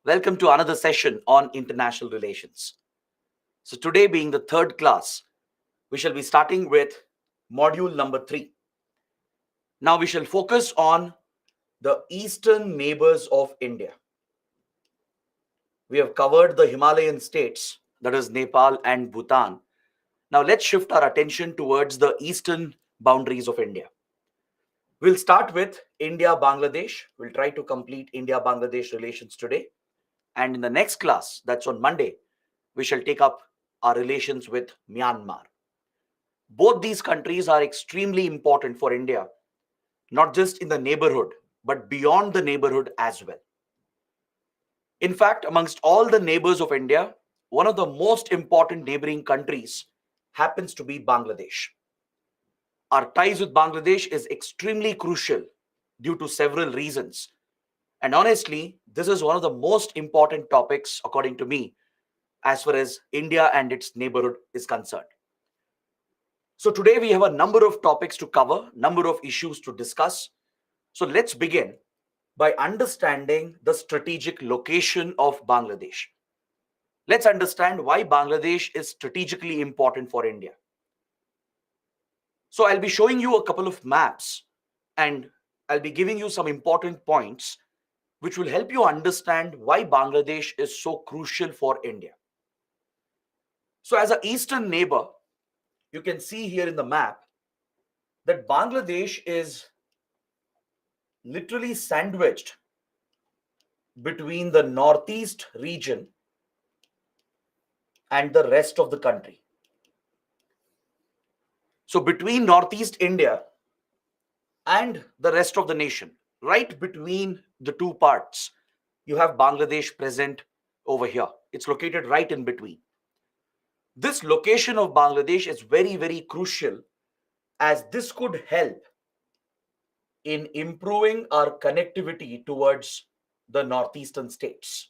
Welcome to another session on international relations. So, today being the third class, we shall be starting with module number 3. Now, we shall focus on the eastern neighbors of India. We have covered the Himalayan states, that is Nepal and Bhutan. Now, let's shift our attention towards the eastern boundaries of India. We'll start with India Bangladesh. We'll try to complete India Bangladesh relations today. And in the next class, that's on Monday, we shall take up our relations with Myanmar. Both these countries are extremely important for India, not just in the neighborhood, but beyond the neighborhood as well. In fact, amongst all the neighbors of India, one of the most important neighboring countries happens to be Bangladesh. Our ties with Bangladesh is extremely crucial due to several reasons. And honestly, this is one of the most important topics, according to me, as far as India and its neighborhood is concerned. So today we have a number of topics to cover, number of issues to discuss. So let's begin by understanding the strategic location of Bangladesh. Let's understand why Bangladesh is strategically important for India. So I'll be showing you a couple of maps and I'll be giving you some important points which will help you understand why Bangladesh is so crucial for India. So as an eastern neighbor, you can see here in the map that Bangladesh is literally sandwiched between the northeast region and the rest of the country. So between northeast India and the rest of the nation, right between the two parts, you have Bangladesh present over here. It's located right in between. This location of Bangladesh is very, very crucial as this could help in improving our connectivity towards the northeastern states.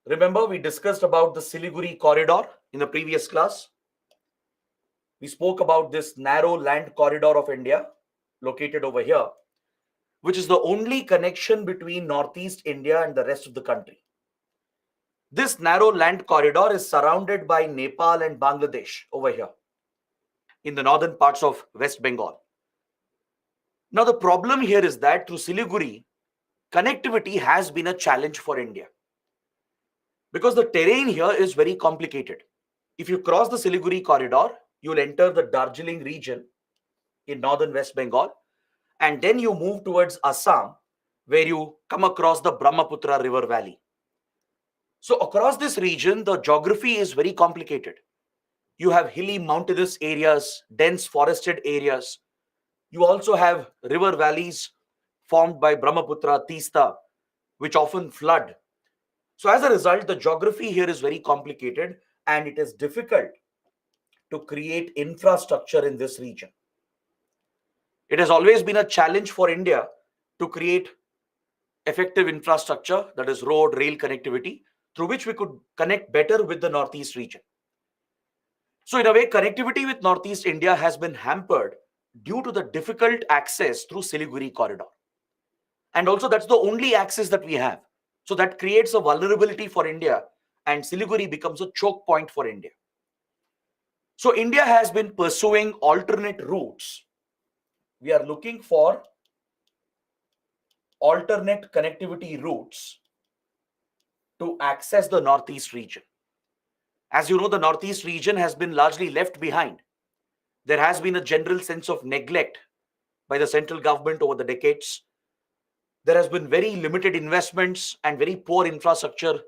Remember, we discussed about the Siliguri corridor in the previous class. We spoke about this narrow land corridor of India located over here, which is the only connection between northeast India and the rest of the country. This narrow land corridor is surrounded by Nepal and Bangladesh over here in the northern parts of West Bengal. Now, the problem here is that through Siliguri, connectivity has been a challenge for India because the terrain here is very complicated. If you cross the Siliguri corridor, you'll enter the Darjeeling region in northern West Bengal, and then you move towards Assam, where you come across the Brahmaputra river valley. So across this region, the geography is very complicated. You have hilly mountainous areas, dense forested areas. You also have river valleys formed by Brahmaputra, Teesta, which often flood. So as a result, the geography here is very complicated and it is difficult to create infrastructure in this region. It has always been a challenge for India to create effective infrastructure, that is road, rail connectivity, through which we could connect better with the northeast region. So in a way, connectivity with northeast India has been hampered due to the difficult access through Siliguri corridor. And also that's the only access that we have. So that creates a vulnerability for India and Siliguri becomes a choke point for India. So India has been pursuing alternate routes. We are looking for alternate connectivity routes to access the northeast region. As you know, the northeast region has been largely left behind. There has been a general sense of neglect by the central government over the decades. There has been very limited investments and very poor infrastructure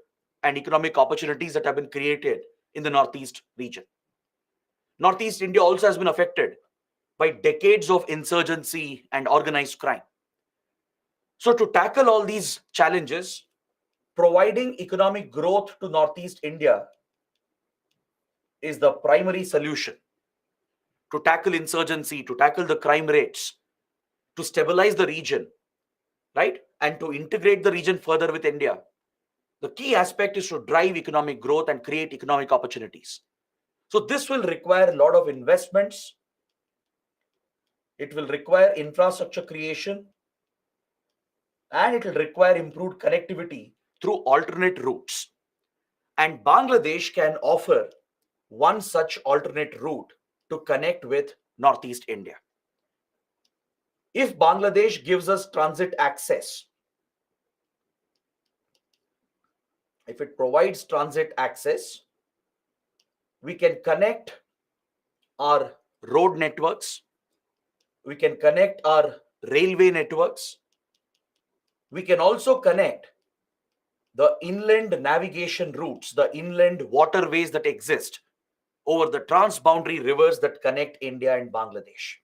and economic opportunities that have been created in the northeast region. Northeast India also has been affected by decades of insurgency and organized crime. So to tackle all these challenges, providing economic growth to northeast India is the primary solution to tackle insurgency, to tackle the crime rates, to stabilize the region, right? And to integrate the region further with India. The key aspect is to drive economic growth and create economic opportunities. So this will require a lot of investments. It will require infrastructure creation. and it will require improved connectivity through alternate routes. And Bangladesh can offer one such alternate route to connect with Northeast India. If Bangladesh gives us transit access, if it provides transit access, we can connect our road networks, we can connect our railway networks, we can also connect the inland navigation routes, the inland waterways that exist over the transboundary rivers that connect India and Bangladesh.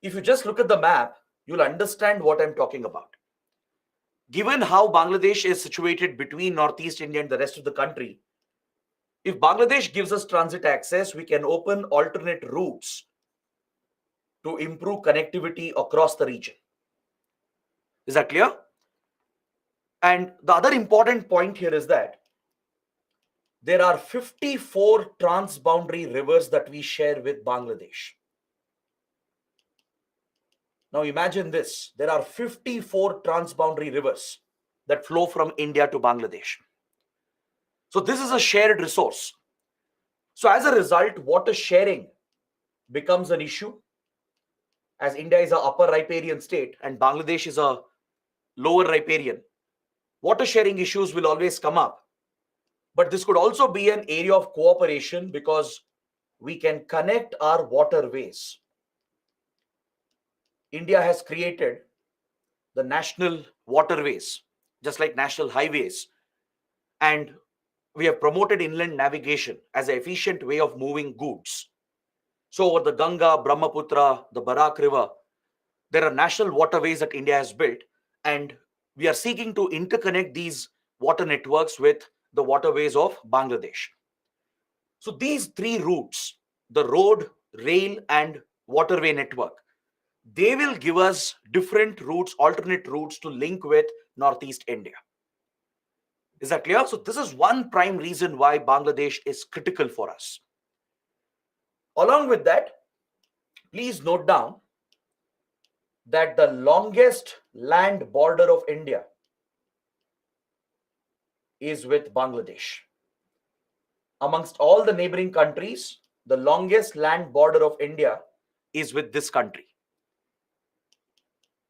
If you just look at the map, you'll understand what I'm talking about. Given how Bangladesh is situated between Northeast India and the rest of the country, if Bangladesh gives us transit access, we can open alternate routes to improve connectivity across the region. Is that clear? And the other important point here is that there are 54 transboundary rivers that we share with Bangladesh. Now imagine this, there are 54 transboundary rivers that flow from India to Bangladesh. So this is a shared resource. So as a result, water sharing becomes an issue, as India is an upper riparian state and Bangladesh is a lower riparian. Water sharing issues will always come up. But this could also be an area of cooperation because we can connect our waterways. India has created the national waterways, just like national highways, and we have promoted inland navigation as an efficient way of moving goods. So over the Ganga, Brahmaputra, the Barak River, there are national waterways that India has built, and we are seeking to interconnect these water networks with the waterways of Bangladesh. So these three routes, the road, rail, and waterway network, they will give us different routes, alternate routes to link with Northeast India. Is that clear? So this is one prime reason why Bangladesh is critical for us. Along with that, please note down that the longest land border of India is with Bangladesh. Amongst all the neighboring countries, the longest land border of India is with this country.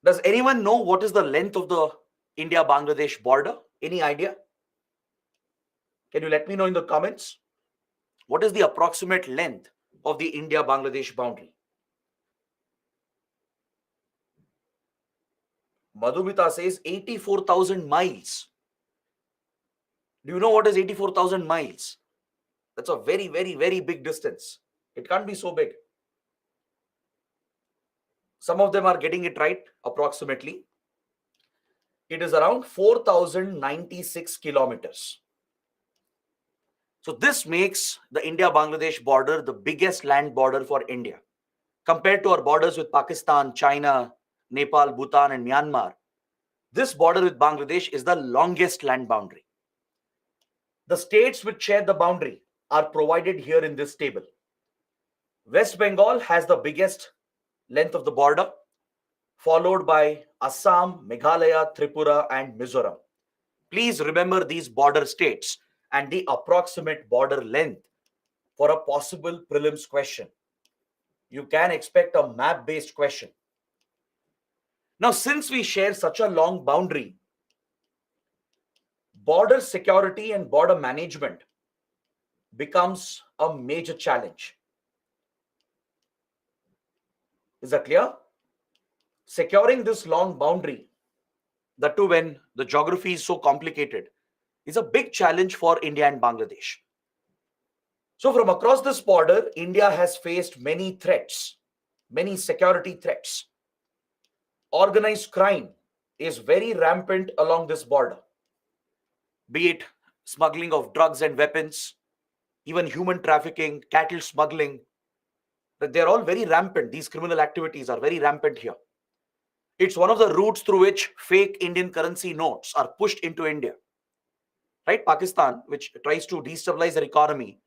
Does anyone know what is the length of the India-Bangladesh border? Any idea? Can you let me know in the comments? What is the approximate length of the India-Bangladesh boundary? Madhumita says 84,000 miles. Do you know what is 84,000 miles? That's a very, very, very big distance. It can't be so big. Some of them are getting it right, approximately. It is around 4,096 kilometers. So this makes the India-Bangladesh border the biggest land border for India. Compared to our borders with Pakistan, China, Nepal, Bhutan, and Myanmar, this border with Bangladesh is the longest land boundary. The states which share the boundary are provided here in this table. West Bengal has the biggest length of the border, followed by Assam, Meghalaya, Tripura, and Mizoram. Please remember these border states and the approximate border length for a possible prelims question. You can expect a map-based question. Now, since we share such a long boundary, border security and border management becomes a major challenge. Is that clear? Securing this long boundary, that too when the geography is so complicated, is a big challenge for India and Bangladesh. So from across this border, India has faced many threats, many security threats. Organized crime is very rampant along this border, be it smuggling of drugs and weapons, even human trafficking, cattle smuggling. They're all very rampant. These criminal activities are very rampant here. It's one of the routes through which fake Indian currency notes are pushed into India. Right? Pakistan, which tries to destabilize their economy,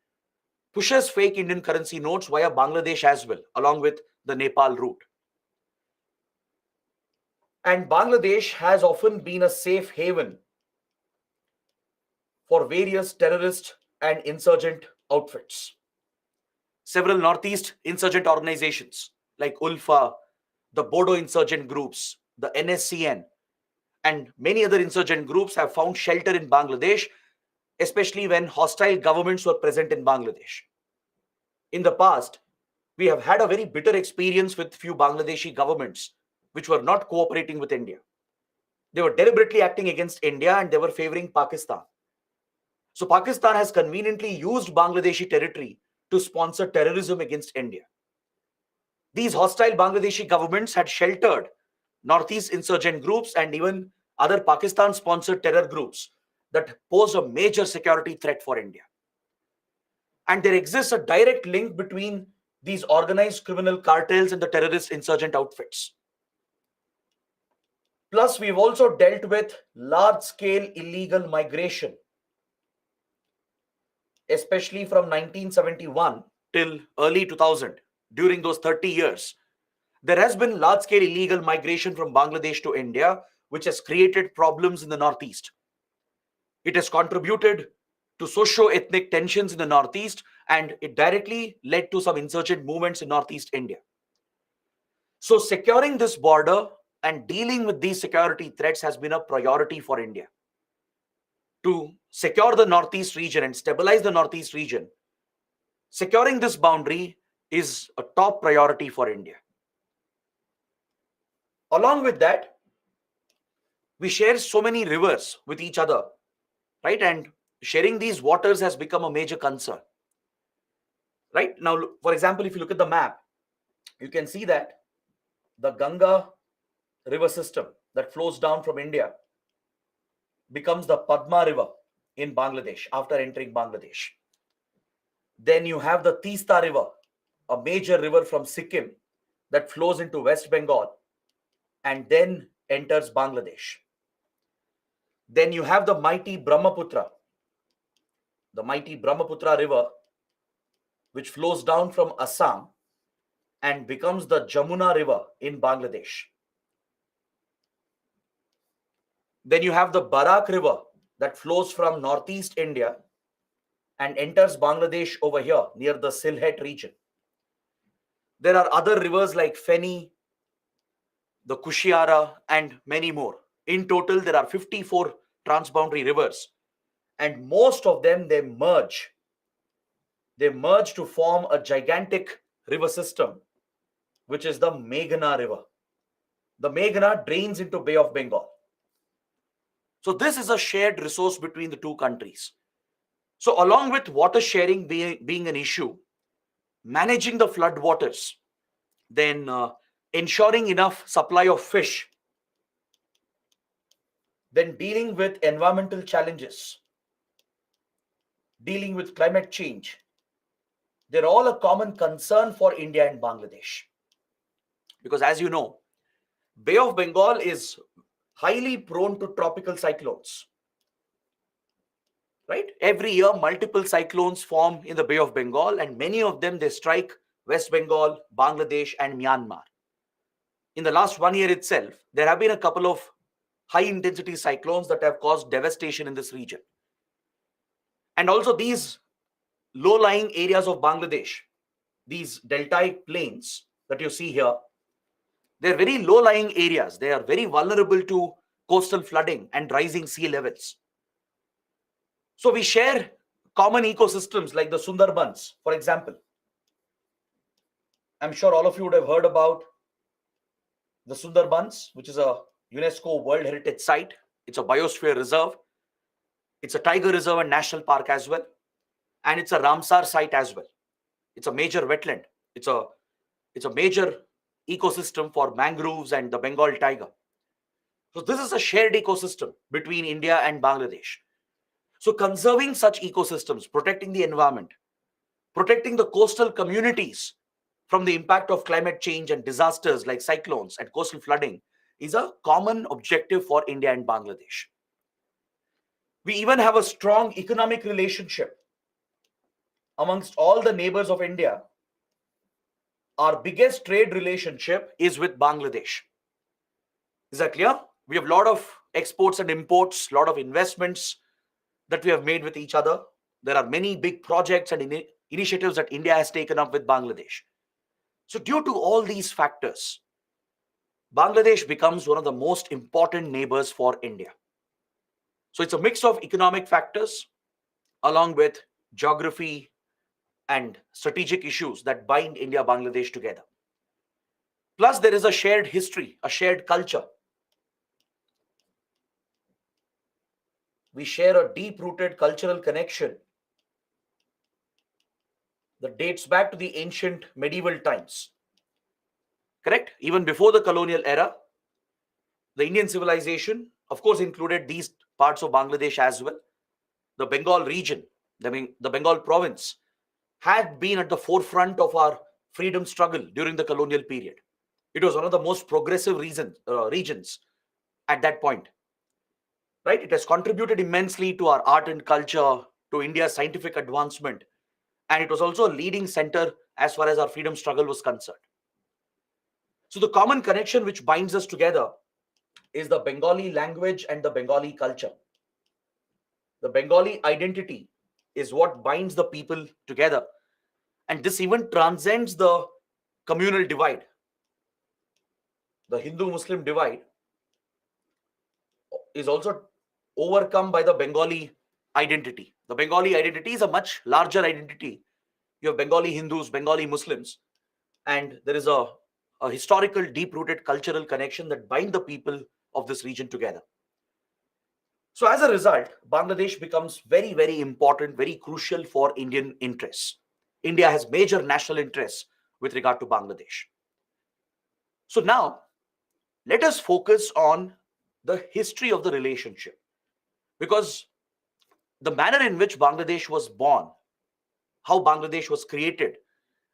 pushes fake Indian currency notes via Bangladesh as well, along with the Nepal route. And Bangladesh has often been a safe haven for various terrorist and insurgent outfits. Several Northeast insurgent organizations like ULFA, the Bodo insurgent groups, the NSCN, and many other insurgent groups have found shelter in Bangladesh, especially when hostile governments were present in Bangladesh. In the past, we have had a very bitter experience with few Bangladeshi governments which were not cooperating with India. They were deliberately acting against India and they were favoring Pakistan. So Pakistan has conveniently used Bangladeshi territory to sponsor terrorism against India. These hostile Bangladeshi governments had sheltered Northeast insurgent groups and even other Pakistan-sponsored terror groups that pose a major security threat for India. And there exists a direct link between these organized criminal cartels and the terrorist insurgent outfits. Plus, we've also dealt with large-scale illegal migration, especially from 1971 till early 2000. During those 30 years, there has been large-scale illegal migration from Bangladesh to India, which has created problems in the Northeast. It has contributed to socio-ethnic tensions in the Northeast, and it directly led to some insurgent movements in Northeast India. So securing this border and dealing with these security threats has been a priority for India. To secure the Northeast region and stabilize the Northeast region, securing this boundary is a top priority for India. Along with that, we share so many rivers with each other, right? And sharing these waters has become a major concern. Right now, for example, if you look at the map, you can see that the Ganga river system that flows down from India becomes the Padma River in Bangladesh after entering Bangladesh. Then you have the Teesta River, a major river from Sikkim that flows into West Bengal and then enters Bangladesh. Then you have the mighty Brahmaputra River, which flows down from Assam and becomes the Jamuna River in Bangladesh. Then you have the Barak River that flows from Northeast India and enters Bangladesh over here near the Sylhet region. There are other rivers like Feni, the Kushiara, and many more. In total, there are 54 transboundary rivers, and most of them, they merge to form a gigantic river system, which is the Meghna River. The Meghna drains into Bay of Bengal. So this is a shared resource between the two countries. So along with water sharing being an issue, managing the flood waters, then ensuring enough supply of fish, then dealing with environmental challenges, dealing with climate change, they're all a common concern for India and Bangladesh. Because as you know, Bay of Bengal is highly prone to tropical cyclones. Right? Every year, multiple cyclones form in the Bay of Bengal, and many of them, they strike West Bengal, Bangladesh, and Myanmar. In the last 1 year itself, there have been a couple of high-intensity cyclones that have caused devastation in this region. And also these low-lying areas of Bangladesh, these deltaic plains that you see here, they're very low-lying areas. They are very vulnerable to coastal flooding and rising sea levels. So we share common ecosystems like the Sundarbans, for example. I'm sure all of you would have heard about the Sundarbans, which is a UNESCO World Heritage Site. It's a biosphere reserve. It's a tiger reserve and national park as well. And it's a Ramsar site as well. It's a major wetland. It's a major ecosystem for mangroves and the Bengal tiger. So this is a shared ecosystem between India and Bangladesh. So conserving such ecosystems, protecting the environment, protecting the coastal communities from the impact of climate change and disasters like cyclones and coastal flooding is a common objective for India and Bangladesh. We even have a strong economic relationship amongst all the neighbors of India. Our biggest trade relationship is with Bangladesh. Is that clear? We have a lot of exports and imports, a lot of investments that we have made with each other. There are many big projects and initiatives that India has taken up with Bangladesh. So due to all these factors, Bangladesh becomes one of the most important neighbors for India. So it's a mix of economic factors along with geography and strategic issues that bind India and Bangladesh together. Plus, there is a shared history, a shared culture. We share a deep-rooted cultural connection that dates back to the ancient medieval times. Correct? Even before the colonial era, the Indian civilization, of course, included these parts of Bangladesh as well. The Bengal region, the Bengal province, had been at the forefront of our freedom struggle during the colonial period. It was one of the most progressive regions at that point. Right? It has contributed immensely to our art and culture, to India's scientific advancement, and it was also a leading center as far as our freedom struggle was concerned. So the common connection which binds us together is the Bengali language and the Bengali culture. The Bengali identity is what binds the people together, and this even transcends the communal divide. The Hindu-Muslim divide is also overcome by the Bengali identity. The Bengali identity is a much larger identity. You have Bengali Hindus, Bengali Muslims, and there is a historical, deep-rooted cultural connection that bind the people of this region together. So as a result, Bangladesh becomes very, very important, very crucial for Indian interests. India has major national interests with regard to Bangladesh. So now, let us focus on the history of the relationship, because the manner in which Bangladesh was born, how Bangladesh was created,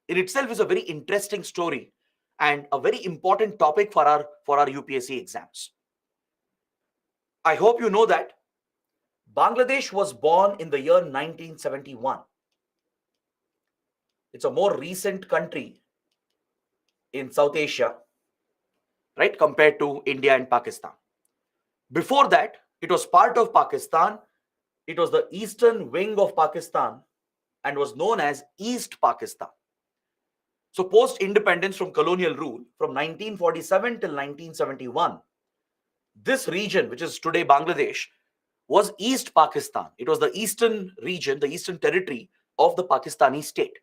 in itself is a very interesting story and a very important topic for our UPSC exams. I hope you know that Bangladesh was born in the year 1971. It's a more recent country in South Asia, right, compared to India and Pakistan. Before that, it was part of Pakistan. It was the eastern wing of Pakistan and was known as East Pakistan. So post-independence from colonial rule, from 1947 till 1971, this region, which is today Bangladesh, was East Pakistan. It was the eastern region, the eastern territory of the Pakistani state.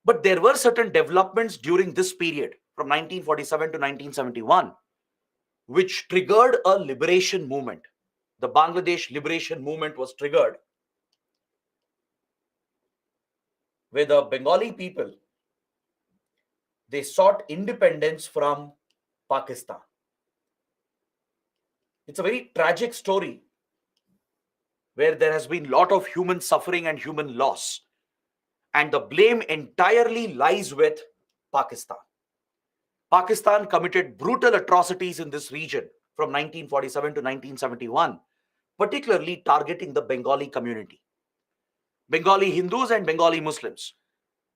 But there were certain developments during this period, from 1947 to 1971, which triggered a liberation movement. The Bangladesh liberation movement was triggered, where the Bengali people, they sought independence from Pakistan. It's a very tragic story where there has been a lot of human suffering and human loss, and the blame entirely lies with Pakistan. Pakistan committed brutal atrocities in this region from 1947 to 1971, particularly targeting the Bengali community. Bengali Hindus and Bengali Muslims,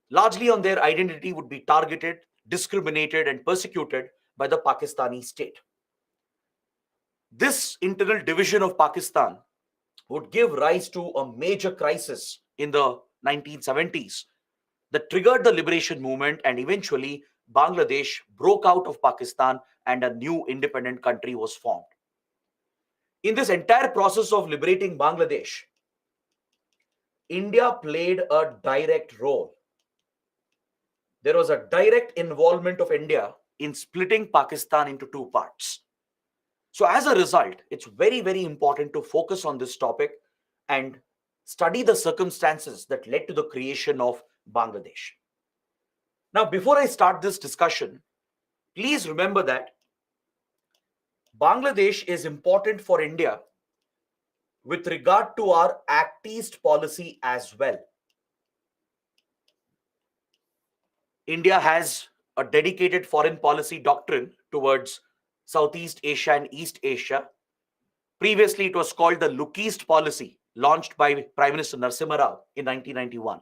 largely on their identity, would be targeted, discriminated, and persecuted by the Pakistani state. This internal division of Pakistan would give rise to a major crisis in the 1970s that triggered the liberation movement, and eventually Bangladesh broke out of Pakistan and a new independent country was formed. In this entire process of liberating Bangladesh, India played a direct role. There was a direct involvement of India in splitting Pakistan into two parts. So as a result, it's very, very important to focus on this topic and study the circumstances that led to the creation of Bangladesh. Now, before I start this discussion, please remember that Bangladesh is important for India with regard to our Act East policy as well. India has a dedicated foreign policy doctrine towards Southeast Asia and East Asia. Previously, it was called the Look East policy, launched by Prime Minister Narasimha Rao in 1991.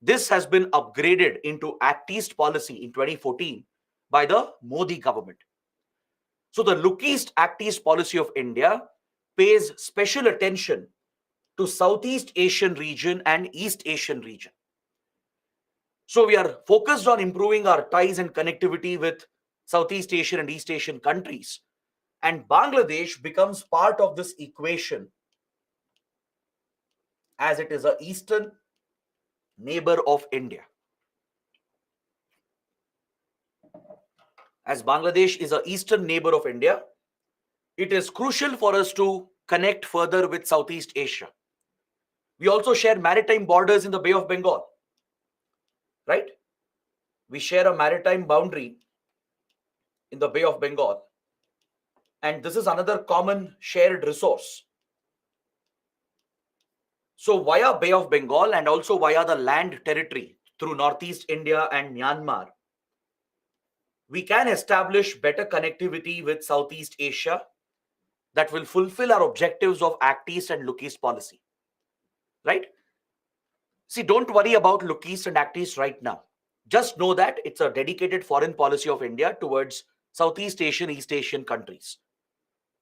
This has been upgraded into Act East policy in 2014 by the Modi government. So the Look East Act East policy of India pays special attention to Southeast Asian region and East Asian region. So we are focused on improving our ties and connectivity with Southeast Asian and East Asian countries. And Bangladesh becomes part of this equation as it is an eastern neighbor of India. As Bangladesh is an eastern neighbor of India, it is crucial for us to connect further with Southeast Asia. We also share maritime borders in the Bay of Bengal, right? We share a maritime boundary in the Bay of Bengal. And this is another common shared resource. So via Bay of Bengal and also via the land territory through Northeast India and Myanmar, we can establish better connectivity with Southeast Asia that will fulfill our objectives of Act East and Look East policy, right? See, don't worry about Look East and Act East right now. Just know that it's a dedicated foreign policy of India towards Southeast Asian, East Asian countries.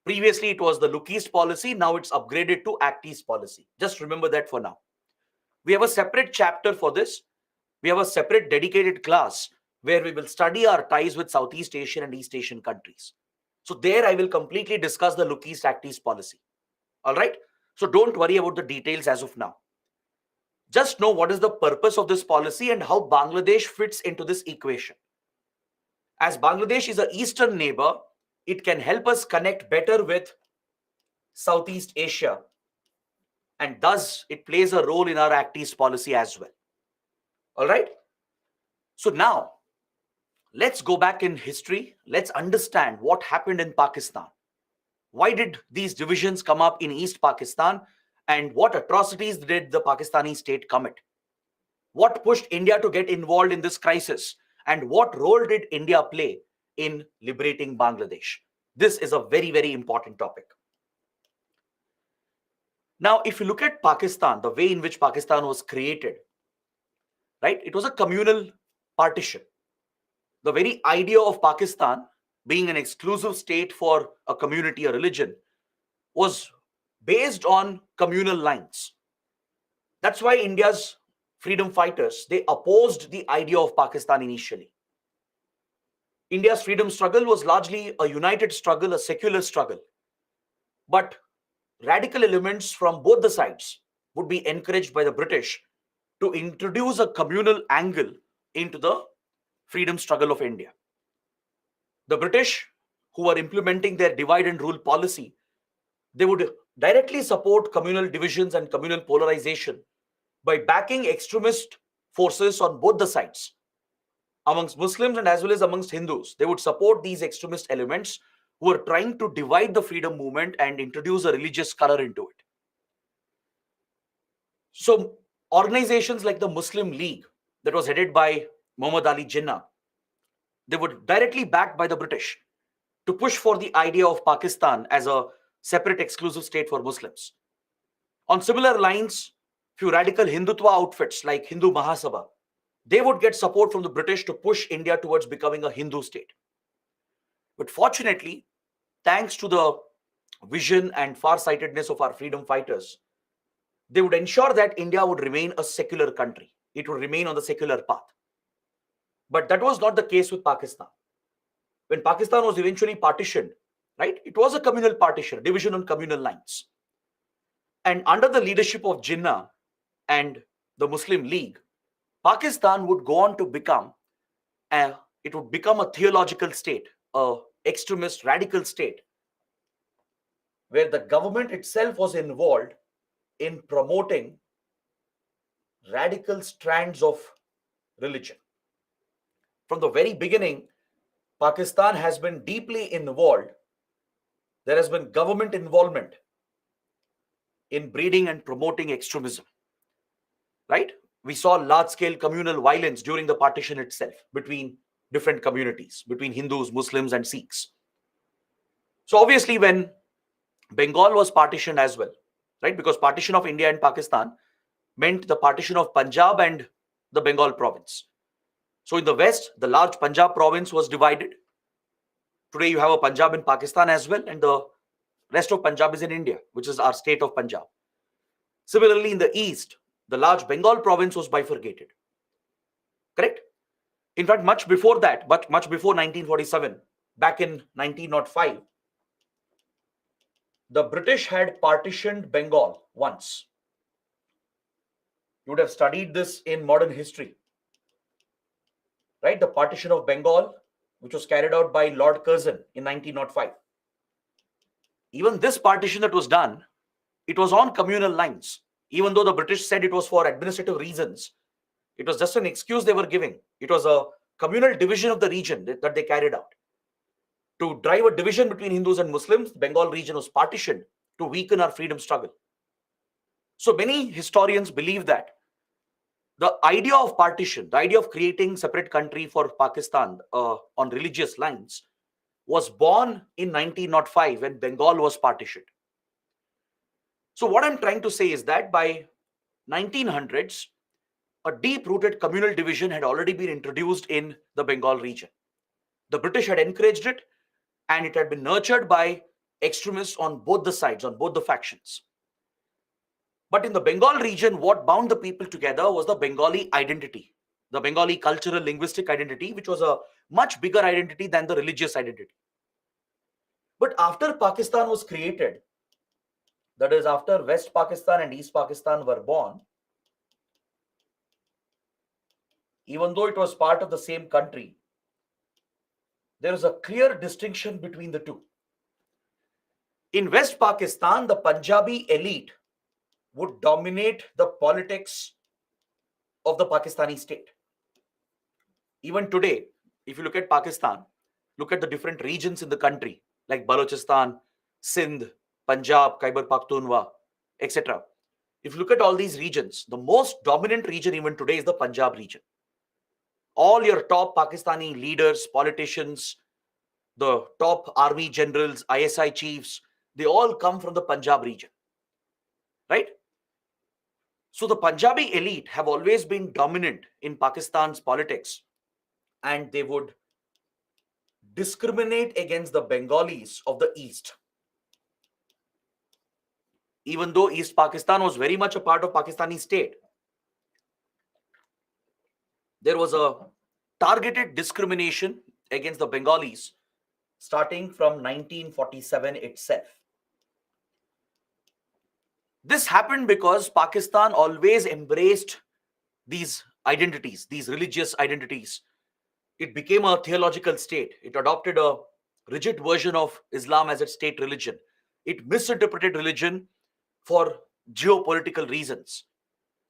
Previously, it was the Look East policy. Now it's upgraded to Act East policy. Just remember that for now. We have a separate chapter for this. We have a separate dedicated class where we will study our ties with Southeast Asian and East Asian countries. So there I will completely discuss the Look East Act East policy. All right. So don't worry about the details as of now. Just know what is the purpose of this policy and how Bangladesh fits into this equation. As Bangladesh is an eastern neighbor, it can help us connect better with Southeast Asia. And thus, it plays a role in our Act East policy as well. All right. So now, let's go back in history. Let's understand what happened in Pakistan. Why did these divisions come up in East Pakistan? And what atrocities did the Pakistani state commit? What pushed India to get involved in this crisis? And what role did India play in liberating Bangladesh? This is a very, very important topic. Now, if you look at Pakistan, the way in which Pakistan was created, right? It was a communal partition. The very idea of Pakistan being an exclusive state for a community, a religion, was based on communal lines. That's why India's freedom fighters, they opposed the idea of Pakistan initially. India's freedom struggle was largely a united struggle, a secular struggle. But radical elements from both the sides would be encouraged by the British to introduce a communal angle into the freedom struggle of India. The British, who were implementing their divide and rule policy, they would directly support communal divisions and communal polarization by backing extremist forces on both the sides. Amongst Muslims and as well as amongst Hindus, they would support these extremist elements who were trying to divide the freedom movement and introduce a religious color into it. So organizations like the Muslim League that was headed by Muhammad Ali Jinnah, they were directly backed by the British to push for the idea of Pakistan as a separate exclusive state for Muslims. On similar lines, few radical Hindutva outfits like Hindu Mahasabha, they would get support from the British to push India towards becoming a Hindu state. But fortunately, thanks to the vision and farsightedness of our freedom fighters, they would ensure that India would remain a secular country. It would remain on the secular path. But that was not the case with Pakistan. When Pakistan was eventually partitioned, right, it was a communal partition, division on communal lines. And under the leadership of Jinnah and the Muslim League, Pakistan would go on to become a theological state, a extremist radical state, where the government itself was involved in promoting radical strands of religion. From the very beginning, Pakistan has been deeply involved. There has been government involvement in breeding and promoting extremism, right? We saw large-scale communal violence during the partition itself between different communities, between Hindus, Muslims, and Sikhs. So obviously, when Bengal was partitioned as well, right? Because partition of India and Pakistan meant the partition of Punjab and the Bengal province. So in the west, the large Punjab province was divided. Today you have a Punjab in Pakistan as well, and the rest of Punjab is in India, which is our state of Punjab. Similarly, in the east, the large Bengal province was bifurcated. Correct? In fact, much before that, but much before 1947, back in 1905, the British had partitioned Bengal once. You would have studied this in modern history, right? The partition of Bengal, which was carried out by Lord Curzon in 1905. Even this partition that was done, it was on communal lines. Even though the British said it was for administrative reasons, it was just an excuse they were giving. It was a communal division of the region that they carried out. To drive a division between Hindus and Muslims, the Bengal region was partitioned to weaken our freedom struggle. So many historians believe that the idea of partition, the idea of creating separate country for Pakistan on religious lines, was born in 1905 when Bengal was partitioned. So what I'm trying to say is that by 1900s, a deep-rooted communal division had already been introduced in the Bengal region. The British had encouraged it, and it had been nurtured by extremists on both the sides, on both the factions. But in the Bengal region, what bound the people together was the Bengali identity, the Bengali cultural linguistic identity, which was a much bigger identity than the religious identity. But after Pakistan was created, that is, after West Pakistan and East Pakistan were born, even though it was part of the same country, there is a clear distinction between the two. In West Pakistan, the Punjabi elite would dominate the politics of the Pakistani state. Even today, if you look at Pakistan, look at the different regions in the country, like Balochistan, Sindh, Punjab, Khyber Pakhtunkhwa, etc. If you look at all these regions, the most dominant region even today is the Punjab region. All your top Pakistani leaders, politicians, the top army generals, ISI chiefs, they all come from the Punjab region, right? So the Punjabi elite have always been dominant in Pakistan's politics, and they would discriminate against the Bengalis of the East. Even though East Pakistan was very much a part of Pakistani state, there was a targeted discrimination against the Bengalis starting from 1947 itself. This happened because Pakistan always embraced these identities, these religious identities. It became a theological state. It adopted a rigid version of Islam as its state religion. It misinterpreted religion for geopolitical reasons,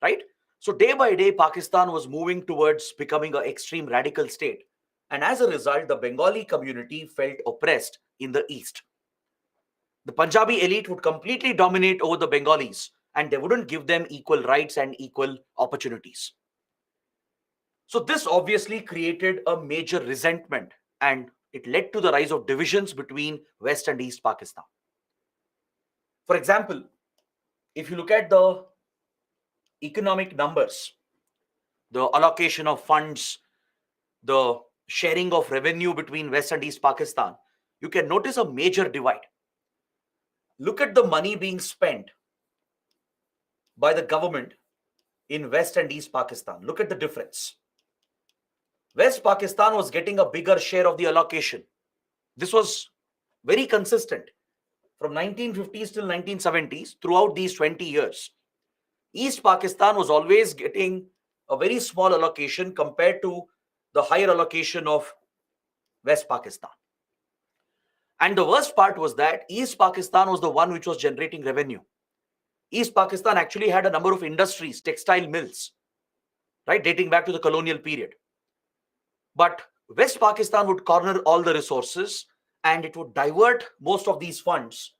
right? So day by day, Pakistan was moving towards becoming an extreme radical state. And as a result, the Bengali community felt oppressed in the East. The Punjabi elite would completely dominate over the Bengalis, and they wouldn't give them equal rights and equal opportunities. So this obviously created a major resentment, and it led to the rise of divisions between West and East Pakistan. For example, if you look at the economic numbers, the allocation of funds, the sharing of revenue between West and East Pakistan, you can notice a major divide. Look at the money being spent by the government in West and East Pakistan. Look at the difference. West Pakistan was getting a bigger share of the allocation. This was very consistent from 1950s till 1970s throughout these 20 years. East Pakistan was always getting a very small allocation compared to the higher allocation of West Pakistan. And the worst part was that East Pakistan was the one which was generating revenue. East Pakistan actually had a number of industries, textile mills, right, dating back to the colonial period. But West Pakistan would corner all the resources, and it would divert most of these funds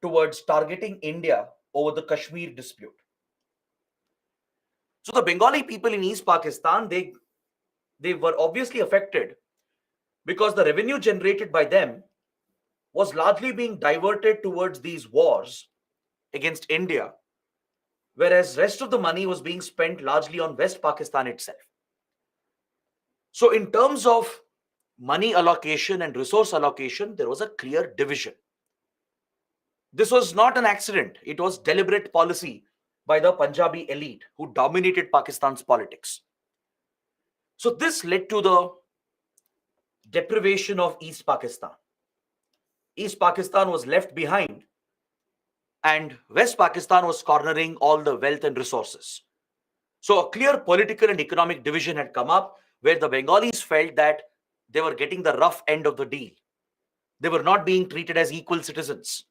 towards targeting India over the Kashmir dispute. So the Bengali people in East Pakistan, they were obviously affected because the revenue generated by them was largely being diverted towards these wars against India, whereas rest of the money was being spent largely on West Pakistan itself. So in terms of money allocation and resource allocation, there was a clear division. This was not an accident. It was deliberate policy by the Punjabi elite who dominated Pakistan's politics. So this led to the deprivation of East Pakistan. East Pakistan was left behind and West Pakistan was cornering all the wealth and resources. So a clear political and economic division had come up where the Bengalis felt that they were getting the rough end of the deal. They were not being treated as equal citizens.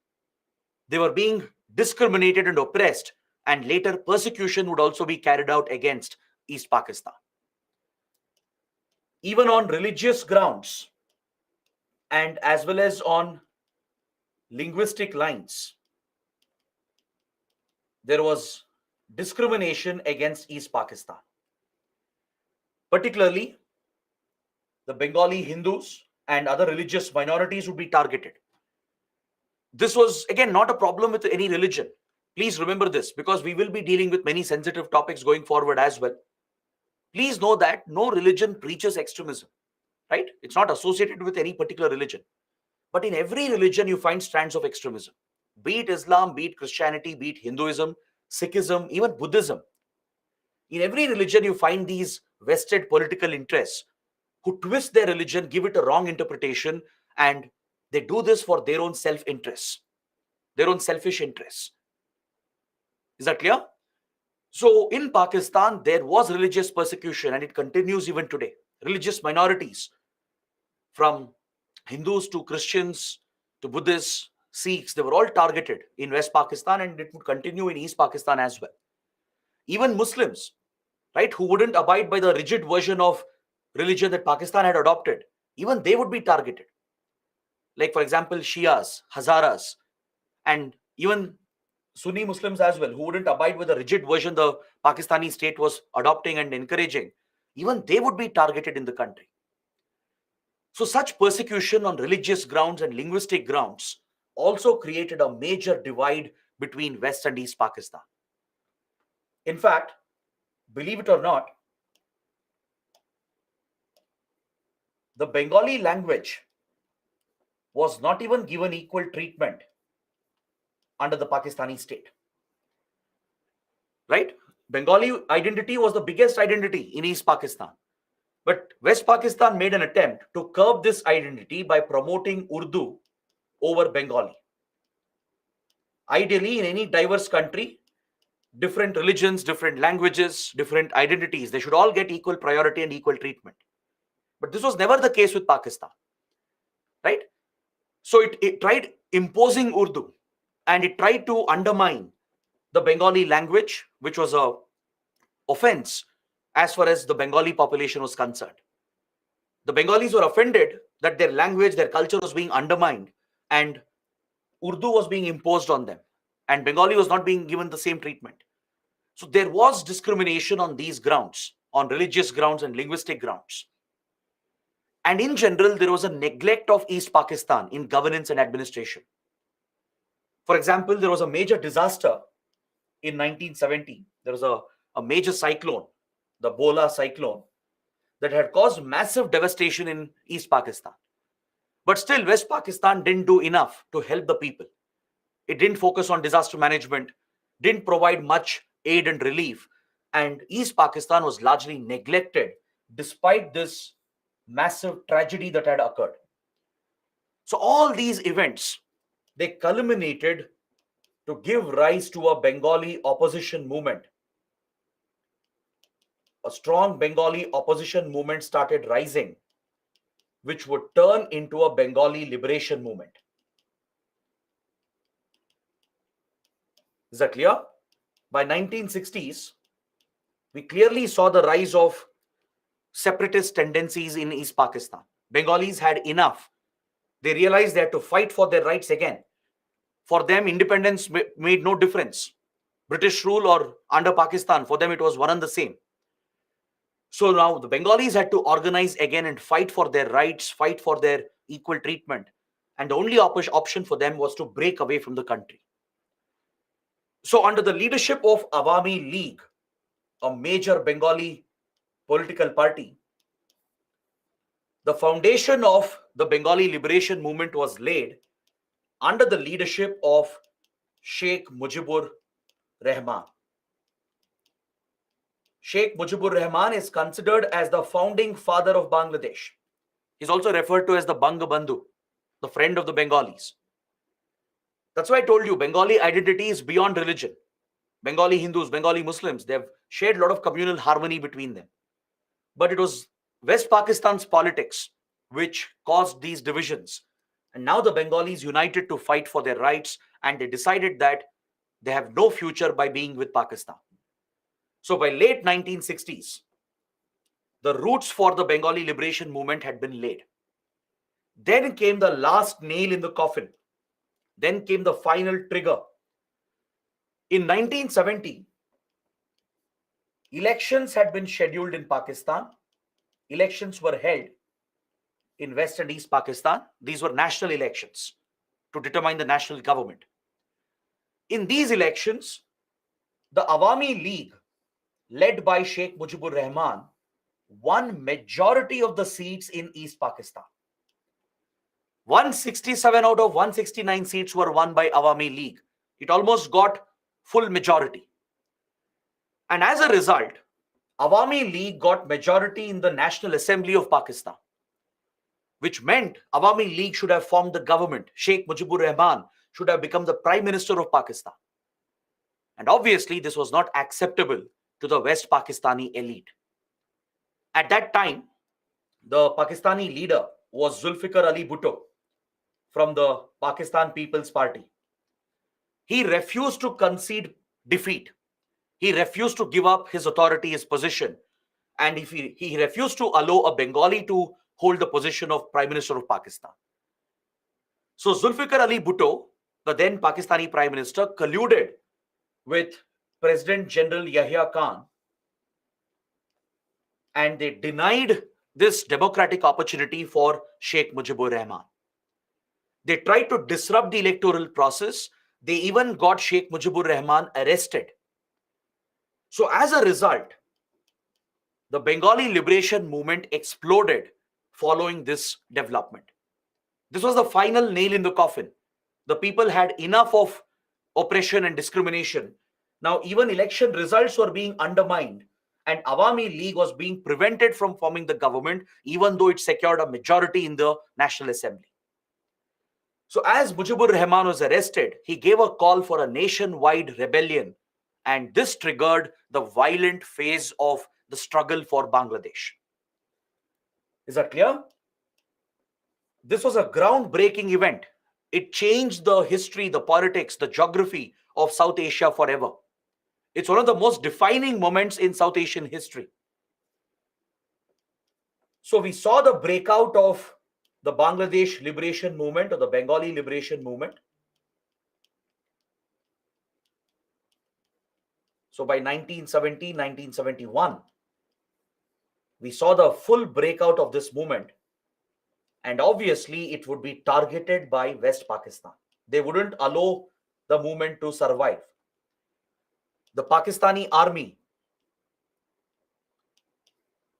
They were being discriminated and oppressed, and later persecution would also be carried out against East Pakistan. Even on religious grounds and as well as on linguistic lines, there was discrimination against East Pakistan. Particularly, the Bengali Hindus and other religious minorities would be targeted. This was, again, not a problem with any religion. Please remember this, because we will be dealing with many sensitive topics going forward as well. Please know that no religion preaches extremism, right? It's not associated with any particular religion. But in every religion, you find strands of extremism. Be it Islam, be it Christianity, be it Hinduism, Sikhism, even Buddhism. In every religion, you find these vested political interests who twist their religion, give it a wrong interpretation, and they do this for their own self-interests, their own selfish interests. Is that clear? So in Pakistan, there was religious persecution and it continues even today. Religious minorities, from Hindus to Christians to Buddhists, Sikhs, they were all targeted in West Pakistan, and it would continue in East Pakistan as well. Even Muslims, right, who wouldn't abide by the rigid version of religion that Pakistan had adopted, even they would be targeted. Like, for example, Shias, Hazaras, and even Sunni Muslims as well, who wouldn't abide with the rigid version the Pakistani state was adopting and encouraging, even they would be targeted in the country. So such persecution on religious grounds and linguistic grounds also created a major divide between West and East Pakistan. In fact, believe it or not, the Bengali language was not even given equal treatment under the Pakistani state. Right? Bengali identity was the biggest identity in East Pakistan. But West Pakistan made an attempt to curb this identity by promoting Urdu over Bengali. Ideally, in any diverse country, different religions, different languages, different identities, they should all get equal priority and equal treatment. But this was never the case with Pakistan. Right? So it tried imposing Urdu, and it tried to undermine the Bengali language, which was a offense as far as the Bengali population was concerned. The Bengalis were offended that their language, their culture was being undermined, and Urdu was being imposed on them, and Bengali was not being given the same treatment. So there was discrimination on these grounds, on religious grounds and linguistic grounds. And in general, there was a neglect of East Pakistan in governance and administration. For example, there was a major disaster in 1970. There was a major cyclone, the Bola cyclone, that had caused massive devastation in East Pakistan. But still, West Pakistan didn't do enough to help the people. It didn't focus on disaster management, didn't provide much aid and relief, and East Pakistan was largely neglected despite this massive tragedy that had occurred. So all these events, they culminated to give rise to a Bengali opposition movement. A strong Bengali opposition movement started rising, which would turn into a Bengali liberation movement. Is that clear? By 1960s, we clearly saw the rise of separatist tendencies in East Pakistan. Bengalis had enough. They realized they had to fight for their rights again. For them, independence made no difference. British rule or under Pakistan, for them it was one and the same. So now the Bengalis had to organize again and fight for their rights, fight for their equal treatment. And the only option for them was to break away from the country. So under the leadership of Awami League, a major Bengali political party, The foundation of the Bengali liberation movement was laid under the leadership of Sheikh Mujibur Rahman. Sheikh Mujibur Rahman is considered as the founding father of Bangladesh. He's also referred to as the Bangabandhu, the friend of the Bengalis. That's why I told you Bengali identity is beyond religion. Bengali Hindus, Bengali Muslims, they've shared a lot of communal harmony between them. But it was West Pakistan's politics which caused these divisions. And now the Bengalis united to fight for their rights, and they decided that they have no future by being with Pakistan. So by late 1960s, the roots for the Bengali liberation movement had been laid. Then came the last nail in the coffin. Then came the final trigger. In 1970, elections had been scheduled in Pakistan. Elections were held in West and East Pakistan. These were national elections to determine the national government. In these elections, the Awami League, led by Sheikh Mujibur Rahman, won majority of the seats in East Pakistan. 167 out of 169 seats were won by Awami League. It almost got full majority. And as a result, Awami League got majority in the National Assembly of Pakistan, which meant Awami League should have formed the government. Sheikh Mujibur Rahman should have become the Prime Minister of Pakistan. And obviously, this was not acceptable to the West Pakistani elite. At that time, the Pakistani leader was Zulfikar Ali Bhutto from the Pakistan People's Party. He refused to concede defeat. He refused to give up his authority, his position. And he refused to allow a Bengali to hold the position of Prime Minister of Pakistan. So Zulfikar Ali Bhutto, the then Pakistani Prime Minister, colluded with President General Yahya Khan, and they denied this democratic opportunity for Sheikh Mujibur Rahman. They tried to disrupt the electoral process. They even got Sheikh Mujibur Rahman arrested. So as a result, the Bengali liberation movement exploded following this development. This was the final nail in the coffin. The people had enough of oppression and discrimination. Now even election results were being undermined, and Awami League was being prevented from forming the government, even though it secured a majority in the National Assembly. So as Mujibur Rahman was arrested, he gave a call for a nationwide rebellion, and this triggered the violent phase of the struggle for Bangladesh. Is that clear? This was a groundbreaking event. It changed the history, the politics, the geography of South Asia forever. It's one of the most defining moments in South Asian history. So we saw the breakout of the Bangladesh liberation movement, or the Bengali liberation movement. So by 1970, 1971, we saw the full breakout of this movement. And obviously, it would be targeted by West Pakistan. They wouldn't allow the movement to survive. The Pakistani army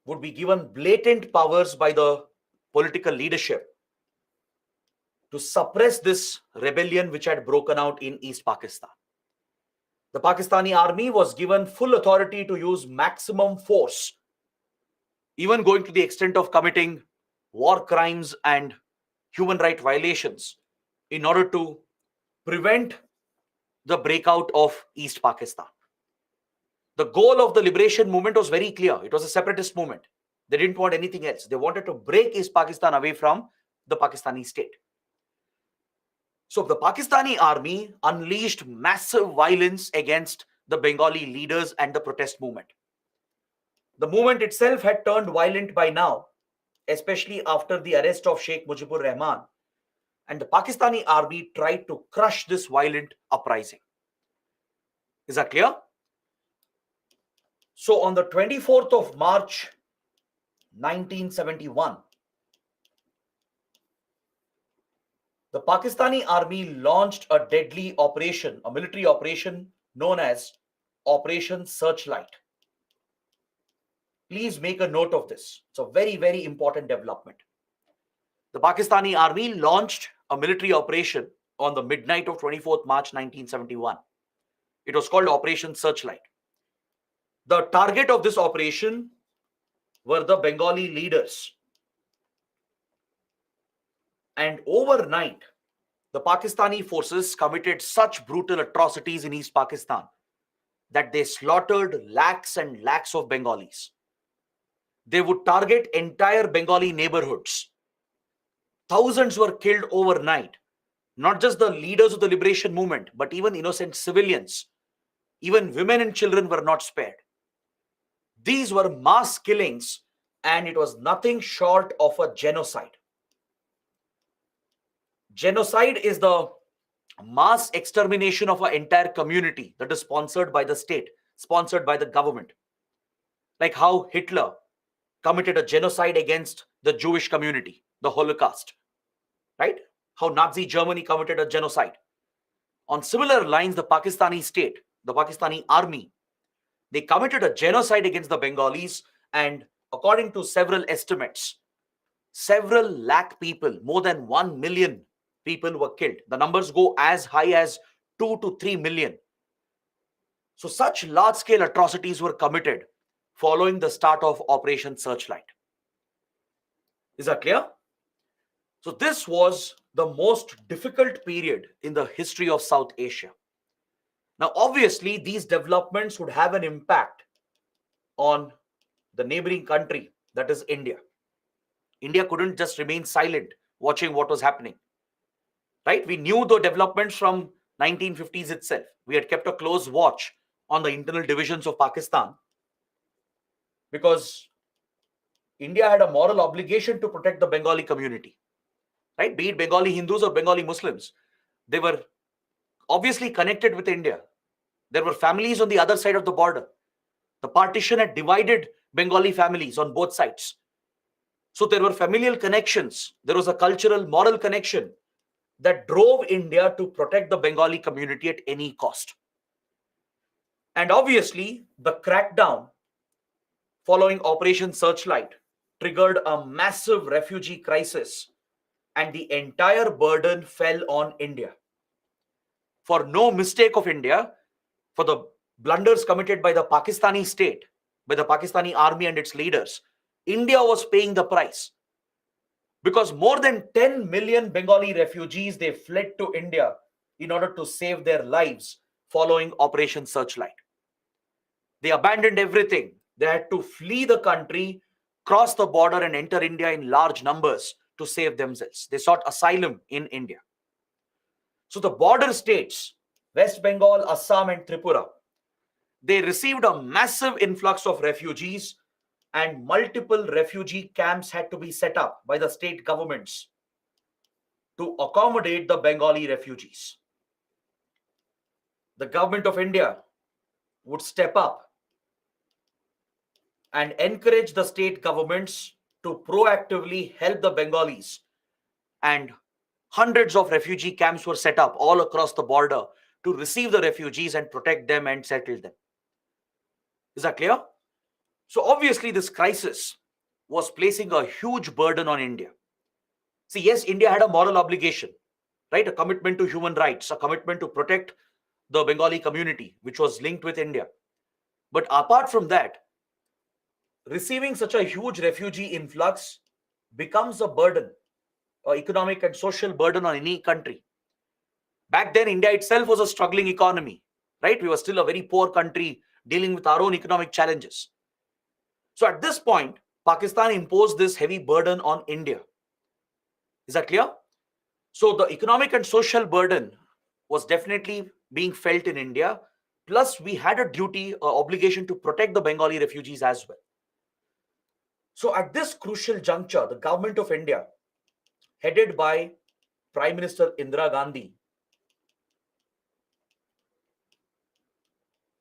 would be given blatant powers by the political leadership to suppress this rebellion which had broken out in East Pakistan. The Pakistani army was given full authority to use maximum force, even going to the extent of committing war crimes and human rights violations in order to prevent the breakout of East Pakistan. The goal of the liberation movement was very clear. It was a separatist movement. They didn't want anything else. They wanted to break East Pakistan away from the Pakistani state. So the Pakistani army unleashed massive violence against the Bengali leaders and the protest movement. The movement itself had turned violent by now, especially after the arrest of Sheikh Mujibur Rahman. And the Pakistani army tried to crush this violent uprising. Is that clear? So on the 24th of March, 1971, the Pakistani army launched a deadly operation, a military operation known as Operation Searchlight. Please make a note of this. It's a very, very important development. the Pakistani army launched a military operation on the midnight of 24th March 1971. It was called Operation Searchlight. The target of this operation were the Bengali leaders. And overnight, the Pakistani forces committed such brutal atrocities in East Pakistan that they slaughtered lakhs and lakhs of Bengalis. They would target entire Bengali neighborhoods. Thousands were killed overnight. Not just the leaders of the liberation movement, but even innocent civilians. Even women and children were not spared. These were mass killings, and it was nothing short of a genocide. Genocide is the mass extermination of an entire community that is sponsored by the state, sponsored by the government. Like how Hitler committed a genocide against the Jewish community, the Holocaust, right? How Nazi Germany committed a genocide. On similar lines, the Pakistani state, the Pakistani army, they committed a genocide against the Bengalis, and according to several estimates, several lakh people, more than 1 million people were killed. The numbers go as high as 2 to 3 million. So such large-scale atrocities were committed following the start of Operation Searchlight. Is that clear? So this was the most difficult period in the history of South Asia. Now, obviously, these developments would have an impact on the neighboring country, that is India. India couldn't just remain silent watching what was happening. Right? We knew the developments from 1950s itself. We had kept a close watch on the internal divisions of Pakistan because India had a moral obligation to protect the Bengali community. Right? Be it Bengali Hindus or Bengali Muslims, they were obviously connected with India. There were families on the other side of the border. The partition had divided Bengali families on both sides. So there were familial connections. There was a cultural, moral connection that drove India to protect the Bengali community at any cost. And obviously, the crackdown following Operation Searchlight triggered a massive refugee crisis, and the entire burden fell on India. For no mistake of India, for the blunders committed by the Pakistani state, by the Pakistani army and its leaders, India was paying the price. Because more than 10 million Bengali refugees, they fled to India in order to save their lives following Operation Searchlight. They abandoned everything. They had to flee the country, cross the border and enter India in large numbers to save themselves. They sought asylum in India. So the border states, West Bengal, Assam and Tripura, they received a massive influx of refugees, and multiple refugee camps had to be set up by the state governments to accommodate the Bengali refugees. The government of India would step up and encourage the state governments to proactively help the Bengalis, and hundreds of refugee camps were set up all across the border to receive the refugees and protect them and settle them. Is that clear? So obviously this crisis was placing a huge burden on India. See, yes, India had a moral obligation, right? A commitment to human rights, a commitment to protect the Bengali community, which was linked with India. But apart from that, receiving such a huge refugee influx becomes a burden, an economic and social burden on any country. Back then, India itself was a struggling economy, right? We were still a very poor country dealing with our own economic challenges. So at this point, Pakistan imposed this heavy burden on India. Is that clear? So the economic and social burden was definitely being felt in India. Plus, we had a duty, an obligation to protect the Bengali refugees as well. So at this crucial juncture, the government of India, headed by Prime Minister Indira Gandhi,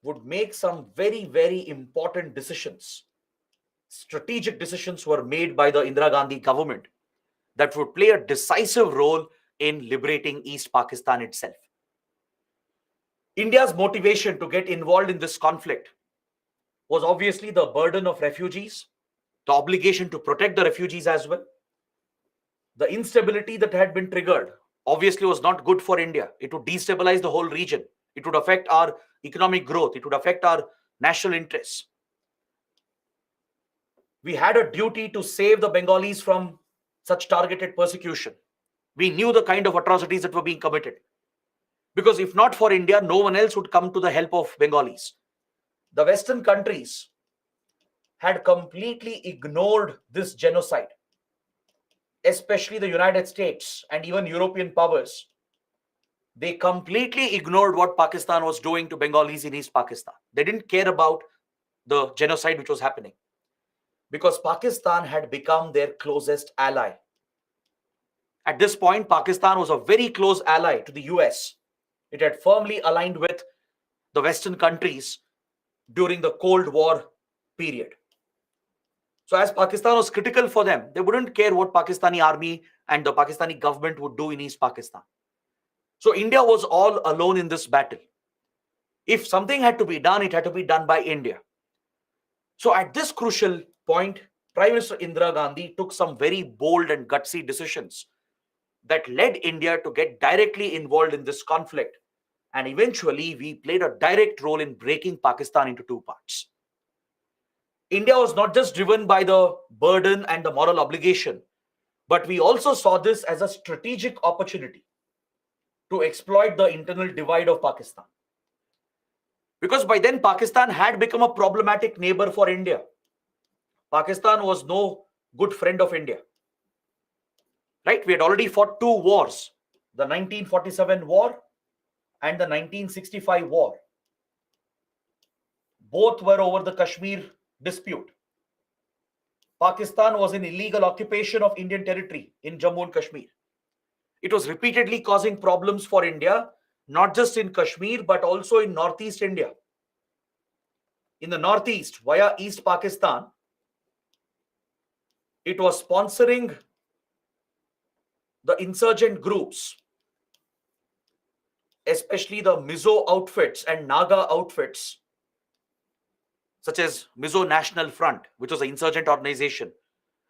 would make some very, very important decisions. Strategic decisions were made by the Indira Gandhi government that would play a decisive role in liberating East Pakistan itself. India's motivation to get involved in this conflict was obviously the burden of refugees, the obligation to protect the refugees as well. The instability that had been triggered obviously was not good for India. It would destabilize the whole region. It would affect our economic growth. It would affect our national interests. We had a duty to save the Bengalis from such targeted persecution. We knew the kind of atrocities that were being committed. Because if not for India, no one else would come to the help of Bengalis. The Western countries had completely ignored this genocide, especially the United States and even European powers. They completely ignored what Pakistan was doing to Bengalis in East Pakistan. They didn't care about the genocide which was happening because Pakistan had become their closest ally. At this point, Pakistan was a very close ally to the US. It had firmly aligned with the Western countries during the Cold War period. So as Pakistan was critical for them, they wouldn't care what Pakistani army and the Pakistani government would do in East Pakistan. So India was all alone in this battle. If something had to be done, it had to be done by India. So at this crucial point, Prime Minister Indira Gandhi took some very bold and gutsy decisions that led India to get directly involved in this conflict. And eventually, we played a direct role in breaking Pakistan into two parts. India was not just driven by the burden and the moral obligation, but we also saw this as a strategic opportunity to exploit the internal divide of Pakistan. Because by then, Pakistan had become a problematic neighbor for India. Pakistan was no good friend of India. Right? We had already fought two wars, the 1947 war and the 1965 war. Both were over the Kashmir dispute. Pakistan was in illegal occupation of Indian territory in Jammu and Kashmir. It was repeatedly causing problems for India, not just in Kashmir, but also in Northeast India. In the Northeast, via East Pakistan, it was sponsoring the insurgent groups, especially the Mizo outfits and Naga outfits, such as Mizo National Front, which was an insurgent organization,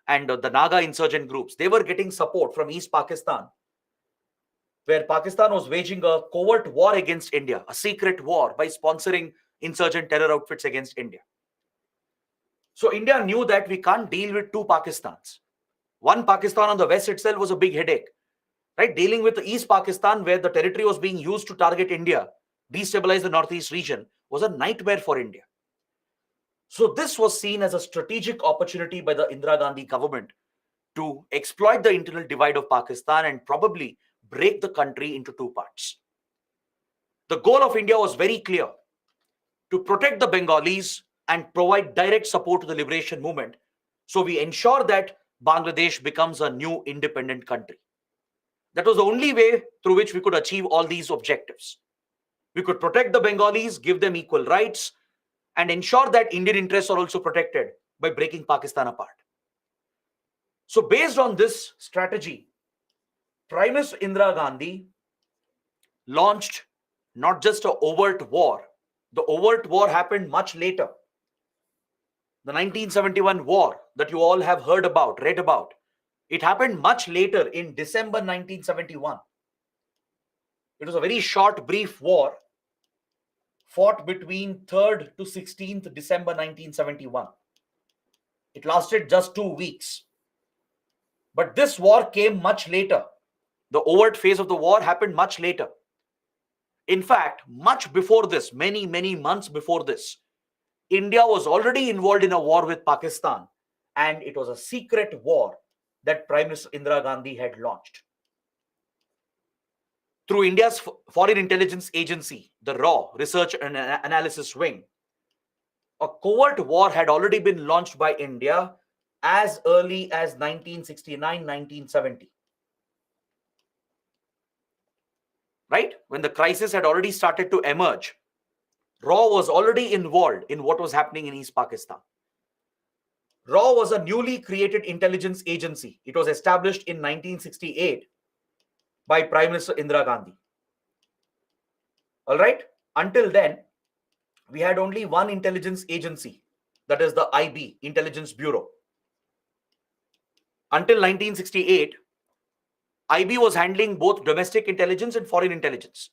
and the Naga insurgent groups. They were getting support from East Pakistan, where Pakistan was waging a covert war against India, a secret war by sponsoring insurgent terror outfits against India. So India knew that we can't deal with two Pakistans. One Pakistan on the west itself was a big headache, right? Dealing with the East Pakistan, where the territory was being used to target India, destabilize the Northeast region, was a nightmare for India. So this was seen as a strategic opportunity by the Indira Gandhi government to exploit the internal divide of Pakistan and probably break the country into two parts. The goal of India was very clear: to protect the Bengalis and provide direct support to the liberation movement. So we ensure that Bangladesh becomes a new independent country. That was the only way through which we could achieve all these objectives. We could protect the Bengalis, give them equal rights, and ensure that Indian interests are also protected by breaking Pakistan apart. So based on this strategy, Prime Minister Indira Gandhi launched not just an overt war. The overt war happened much later. The 1971 war that you all have heard about, read about, it happened much later in December 1971. It was a very short, brief war fought between 3rd to 16th December 1971. It lasted just 2 weeks. But this war came much later. The overt phase of the war happened much later. In fact, much before this, many, many months before this, India was already involved in a war with Pakistan, and it was a secret war that Prime Minister Indira Gandhi had launched. Through India's Foreign Intelligence Agency, the RAW, Research and Analysis Wing, a covert war had already been launched by India as early as 1969-1970. Right? When the crisis had already started to emerge, RAW was already involved in what was happening in East Pakistan. RAW was a newly created intelligence agency. It was established in 1968 by Prime Minister Indira Gandhi. All right. Until then, we had only one intelligence agency, that is the IB, Intelligence Bureau. Until 1968, IB was handling both domestic intelligence and foreign intelligence.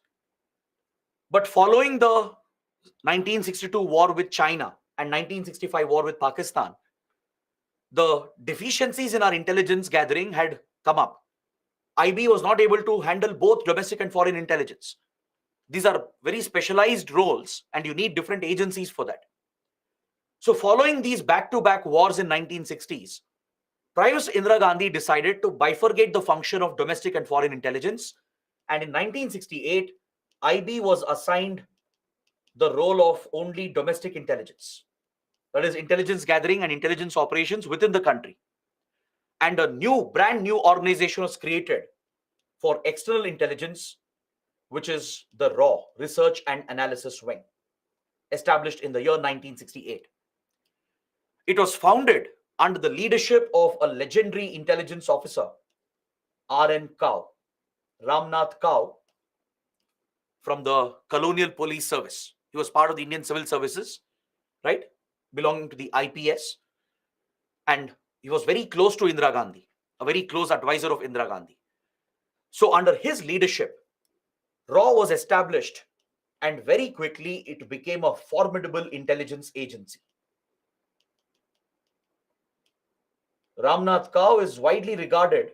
But following the 1962 war with China and 1965 war with Pakistan, the deficiencies in our intelligence gathering had come up. IB was not able to handle both domestic and foreign intelligence. These are very specialized roles, and you need different agencies for that. So following these back-to-back wars in 1960s, Prime Minister Indira Gandhi decided to bifurcate the function of domestic and foreign intelligence. And in 1968, IB was assigned the role of only domestic intelligence. That is intelligence gathering and intelligence operations within the country. And a brand new organization was created for external intelligence, which is the RAW, Research and Analysis Wing, established in the year 1968. It was founded under the leadership of a legendary intelligence officer, R.N. Kao, Ramnath Kao, from the Colonial Police Service. He was part of the Indian Civil Services, right, belonging to the IPS. And he was very close to Indira Gandhi, a very close advisor of Indira Gandhi. So under his leadership, RAW was established, and very quickly it became a formidable intelligence agency. Ramnath Kao is widely regarded,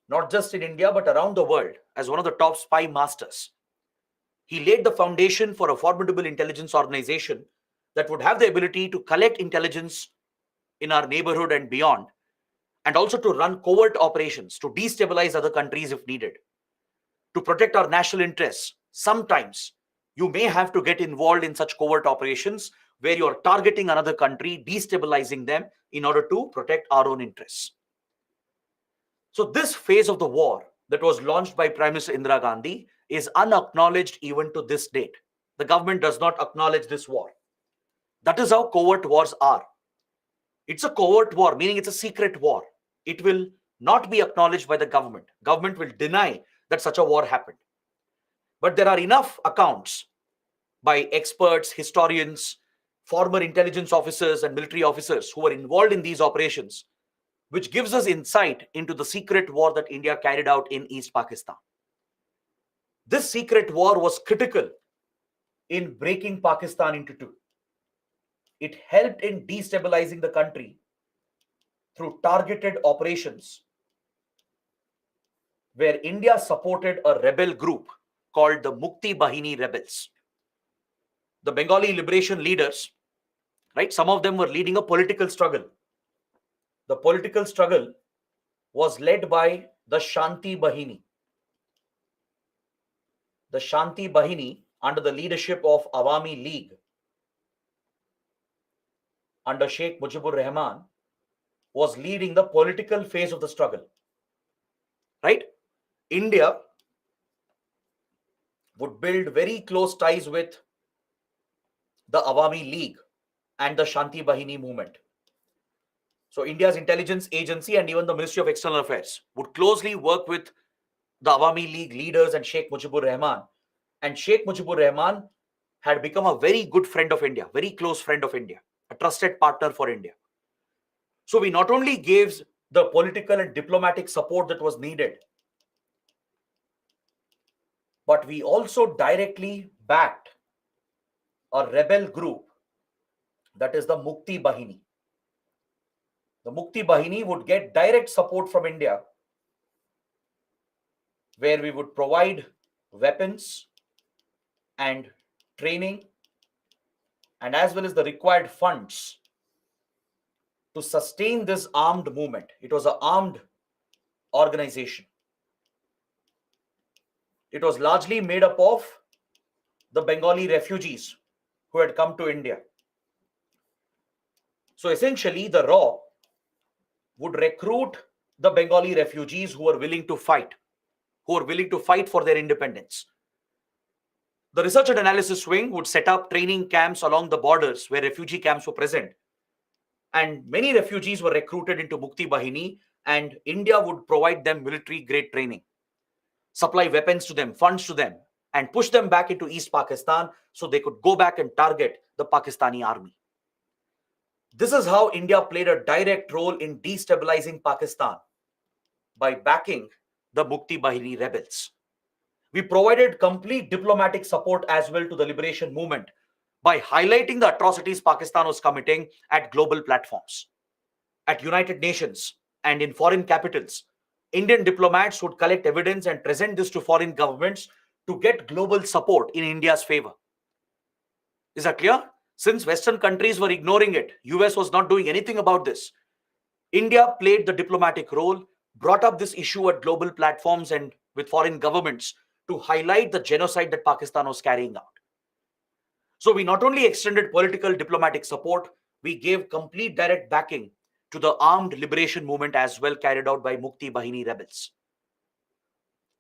not just in India, but around the world, as one of the top spy masters. He laid the foundation for a formidable intelligence organization that would have the ability to collect intelligence in our neighborhood and beyond, and also to run covert operations to destabilize other countries if needed. To protect our national interests, sometimes you may have to get involved in such covert operations where you're targeting another country, destabilizing them in order to protect our own interests. So this phase of the war that was launched by Prime Minister Indira Gandhi is unacknowledged even to this date. The government does not acknowledge this war. That is how covert wars are. It's a covert war, meaning it's a secret war. It will not be acknowledged by the government. Government will deny that such a war happened. But there are enough accounts by experts, historians, former intelligence officers and military officers who were involved in these operations, which gives us insight into the secret war that India carried out in East Pakistan. This secret war was critical in breaking Pakistan into two. It helped in destabilizing the country through targeted operations where India supported a rebel group called the Mukti Bahini rebels. The Bengali liberation leaders, right, some of them were leading a political struggle. The political struggle was led by the Shanti Bahini. The Shanti Bahini, under the leadership of Awami League, under Sheikh Mujibur Rahman, was leading the political phase of the struggle. Right? India would build very close ties with the Awami League and the Shanti Bahini movement. So India's intelligence agency and even the Ministry of External Affairs would closely work with the Awami League leaders and Sheikh Mujibur Rahman. And Sheikh Mujibur Rahman had become a very good friend of India, very close friend of India, a trusted partner for India. So we not only gave the political and diplomatic support that was needed, but we also directly backed a rebel group, that is the Mukti Bahini. The Mukti Bahini would get direct support from India, where we would provide weapons and training, and as well as the required funds to sustain this armed movement. It was an armed organization. It was largely made up of the Bengali refugees who had come to India. So essentially, the RAW would recruit the Bengali refugees who were willing to fight, for their independence. The Research and Analysis Wing would set up training camps along the borders where refugee camps were present. And many refugees were recruited into Mukti Bahini, and India would provide them military-grade training, supply weapons to them, funds to them, and push them back into East Pakistan so they could go back and target the Pakistani army. This is how India played a direct role in destabilizing Pakistan. by backing the Mukti Bahini rebels. We provided complete diplomatic support as well to the liberation movement by highlighting the atrocities Pakistan was committing at global platforms, at United Nations, and in foreign capitals. Indian diplomats would collect evidence and present this to foreign governments to get global support in India's favor. Is that clear? Since Western countries were ignoring it, US was not doing anything about this. India played the diplomatic role, brought up this issue at global platforms and with foreign governments to highlight the genocide that Pakistan was carrying out. So we not only extended political diplomatic support, we gave complete direct backing to the armed liberation movement as well carried out by Mukti Bahini rebels.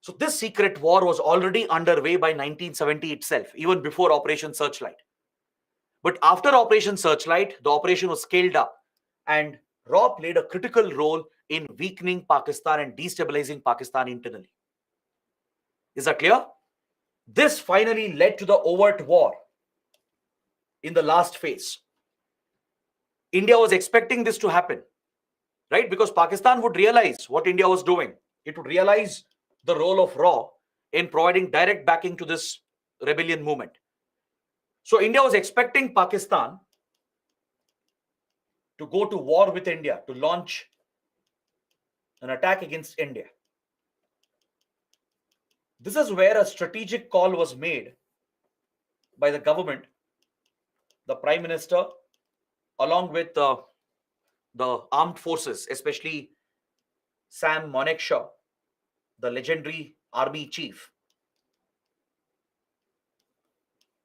So this secret war was already underway by 1970 itself, even before Operation Searchlight. But after Operation Searchlight, the operation was scaled up and RAW played a critical role in weakening Pakistan and destabilizing Pakistan internally. Is that clear? This finally led to the overt war in the last phase. India was expecting this to happen, right? Because Pakistan would realize what India was doing. It would realize the role of RAW in providing direct backing to this rebellion movement. So India was expecting Pakistan to go to war with India, to launch an attack against India. This is where a strategic call was made by the government, the Prime Minister, along with the armed forces, especially Sam Manekshaw, the legendary army chief.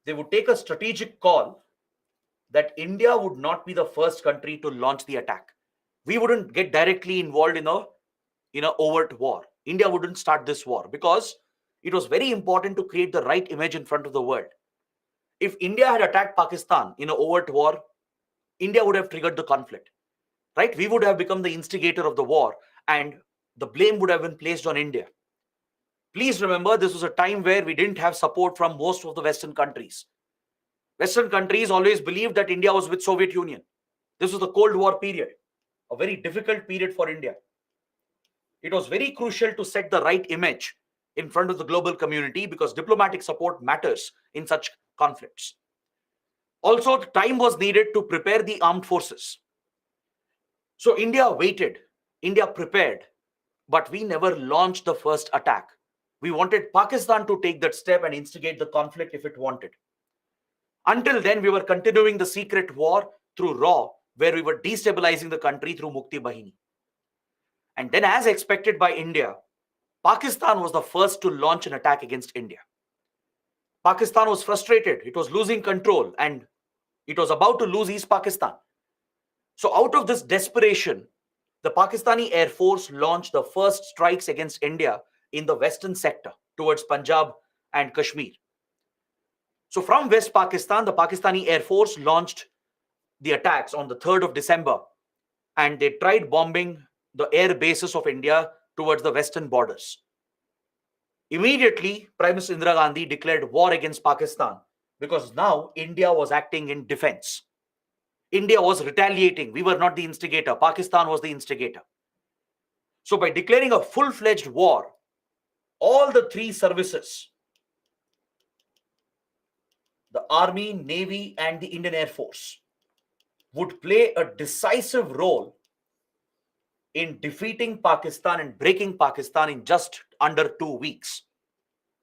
They would take a strategic call that India would not be the first country to launch the attack. We wouldn't get directly involved in a overt war. India wouldn't start this war because it was very important to create the right image in front of the world. If India had attacked Pakistan in an overt war, India would have triggered the conflict, right? We would have become the instigator of the war and the blame would have been placed on India. Please remember, this was a time where we didn't have support from most of the Western countries. Western countries always believed that India was with Soviet Union. This was the Cold War period, a very difficult period for India. It was very crucial to set the right image in front of the global community because diplomatic support matters in such conflicts. Also, time was needed to prepare the armed forces. So India waited, India prepared, but we never launched the first attack. We wanted Pakistan to take that step and instigate the conflict if it wanted. Until then, we were continuing the secret war through RAW, where we were destabilizing the country through Mukti Bahini. And then, as expected by India, Pakistan was the first to launch an attack against India. Pakistan was frustrated. It was losing control and it was about to lose East Pakistan. So out of this desperation, the Pakistani Air Force launched the first strikes against India in the western sector towards Punjab and Kashmir. So from West Pakistan, the Pakistani Air Force launched the attacks on the 3rd of December and they tried bombing the air bases of India towards the western borders. Immediately, Prime Minister Indira Gandhi declared war against Pakistan because now India was acting in defense. India was retaliating. We were not the instigator. Pakistan was the instigator. So by declaring a full-fledged war, all the three services, the Army, Navy, and the Indian Air Force, would play a decisive role in defeating Pakistan and breaking Pakistan in just under 2 weeks.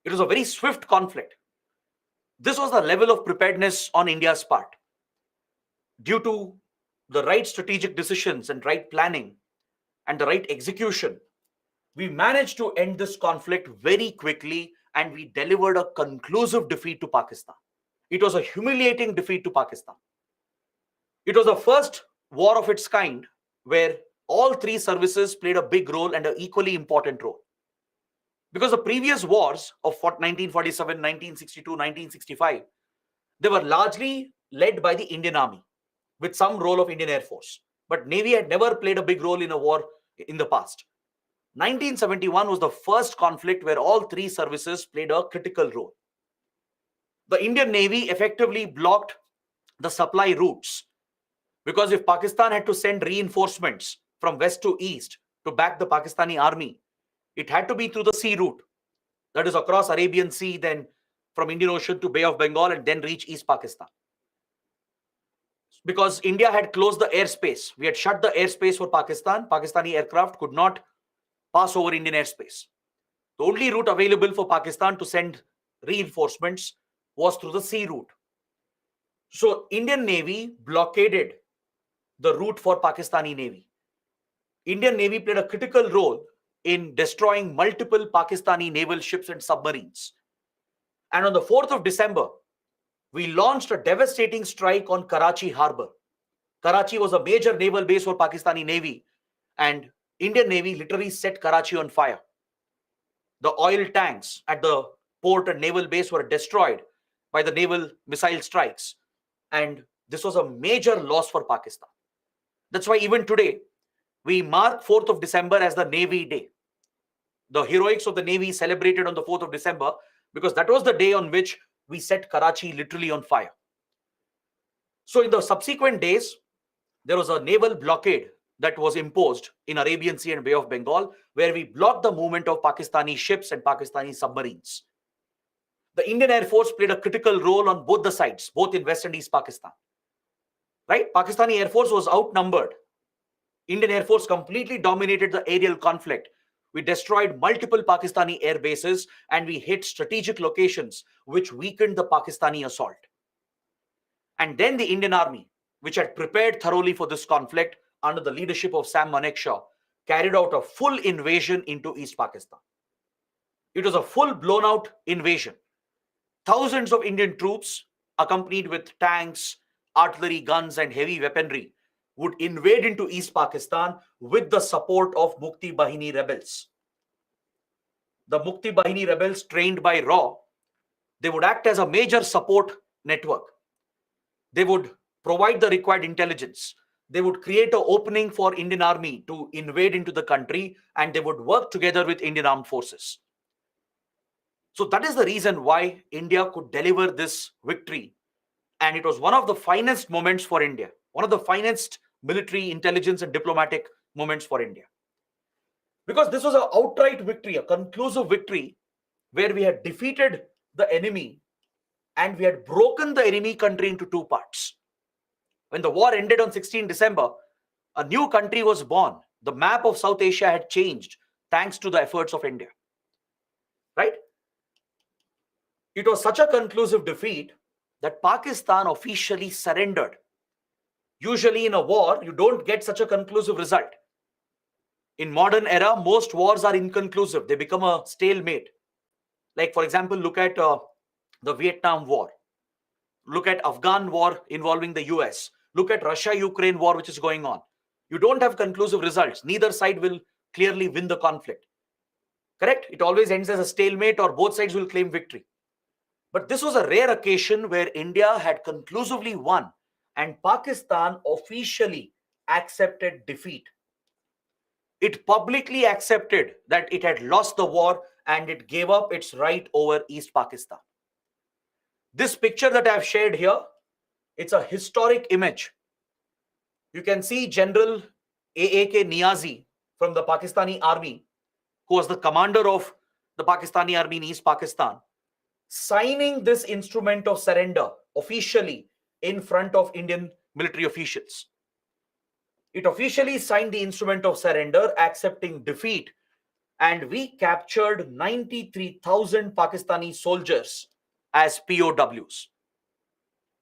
It was a very swift conflict. This was the level of preparedness on India's part. Due to the right strategic decisions and right planning and the right execution, we managed to end this conflict very quickly and we delivered a conclusive defeat to Pakistan. It was a humiliating defeat to Pakistan. It was the first war of its kind where all three services played a big role and an equally important role. Because the previous wars of 1947, 1962, 1965, they were largely led by the Indian Army with some role of Indian Air Force. But Navy had never played a big role in a war in the past. 1971 was the first conflict where all three services played a critical role. The Indian Navy effectively blocked the supply routes because if Pakistan had to send reinforcements from west to east to back the Pakistani army, it had to be through the sea route. That is across Arabian Sea, then from Indian Ocean to Bay of Bengal, and then reach East Pakistan. Because India had closed the airspace. We had shut the airspace for Pakistan. Pakistani aircraft could not pass over Indian airspace. The only route available for Pakistan to send reinforcements was through the sea route. So Indian Navy blockaded the route for Pakistani Navy. Indian Navy played a critical role in destroying multiple Pakistani naval ships and submarines. And on the 4th of December, we launched a devastating strike on Karachi harbor. Karachi was a major naval base for Pakistani Navy, and Indian Navy literally set Karachi on fire. The oil tanks at the port and naval base were destroyed by the naval missile strikes. And this was a major loss for Pakistan. That's why even today, we mark 4th of December as the Navy Day. The heroics of the Navy celebrated on the 4th of December because that was the day on which we set Karachi literally on fire. So in the subsequent days, there was a naval blockade that was imposed in Arabian Sea and Bay of Bengal, where we blocked the movement of Pakistani ships and Pakistani submarines. The Indian Air Force played a critical role on both the sides, both in West and East Pakistan. Right? Pakistani Air Force was outnumbered. Indian Air Force completely dominated the aerial conflict. We destroyed multiple Pakistani air bases and we hit strategic locations which weakened the Pakistani assault. And then the Indian Army, which had prepared thoroughly for this conflict under the leadership of Sam Manekshaw, carried out a full invasion into East Pakistan. It was a full blown out invasion. Thousands of Indian troops, accompanied with tanks, artillery, guns, and heavy weaponry, would invade into East Pakistan with the support of Mukti Bahini rebels. The Mukti Bahini rebels, trained by RAW, they would act as a major support network. They would provide the required intelligence. They would create an opening for Indian Army to invade into the country, and they would work together with Indian Armed Forces. So that is the reason why India could deliver this victory. And it was one of the finest moments for India, one of the finest military, intelligence, and diplomatic moments for India. Because this was an outright victory, a conclusive victory, where we had defeated the enemy and we had broken the enemy country into two parts. When the war ended on 16 December, a new country was born. The map of South Asia had changed thanks to the efforts of India. Right? It was such a conclusive defeat that Pakistan officially surrendered. Usually in a war, you don't get such a conclusive result. In modern era, most wars are inconclusive. They become a stalemate. Like, for example, look at the Vietnam War. Look at Afghan war involving the US. Look at Russia-Ukraine war, which is going on. You don't have conclusive results. Neither side will clearly win the conflict. Correct? It always ends as a stalemate or both sides will claim victory. But this was a rare occasion where India had conclusively won and Pakistan officially accepted defeat. It publicly accepted that it had lost the war and it gave up its right over East Pakistan. This picture that I have shared here, it's a historic image. You can see General A.A.K. Niazi from the Pakistani army, who was the commander of the Pakistani army in East Pakistan, signing this instrument of surrender officially in front of Indian military officials. It officially signed the instrument of surrender, accepting defeat, and we captured 93,000 Pakistani soldiers as POWs.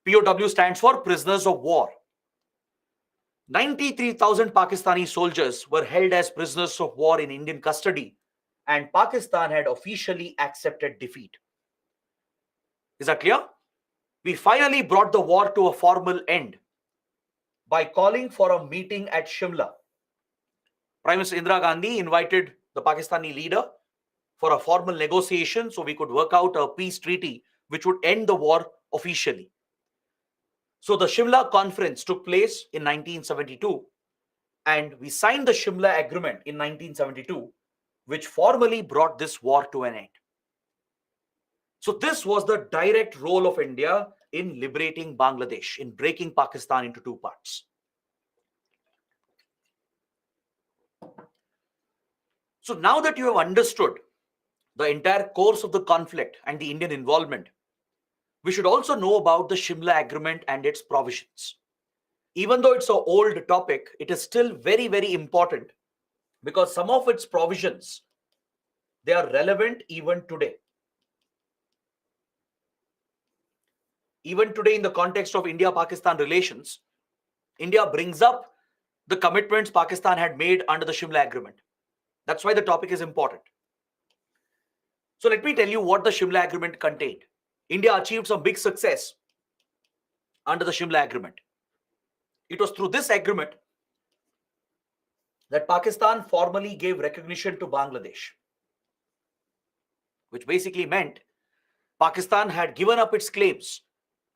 POW stands for prisoners of war. 93,000 Pakistani soldiers were held as prisoners of war in Indian custody, and Pakistan had officially accepted defeat. Is that clear? We finally brought the war to a formal end by calling for a meeting at Shimla. Prime Minister Indira Gandhi invited the Pakistani leader for a formal negotiation so we could work out a peace treaty which would end the war officially. So the Shimla conference took place in 1972 and we signed the Shimla Agreement in 1972, which formally brought this war to an end. So this was the direct role of India in liberating Bangladesh, in breaking Pakistan into two parts. So now that you have understood the entire course of the conflict and the Indian involvement, we should also know about the Shimla Agreement and its provisions. Even though it's an old topic, it is still very, very important because some of its provisions, they are relevant even today. Even today, in the context of India-Pakistan relations, India brings up the commitments Pakistan had made under the Shimla Agreement. That's why the topic is important. So let me tell you what the Shimla Agreement contained. India achieved some big success under the Shimla Agreement. It was through this agreement that Pakistan formally gave recognition to Bangladesh, which basically meant Pakistan had given up its claims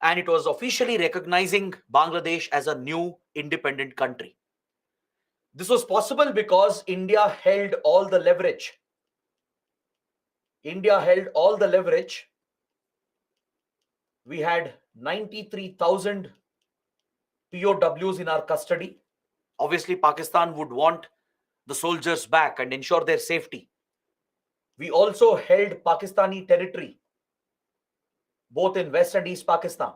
and it was officially recognizing Bangladesh as a new independent country. This was possible because India held all the leverage. India held all the leverage. We had 93,000 POWs in our custody. Obviously, Pakistan would want the soldiers back and ensure their safety. We also held Pakistani territory, both in West and East Pakistan.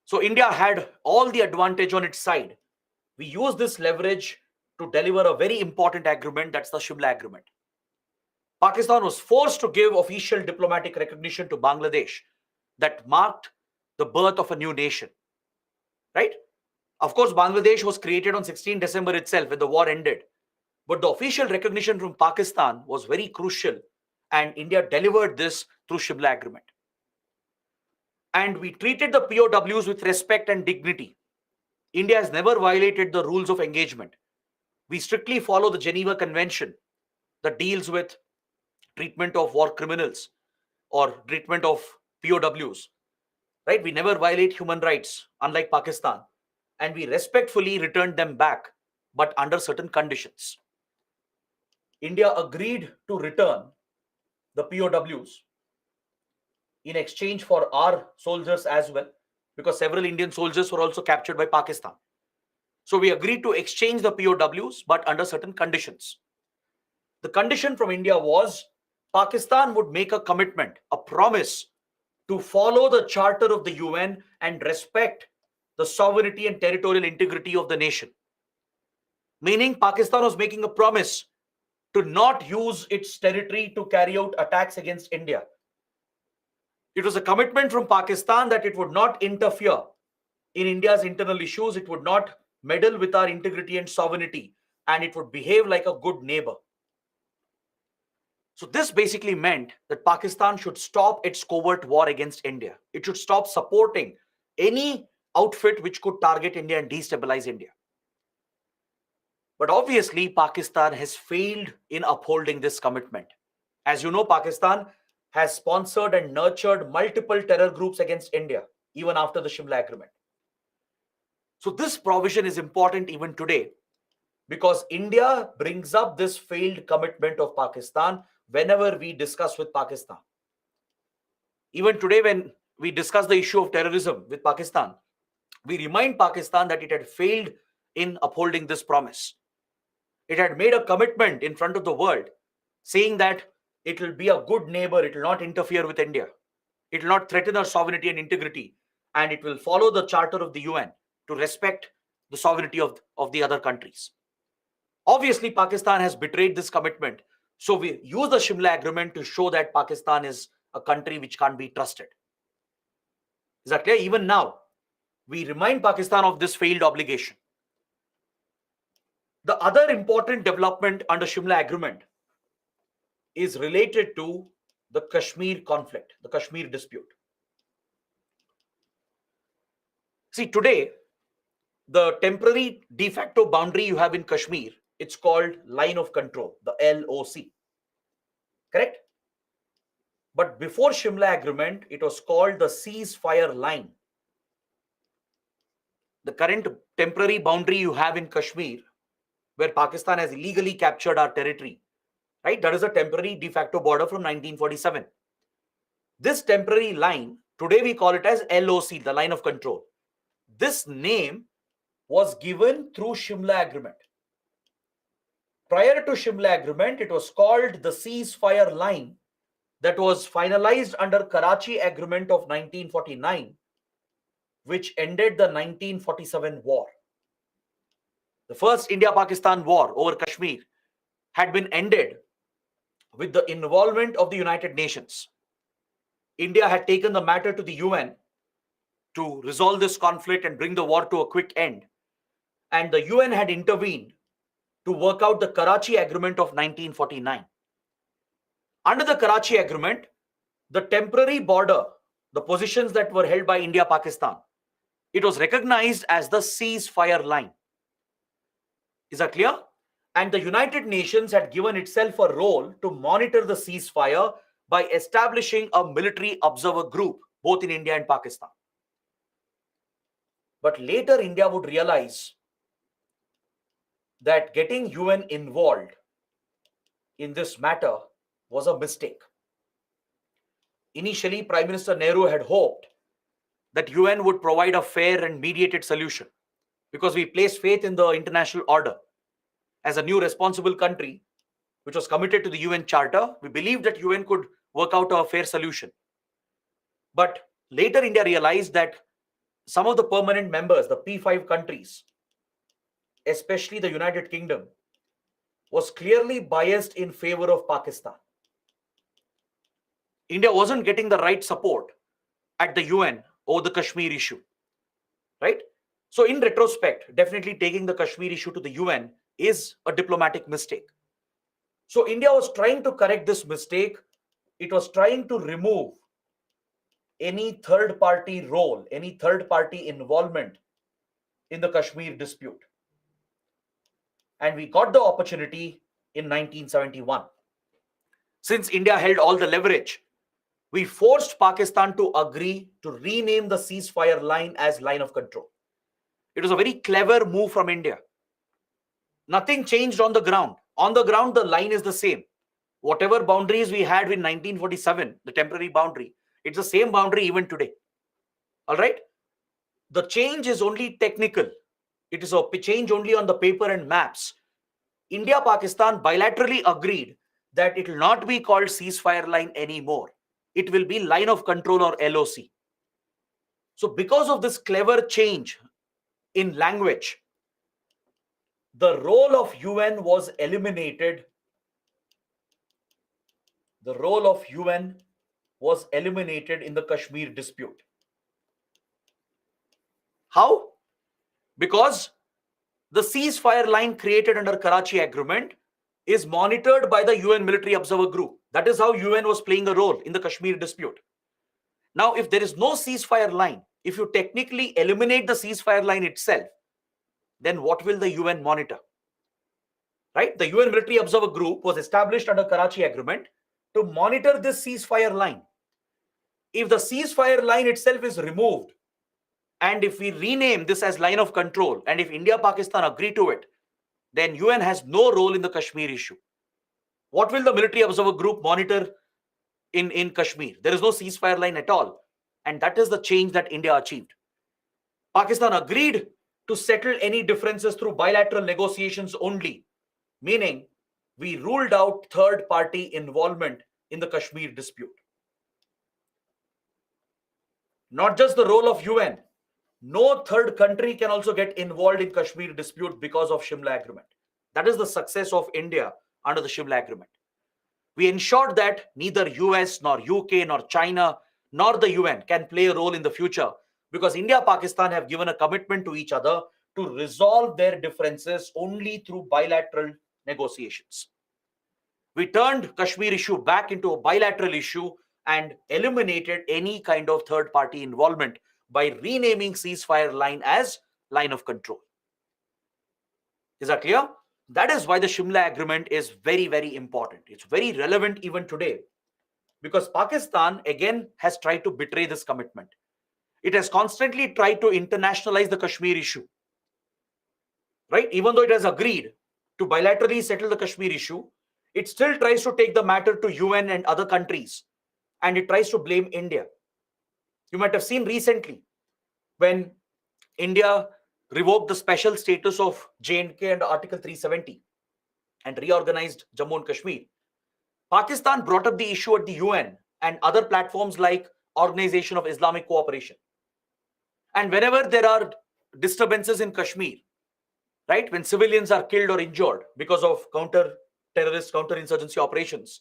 So India had all the advantage on its side. We used this leverage to deliver a very important agreement, that's the Shimla Agreement. Pakistan was forced to give official diplomatic recognition to Bangladesh that marked the birth of a new nation, right? Of course, Bangladesh was created on 16 December itself when the war ended. But the official recognition from Pakistan was very crucial, and India delivered this through Shimla Agreement. And we treated the POWs with respect and dignity. India has never violated the rules of engagement. We strictly follow the Geneva Convention that deals with treatment of war criminals or treatment of POWs, right? We never violate human rights, unlike Pakistan. And we respectfully returned them back, but under certain conditions. India agreed to return the POWs in exchange for our soldiers as well, because several Indian soldiers were also captured by Pakistan. So we agreed to exchange the POWs, but under certain conditions. The condition from India was Pakistan would make a commitment, a promise to follow the Charter of the UN and respect the sovereignty and territorial integrity of the nation. Meaning Pakistan was making a promise to not use its territory to carry out attacks against India. It was a commitment from Pakistan that it would not interfere in India's internal issues, it would not meddle with our integrity and sovereignty, and it would behave like a good neighbor. So this basically meant that Pakistan should stop its covert war against India. It should stop supporting any outfit which could target India and destabilize India. But obviously, Pakistan has failed in upholding this commitment. As you know, Pakistan has sponsored and nurtured multiple terror groups against India, even after the Shimla Agreement. So this provision is important even today because India brings up this failed commitment of Pakistan whenever we discuss with Pakistan. Even today, when we discuss the issue of terrorism with Pakistan, we remind Pakistan that it had failed in upholding this promise. It had made a commitment in front of the world saying that it will be a good neighbor, it will not interfere with India, it will not threaten our sovereignty and integrity, and it will follow the Charter of the UN to respect the sovereignty of the other countries. Obviously, Pakistan has betrayed this commitment. So we use the Shimla Agreement to show that Pakistan is a country which can't be trusted. Is that clear? Even now, we remind Pakistan of this failed obligation. The other important development under Shimla Agreement is related to the Kashmir conflict, the Kashmir dispute. See, today, the temporary de facto boundary you have in Kashmir, it's called line of control, the LOC. Correct? But before Shimla Agreement, it was called the ceasefire line. The current temporary boundary you have in Kashmir, where Pakistan has illegally captured our territory, right? That is a temporary de facto border from 1947. This temporary line, today we call it as LOC, the line of control. This name was given through Shimla Agreement. Prior to Shimla Agreement, it was called the ceasefire line that was finalized under Karachi Agreement of 1949, which ended the 1947 war. The first India-Pakistan war over Kashmir had been ended with the involvement of the United Nations. India had taken the matter to the UN to resolve this conflict and bring the war to a quick end. And the UN had intervened to work out the Karachi Agreement of 1949. Under the Karachi Agreement, the temporary border, the positions that were held by India, Pakistan, it was recognized as the ceasefire line. Is that clear? And the United Nations had given itself a role to monitor the ceasefire by establishing a military observer group, both in India and Pakistan. But later, India would realize that getting UN involved in this matter was a mistake. Initially, Prime Minister Nehru had hoped that UN would provide a fair and mediated solution because we placed faith in the international order. As a new responsible country, which was committed to the UN Charter, we believed that UN could work out a fair solution. But later, India realized that some of the permanent members, the P5 countries, especially the United Kingdom, was clearly biased in favor of Pakistan. India wasn't getting the right support at the UN over the Kashmir issue, right? So in retrospect, definitely taking the Kashmir issue to the UN is a diplomatic mistake. So India was trying to correct this mistake. It was trying to remove any third party role, any third party involvement in the Kashmir dispute. And we got the opportunity in 1971. Since India held all the leverage, we forced Pakistan to agree to rename the ceasefire line as line of control. It was a very clever move from India. Nothing changed on the ground. On the ground, the line is the same. Whatever boundaries we had in 1947, the temporary boundary, it's the same boundary even today. All right? The change is only technical. It is a change only on the paper and maps. India, Pakistan bilaterally agreed that it will not be called ceasefire line anymore. It will be line of control or LOC. So because of this clever change in language, the role of UN was eliminated. The role of UN was eliminated in the Kashmir dispute. How? Because the ceasefire line created under Karachi Agreement is monitored by the UN Military Observer Group. That is how UN was playing a role in the Kashmir dispute. Now, if there is no ceasefire line, if you technically eliminate the ceasefire line itself, then what will the UN monitor? Right? The UN Military Observer Group was established under Karachi Agreement to monitor this ceasefire line. If the ceasefire line itself is removed, and if we rename this as line of control, and if India, Pakistan agree to it, then UN has no role in the Kashmir issue. What will the Military Observer Group monitor in Kashmir? There is no ceasefire line at all. And that is the change that India achieved. Pakistan agreed to settle any differences through bilateral negotiations only, meaning we ruled out third-party involvement in the Kashmir dispute. Not just the role of UN, no third country can also get involved in Kashmir dispute because of Shimla Agreement. That is the success of India under the Shimla Agreement. We ensured that neither US nor UK nor China nor the UN can play a role in the future because India and Pakistan have given a commitment to each other to resolve their differences only through bilateral negotiations. We turned Kashmir issue back into a bilateral issue and eliminated any kind of third-party involvement by renaming ceasefire line as line of control. Is that clear? That is why the Shimla Agreement is very, very important. It's very relevant even today because Pakistan again has tried to betray this commitment. It has constantly tried to internationalize the Kashmir issue. Right? Even though it has agreed to bilaterally settle the Kashmir issue, it still tries to take the matter to UN and other countries and it tries to blame India. You might have seen recently when India revoked the special status of J&K under Article 370. and reorganized Jammu and Kashmir, Pakistan brought up the issue at the UN and other platforms like Organization of Islamic Cooperation. And whenever there are disturbances in Kashmir, right, when civilians are killed or injured because of counter-terrorist, counter-insurgency operations,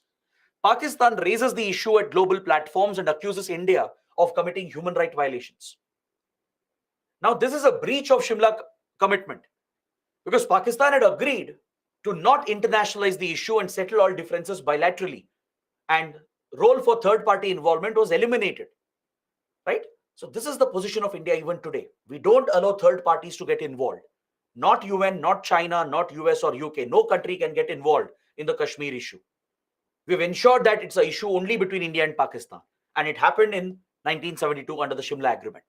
Pakistan raises the issue at global platforms and accuses India of committing human rights violations. Now, this is a breach of Shimla commitment because Pakistan had agreed to not internationalize the issue and settle all differences bilaterally, and role for third-party involvement was eliminated, right? So this is the position of India even today. We don't allow third parties to get involved. Not UN, not China, not US or UK. No country can get involved in the Kashmir issue. We've ensured that it's an issue only between India and Pakistan. And it happened in 1972 under the Shimla Agreement.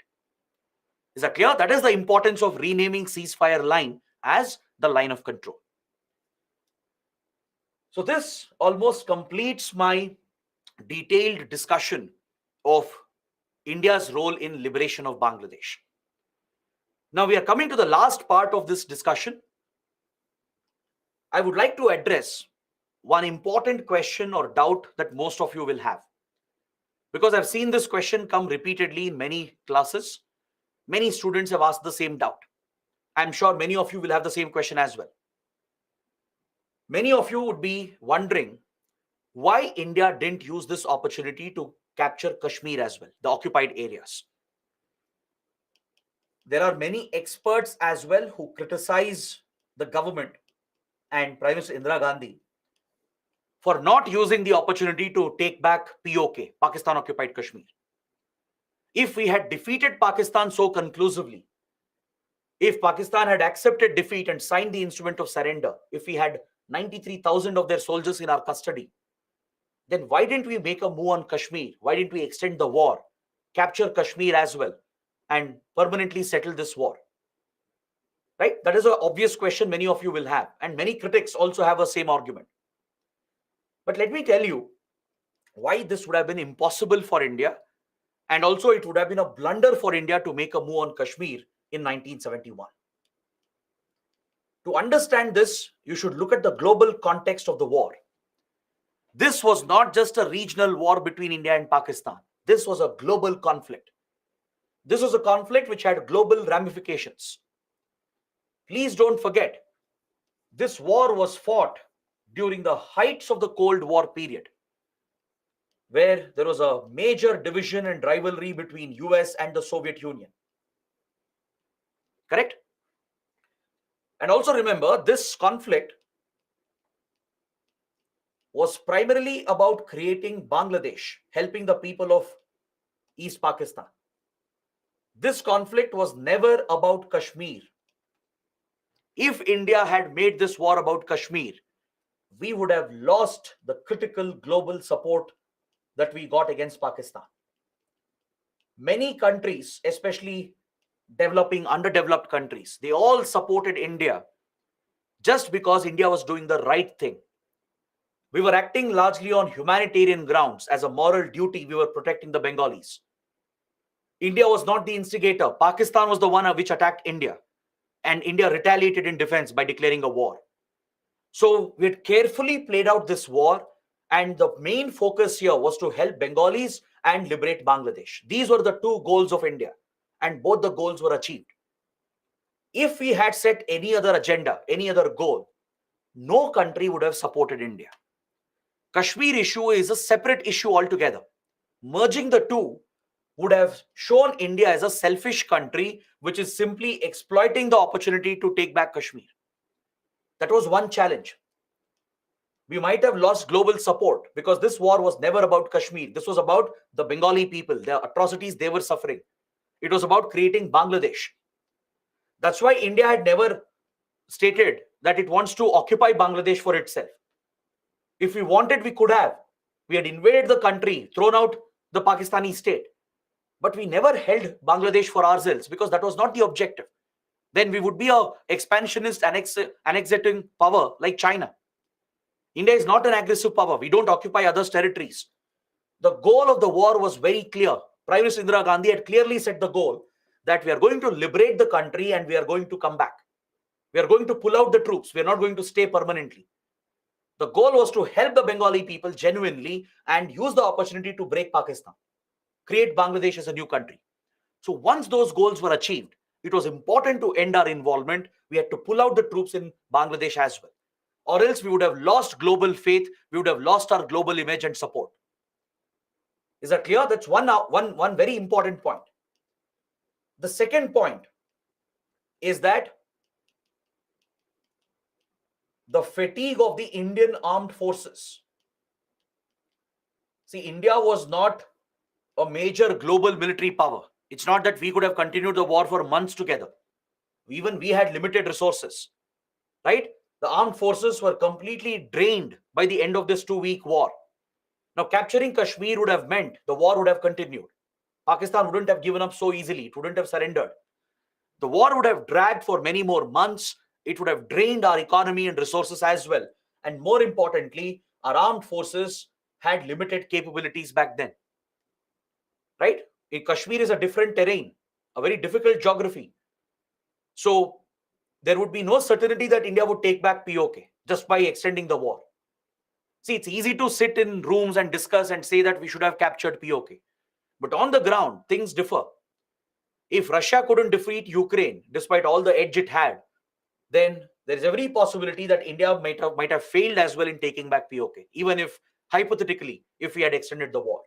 Is that clear? That is the importance of renaming ceasefire line as the line of control. So this almost completes my detailed discussion of India's role in liberation of Bangladesh. Now we are coming to the last part of this discussion. I would like to address one important question or doubt that most of you will have, because I've seen this question come repeatedly in many classes. Many students have asked the same doubt. I'm sure many of you will have the same question as well. Many of you would be wondering why India didn't use this opportunity to capture Kashmir as well, the occupied areas. There are many experts as well who criticize the government and Prime Minister Indira Gandhi for not using the opportunity to take back POK, Pakistan Occupied Kashmir. If we had defeated Pakistan so conclusively, if Pakistan had accepted defeat and signed the instrument of surrender, if we had 93,000 of their soldiers in our custody, then why didn't we make a move on Kashmir? Why didn't we extend the war, capture Kashmir as well, and permanently settle this war? Right? That is an obvious question many of you will have, and many critics also have the same argument. But let me tell you why this would have been impossible for India, and also it would have been a blunder for India to make a move on Kashmir in 1971. To understand this, you should look at the global context of the war. This was not just a regional war between India and Pakistan. This was a global conflict. This was a conflict which had global ramifications. Please don't forget, this war was fought during the heights of the Cold War period, where there was a major division and rivalry between US and the Soviet Union. Correct? And also remember, this conflict was primarily about creating Bangladesh, helping the people of East Pakistan. This conflict was never about Kashmir. If India had made this war about Kashmir, we would have lost the critical global support that we got against Pakistan. Many countries, especially developing, underdeveloped countries, they all supported India just because India was doing the right thing. We were acting largely on humanitarian grounds. As a moral duty, we were protecting the Bengalis. India was not the instigator. Pakistan was the one which attacked India, and India retaliated in defense by declaring a war. So we had carefully played out this war, and the main focus here was to help Bengalis and liberate Bangladesh. These were the two goals of India, and both the goals were achieved. If we had set any other agenda, any other goal, no country would have supported India. Kashmir issue is a separate issue altogether. Merging the two would have shown India as a selfish country which is simply exploiting the opportunity to take back Kashmir. That was one challenge. We might have lost global support because this war was never about Kashmir. This was about the Bengali people, the atrocities they were suffering. It was about creating Bangladesh. That's why India had never stated that it wants to occupy Bangladesh for itself. If we wanted, we could have. We had invaded the country, thrown out the Pakistani state. But we never held Bangladesh for ourselves because that was not the objective. Then we would be a expansionist, annexating power like China. India is not an aggressive power. We don't occupy others' territories. The goal of the war was very clear. Prime Minister Indira Gandhi had clearly set the goal that we are going to liberate the country and we are going to come back. We are going to pull out the troops. We are not going to stay permanently. The goal was to help the Bengali people genuinely and use the opportunity to break Pakistan, create Bangladesh as a new country. So once those goals were achieved, it was important to end our involvement. We had to pull out the troops in Bangladesh as well. Or else we would have lost global faith, we would have lost our global image and support. Is that clear? That's one very important point. The second point is that the fatigue of the Indian armed forces. See, India was not a major global military power. It's not that we could have continued the war for months together. Even we had limited resources, right? The armed forces were completely drained by the end of this 2-week war. Now, capturing Kashmir would have meant the war would have continued. Pakistan wouldn't have given up so easily. It wouldn't have surrendered. The war would have dragged for many more months. It would have drained our economy and resources as well. And more importantly, our armed forces had limited capabilities back then. Right? Kashmir is a different terrain, a very difficult geography. So there would be no certainty that India would take back POK just by extending the war. See, it's easy to sit in rooms and discuss and say that we should have captured POK. But on the ground, things differ. If Russia couldn't defeat Ukraine, despite all the edge it had, then there is every possibility that India might have failed as well in taking back POK, even if, hypothetically, if we had extended the war.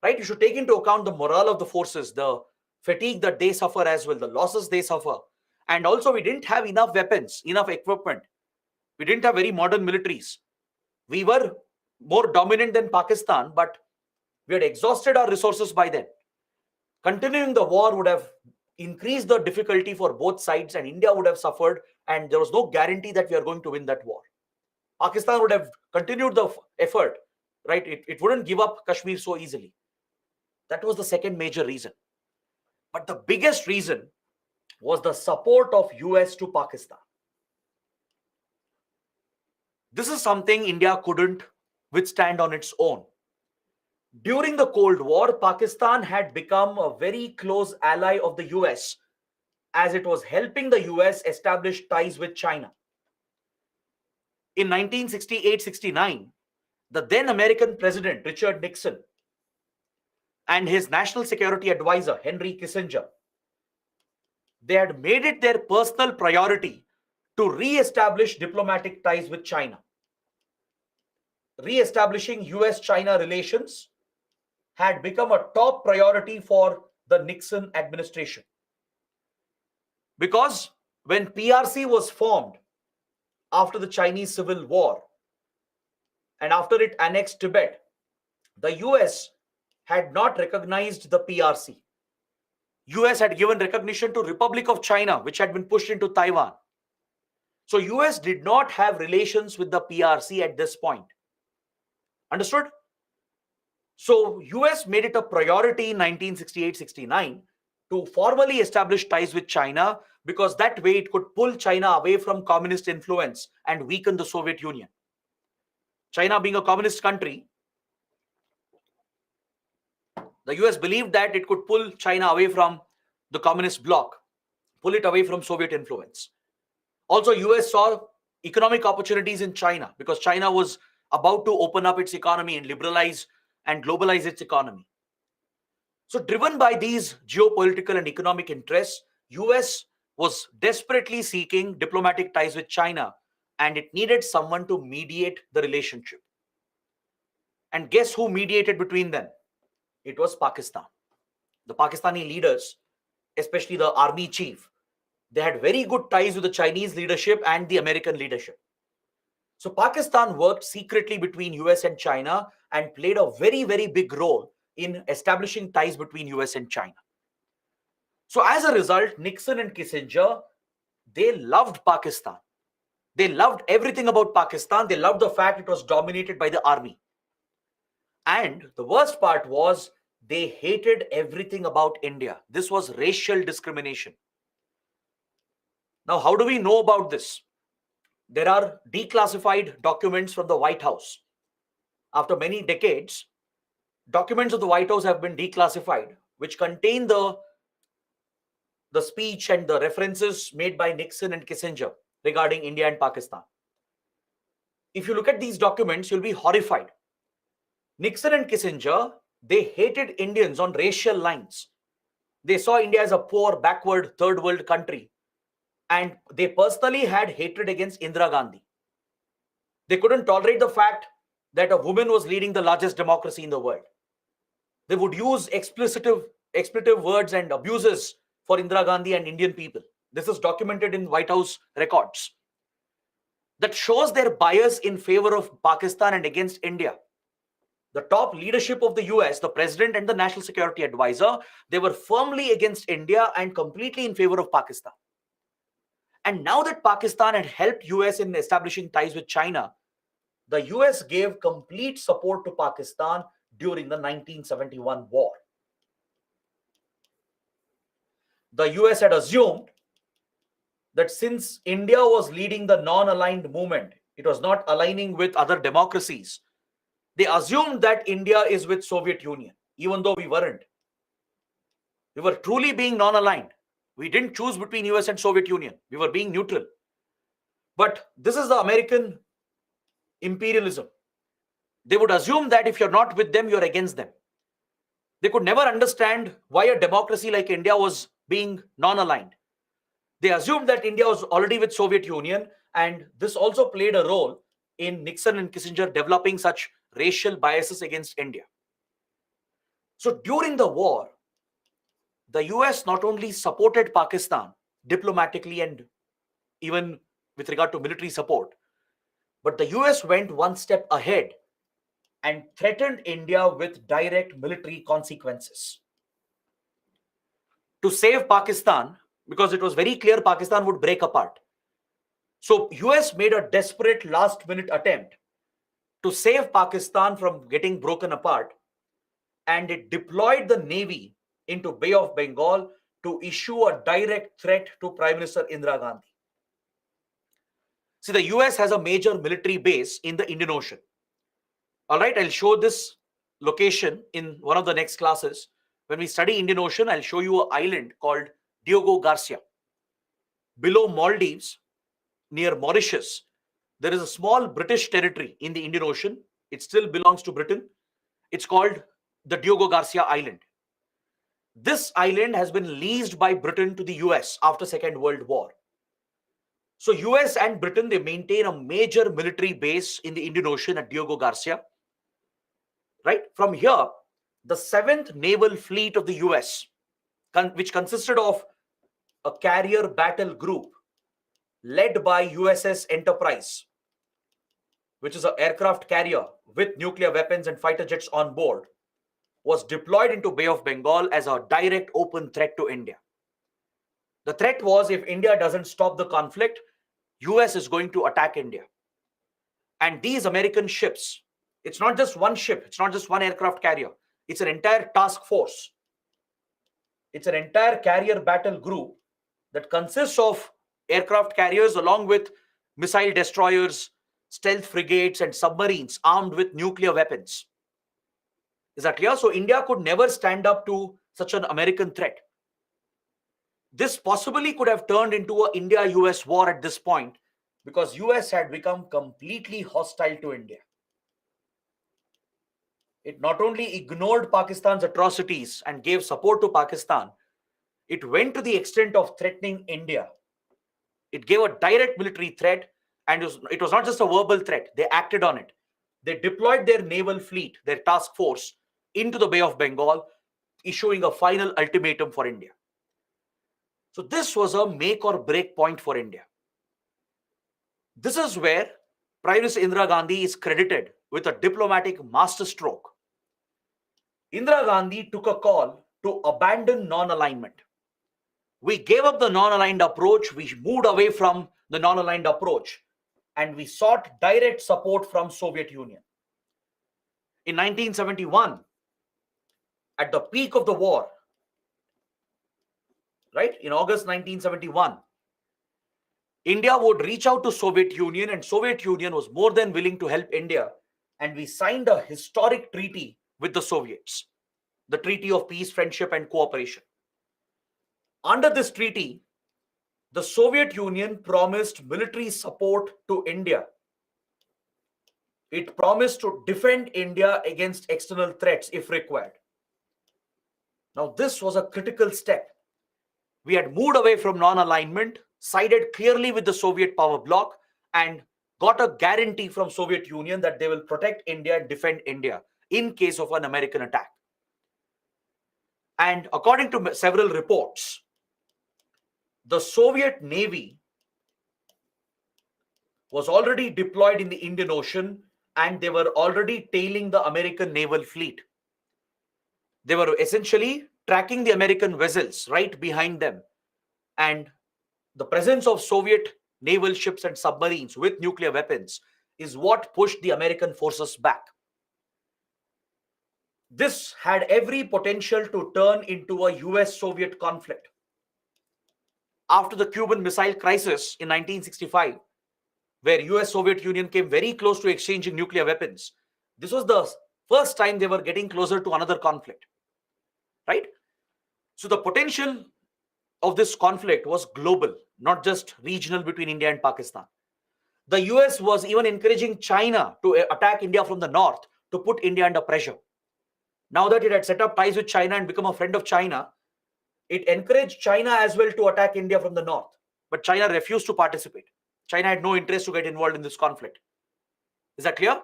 Right? You should take into account the morale of the forces, the fatigue that they suffer as well, the losses they suffer. And also, we didn't have enough weapons, enough equipment. We didn't have very modern militaries. We were more dominant than Pakistan, but we had exhausted our resources by then. Continuing the war would have increased the difficulty for both sides, and India would have suffered, and there was no guarantee that we are going to win that war. Pakistan would have continued the effort, right? It wouldn't give up Kashmir so easily. That was the second major reason. But the biggest reason was the support of US to Pakistan. This is something India couldn't withstand on its own. During the Cold War, Pakistan had become a very close ally of the US, as it was helping the US establish ties with China. In 1968-69, the then American President Richard Nixon and his national security advisor Henry Kissinger, they had made it their personal priority to re-establish diplomatic ties with China. Re-establishing US-China relations had become a top priority for the Nixon administration. Because when PRC was formed after the Chinese Civil War and after it annexed Tibet, the US had not recognized the PRC. US had given recognition to Republic of China, which had been pushed into Taiwan. So US did not have relations with the PRC at this point. Understood? So US made it a priority in 1968-69 to formally establish ties with China, because that way it could pull China away from communist influence and weaken the Soviet Union. China being a communist country, the US believed that it could pull China away from the communist bloc, pull it away from Soviet influence. Also, US saw economic opportunities in China because China was about to open up its economy and liberalize and globalize its economy. So driven by these geopolitical and economic interests, US was desperately seeking diplomatic ties with China, and it needed someone to mediate the relationship. And guess who mediated between them? It was Pakistan. The Pakistani leaders, especially the army chief, they had very good ties with the Chinese leadership and the American leadership. So Pakistan worked secretly between US and China and played a very, very big role in establishing ties between US and China. So as a result, Nixon and Kissinger, they loved Pakistan. They loved everything about Pakistan. They loved the fact it was dominated by the army. And the worst part was they hated everything about India. This was racial discrimination. Now, how do we know about this? There are declassified documents from the White House. After many decades, documents of the White House have been declassified, which contain the speech and the references made by Nixon and Kissinger regarding India and Pakistan. If you look at these documents, you'll be horrified. Nixon and Kissinger, they hated Indians on racial lines. They saw India as a poor, backward, third world country. And they personally had hatred against Indira Gandhi. They couldn't tolerate the fact that a woman was leading the largest democracy in the world. They would use expletive words and abuses for Indira Gandhi and Indian people. This is documented in White House records. That shows their bias in favor of Pakistan and against India. The top leadership of the US, the president and the national security advisor, they were firmly against India and completely in favor of Pakistan. And now that Pakistan had helped US in establishing ties with China, the US gave complete support to Pakistan during the 1971 war. The US had assumed that since India was leading the non-aligned movement, it was not aligning with other democracies. They assumed that India is with Soviet Union, even though we weren't. We were truly being non-aligned. We didn't choose between US and Soviet Union. We were being neutral. But this is the American imperialism. They would assume that if you're not with them, you're against them. They could never understand why a democracy like India was being non-aligned. They assumed that India was already with Soviet Union, and this also played a role in Nixon and Kissinger developing such racial biases against India. So during the war, the US not only supported Pakistan diplomatically and even with regard to military support, but the US went one step ahead and threatened India with direct military consequences. To save Pakistan, because it was very clear Pakistan would break apart. So US made a desperate last-minute attempt to save Pakistan from getting broken apart, and it deployed the Navy into Bay of Bengal to issue a direct threat to Prime Minister Indira Gandhi. See, the US has a major military base in the Indian Ocean. All right, I'll show this location in one of the next classes. When we study Indian Ocean, I'll show you an island called Diego Garcia. Below Maldives, near Mauritius, there is a small British territory in the Indian Ocean. It still belongs to Britain. It's called the Diego Garcia Island. This island has been leased by Britain to the US after Second World War. So US and Britain, they maintain a major military base in the Indian Ocean at Diego Garcia. Right? From here, the 7th Naval Fleet of the US, which consisted of a carrier battle group led by USS Enterprise, which is an aircraft carrier with nuclear weapons and fighter jets on board, was deployed into Bay of Bengal as a direct open threat to India. The threat was, if India doesn't stop the conflict, US is going to attack India. And these American ships, it's not just one ship, it's not just one aircraft carrier, it's an entire task force. It's an entire carrier battle group that consists of aircraft carriers along with missile destroyers, stealth frigates, and submarines armed with nuclear weapons. Is that clear? So India could never stand up to such an American threat. This possibly could have turned into an India-US war at this point, because US had become completely hostile to India. It not only ignored Pakistan's atrocities and gave support to Pakistan, it went to the extent of threatening India. It gave a direct military threat, and it was not just a verbal threat. They acted on it. They deployed their naval fleet, their task force, into the Bay of Bengal, issuing a final ultimatum for India. So this was a make or break point for India. This is where Prime Minister Indira Gandhi is credited with a diplomatic masterstroke. Indira Gandhi took a call to abandon non-alignment. We gave up the non-aligned approach, we moved away from the non-aligned approach, and we sought direct support from Soviet Union. In 1971, at the peak of the war, right, in August 1971, India would reach out to Soviet Union, and Soviet Union was more than willing to help India, and we signed a historic treaty with the Soviets, the Treaty of Peace, Friendship and Cooperation. Under this treaty, the Soviet Union promised military support to India It promised to defend India against external threats if required. Now, this was a critical step. We had moved away from non-alignment, sided clearly with the Soviet power bloc, and got a guarantee from Soviet Union that they will protect India and defend India in case of an American attack. And according to several reports, the Soviet Navy was already deployed in the Indian Ocean, and they were already tailing the American naval fleet. They were essentially tracking the American vessels right behind them. And the presence of Soviet naval ships and submarines with nuclear weapons is what pushed the American forces back. This had every potential to turn into a US-Soviet conflict. After the Cuban Missile Crisis in 1965, where US-Soviet Union came very close to exchanging nuclear weapons, this was the first time they were getting closer to another conflict, right? So the potential of this conflict was global, not just regional between India and Pakistan. The US was even encouraging China to attack India from the north to put India under pressure. Now that it had set up ties with China and become a friend of China, it encouraged China as well to attack India from the north. But China refused to participate. China had no interest to get involved in this conflict. Is that clear?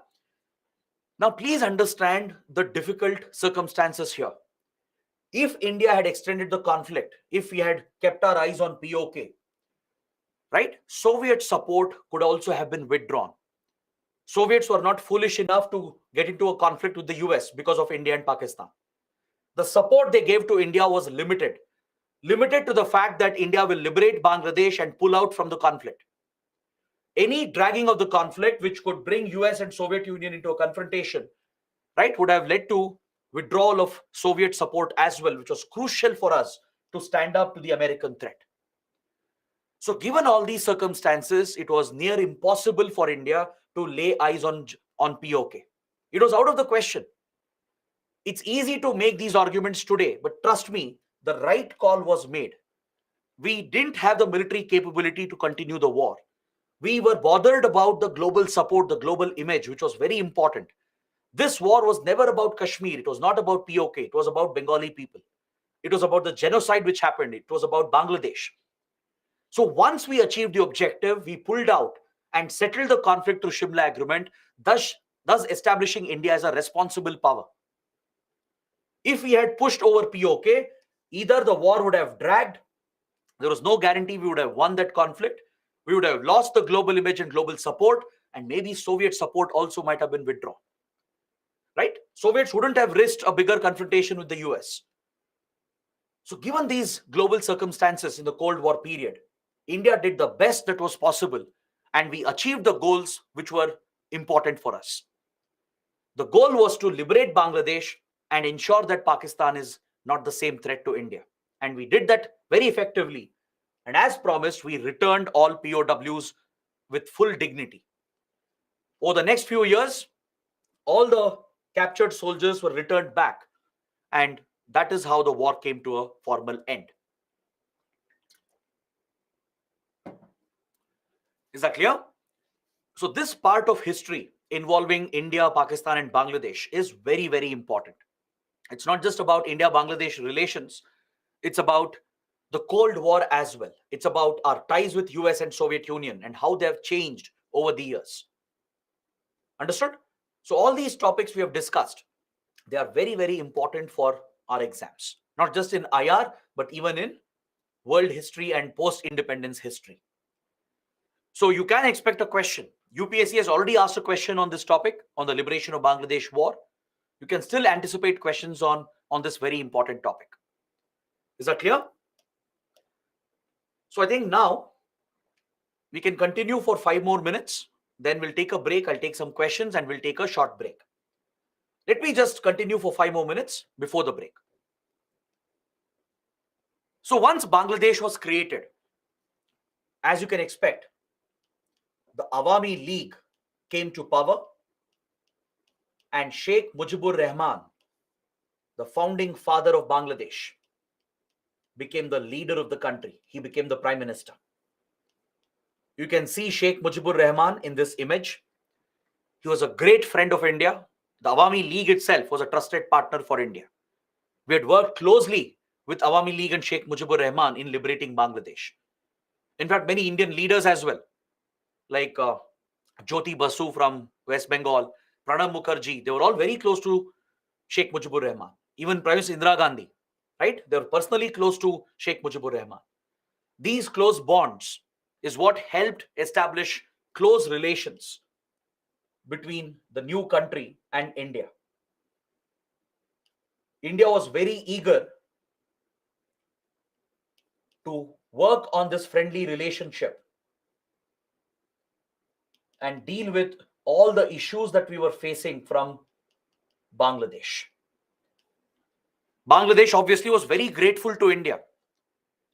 Now, please understand the difficult circumstances here. If India had extended the conflict, if we had kept our eyes on POK, right, Soviet support could also have been withdrawn. Soviets were not foolish enough to get into a conflict with the US because of India and Pakistan. The support they gave to India was limited to the fact that India will liberate Bangladesh and pull out from the conflict. Any dragging of the conflict, which could bring US and Soviet Union into a confrontation, right, would have led to withdrawal of Soviet support as well, which was crucial for us to stand up to the American threat. So given all these circumstances, it was near impossible for India to lay eyes on POK. It was out of the question. It's easy to make these arguments today, but trust me, the right call was made. We didn't have the military capability to continue the war. We were bothered about the global support, the global image, which was very important. This war was never about Kashmir. It was not about POK. It was about Bengali people. It was about the genocide which happened. It was about Bangladesh. So once we achieved the objective, we pulled out and settled the conflict through Shimla Agreement, thus establishing India as a responsible power. If we had pushed over POK, either the war would have dragged, there was no guarantee we would have won that conflict, we would have lost the global image and global support, and maybe Soviet support also might have been withdrawn. Right? Soviets wouldn't have risked a bigger confrontation with the US. So given these global circumstances in the Cold War period, India did the best that was possible, and we achieved the goals which were important for us. The goal was to liberate Bangladesh and ensure that Pakistan is not the same threat to India. And we did that very effectively. And as promised, we returned all POWs with full dignity. Over the next few years, all the captured soldiers were returned back. And that is how the war came to a formal end. Is that clear? So this part of history involving India, Pakistan, and Bangladesh is very, very important. It's not just about India-Bangladesh relations. It's about the Cold War as well. It's about our ties with US and Soviet Union and how they have changed over the years. Understood? So all these topics we have discussed, they are very, very important for our exams. Not just in IR, but even in world history and post-independence history. So you can expect a question. UPSC has already asked a question on this topic, on the liberation of Bangladesh war. You can still anticipate questions on this very important topic. Is that clear? So I think now we can continue for 5 more minutes. Then we'll take a break. I'll take some questions and we'll take a short break. Let me just continue for 5 more minutes before the break. So once Bangladesh was created, as you can expect, the Awami League came to power, and Sheikh Mujibur Rahman, the founding father of Bangladesh, became the leader of the country. He became the prime minister. You can see Sheikh Mujibur Rahman in this image. He was a great friend of India. The Awami League itself was a trusted partner for India. We had worked closely with Awami League and Sheikh Mujibur Rahman in liberating Bangladesh. In fact, many Indian leaders as well, like Jyoti Basu from West Bengal, Pranab Mukherjee, they were all very close to Sheikh Mujibur Rahman. Even Prime Minister Indira Gandhi, right? They were personally close to Sheikh Mujibur Rahman. These close bonds is what helped establish close relations between the new country and India. India was very eager to work on this friendly relationship and deal with all the issues that we were facing from Bangladesh. Bangladesh obviously was very grateful to India,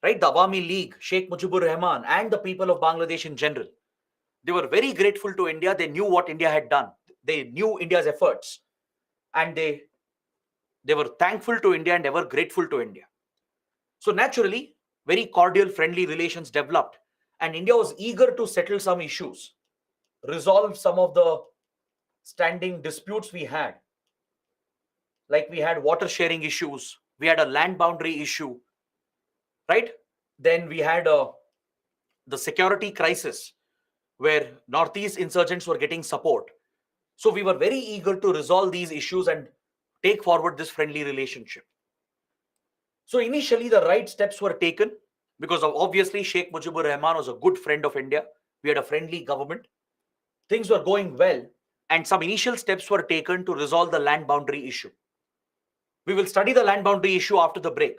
right? The Awami League, Sheikh Mujibur Rahman, and the people of Bangladesh in general. They were very grateful to India. They knew what India had done. They knew India's efforts. And they were thankful to India and ever grateful to India. So naturally, very cordial, friendly relations developed. And India was eager to settle some issues, resolve some of the standing disputes we had. Like we had water sharing issues. We had a land boundary issue, right? Then we had the security crisis where Northeast insurgents were getting support. So we were very eager to resolve these issues and take forward this friendly relationship. So initially the right steps were taken because of obviously Sheikh Mujibur Rahman was a good friend of India. We had a friendly government. Things were going well and some initial steps were taken to resolve the land boundary issue. We will study the land boundary issue after the break.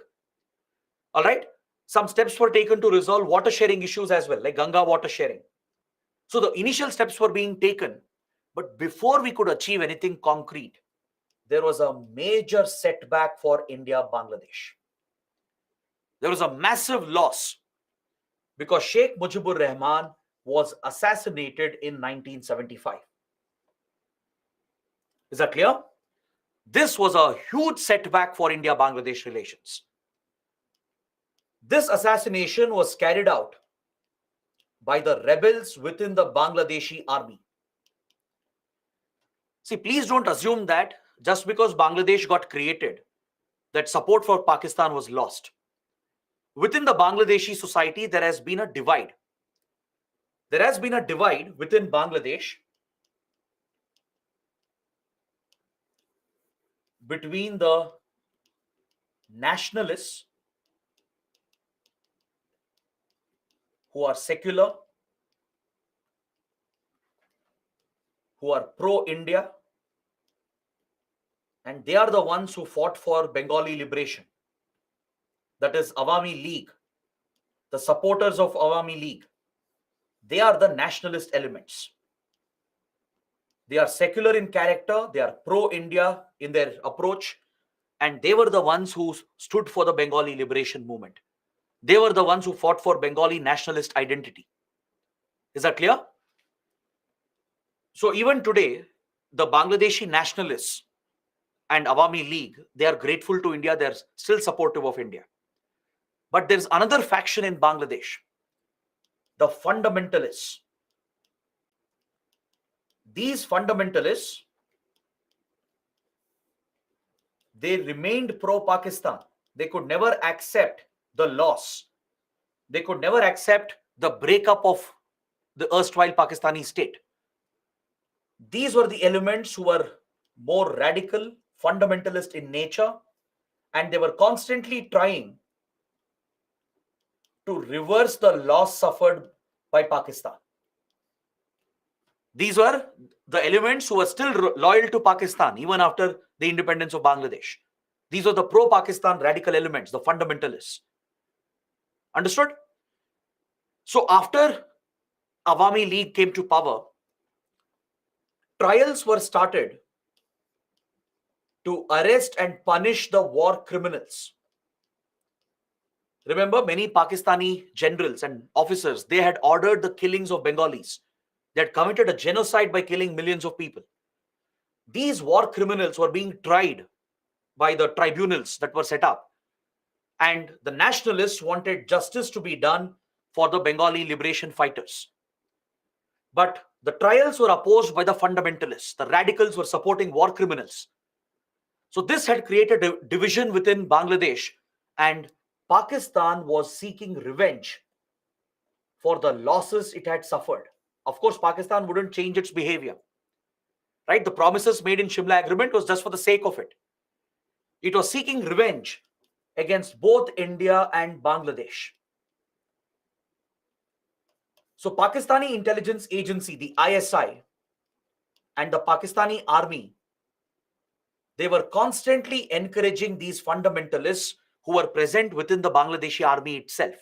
All right. Some steps were taken to resolve water sharing issues as well, like Ganga water sharing. So the initial steps were being taken. But before we could achieve anything concrete, there was a major setback for India-Bangladesh. There was a massive loss because Sheikh Mujibur Rahman was assassinated in 1975. Is that clear? This was a huge setback for India-Bangladesh relations. This assassination was carried out by the rebels within the Bangladeshi army. See, please don't assume that just because Bangladesh got created, that support for Pakistan was lost. Within the Bangladeshi society, there has been a divide. There has been a divide within Bangladesh between the nationalists who are secular, who are pro-India, and they are the ones who fought for Bengali liberation. That is Awami League, the supporters of Awami League. They are the nationalist elements. They are secular in character, they are pro-India in their approach, and they were the ones who stood for the Bengali liberation movement. They were the ones who fought for Bengali nationalist identity. Is that clear? So even today, the Bangladeshi nationalists and Awami League, they are grateful to India, they're still supportive of India. But there's another faction in Bangladesh, the fundamentalists. These fundamentalists, they remained pro-Pakistan. They could never accept the loss. They could never accept the breakup of the erstwhile Pakistani state. These were the elements who were more radical, fundamentalist in nature, and they were constantly trying to reverse the loss suffered by Pakistan. These were the elements who were still loyal to Pakistan even after the independence of Bangladesh. These were the pro-Pakistan radical elements, the fundamentalists. Understood? So after Awami League came to power, trials were started to arrest and punish the war criminals. Remember, many Pakistani generals and officers, they had ordered the killings of Bengalis. They had committed a genocide by killing millions of people. These war criminals were being tried by the tribunals that were set up. And the nationalists wanted justice to be done for the Bengali liberation fighters. But The trials were opposed by the fundamentalists. The radicals were supporting war criminals. So this had created a division within Bangladesh, and Pakistan was seeking revenge for the losses it had suffered. Of course, Pakistan wouldn't change its behavior. Right? The promises made in Shimla Agreement was just for the sake of it. It was seeking revenge against both India and Bangladesh. So Pakistani intelligence agency, the ISI, and the Pakistani army, they were constantly encouraging these fundamentalists who were present within the Bangladeshi army itself.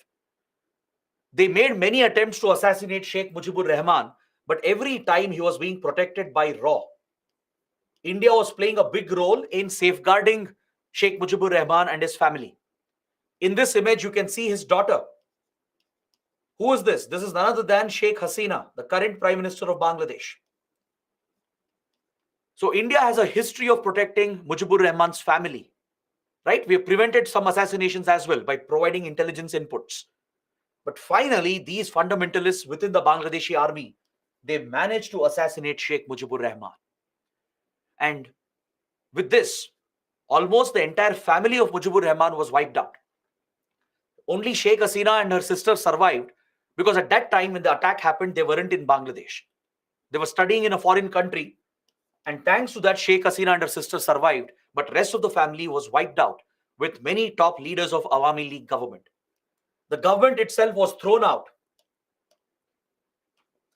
They made many attempts to assassinate Sheikh Mujibur Rahman, but every time he was being protected by RAW. India was playing a big role in safeguarding Sheikh Mujibur Rahman and his family. In this image, you can see his daughter. Who is this? This is none other than Sheikh Hasina, the current Prime Minister of Bangladesh. So India has a history of protecting Mujibur Rahman's family, right? We have prevented some assassinations as well by providing intelligence inputs. But finally, these fundamentalists within the Bangladeshi army, they managed to assassinate Sheikh Mujibur Rahman. And with this, almost the entire family of Mujibur Rahman was wiped out. Only Sheikh Hasina and her sister survived, because at that time when the attack happened, they weren't in Bangladesh. They were studying in a foreign country. And thanks to that, Sheikh Hasina and her sister survived, but rest of the family was wiped out, with many top leaders of Awami League government. The government itself was thrown out.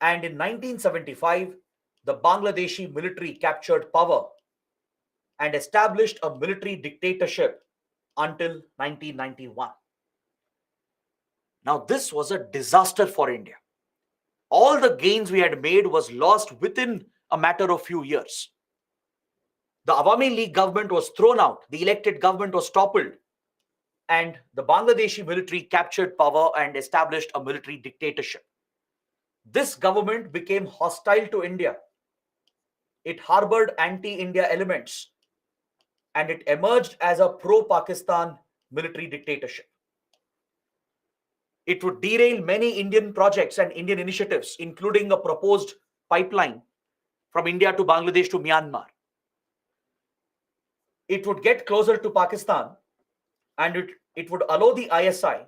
And in 1975, the Bangladeshi military captured power and established a military dictatorship until 1991. Now, this was a disaster for India. All the gains we had made was lost within a matter of few years. The Awami League government was thrown out, the elected government was toppled, and the Bangladeshi military captured power and established a military dictatorship. This government became hostile to India. It harbored anti-India elements, and it emerged as a pro-Pakistan military dictatorship. It would derail many Indian projects and Indian initiatives, including a proposed pipeline from India to Bangladesh to Myanmar. It would get closer to Pakistan, and it would allow the ISI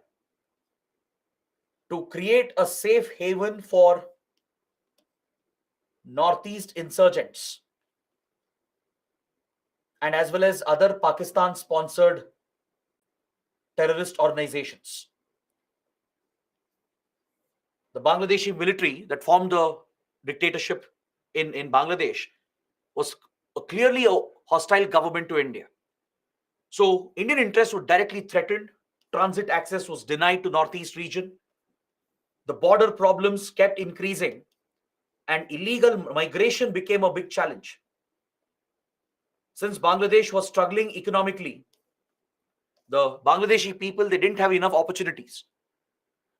to create a safe haven for Northeast insurgents, and as well as other Pakistan-sponsored terrorist organizations. The Bangladeshi military that formed the dictatorship in Bangladesh was clearly a hostile government to India. So Indian interests were directly threatened. Transit access was denied to Northeast region. The border problems kept increasing, and illegal migration became a big challenge. Since Bangladesh was struggling economically, the Bangladeshi people, they didn't have enough opportunities.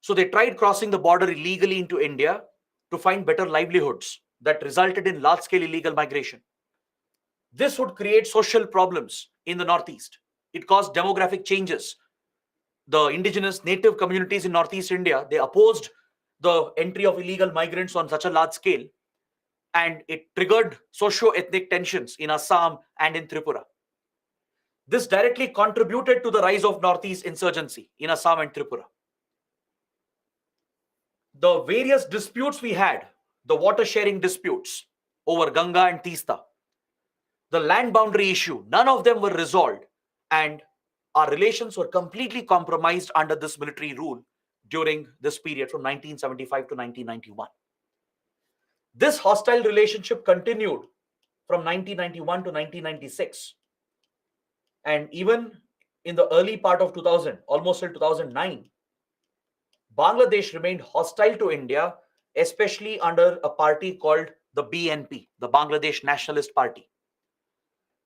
So they tried crossing the border illegally into India to find better livelihoods that resulted in large-scale illegal migration. This would create social problems in the Northeast. It caused demographic changes. The indigenous native communities in Northeast India, they opposed the entry of illegal migrants on such a large scale, and it triggered socio-ethnic tensions in Assam and in Tripura. This directly contributed to the rise of Northeast insurgency in Assam and Tripura. The various disputes we had, the water sharing disputes over Ganga and Teesta, the land boundary issue, none of them were resolved, and our relations were completely compromised under this military rule during this period from 1975 to 1991. This hostile relationship continued from 1991 to 1996. And even in the early part of 2000, almost till 2009, Bangladesh remained hostile to India, especially under a party called the BNP, the Bangladesh Nationalist Party.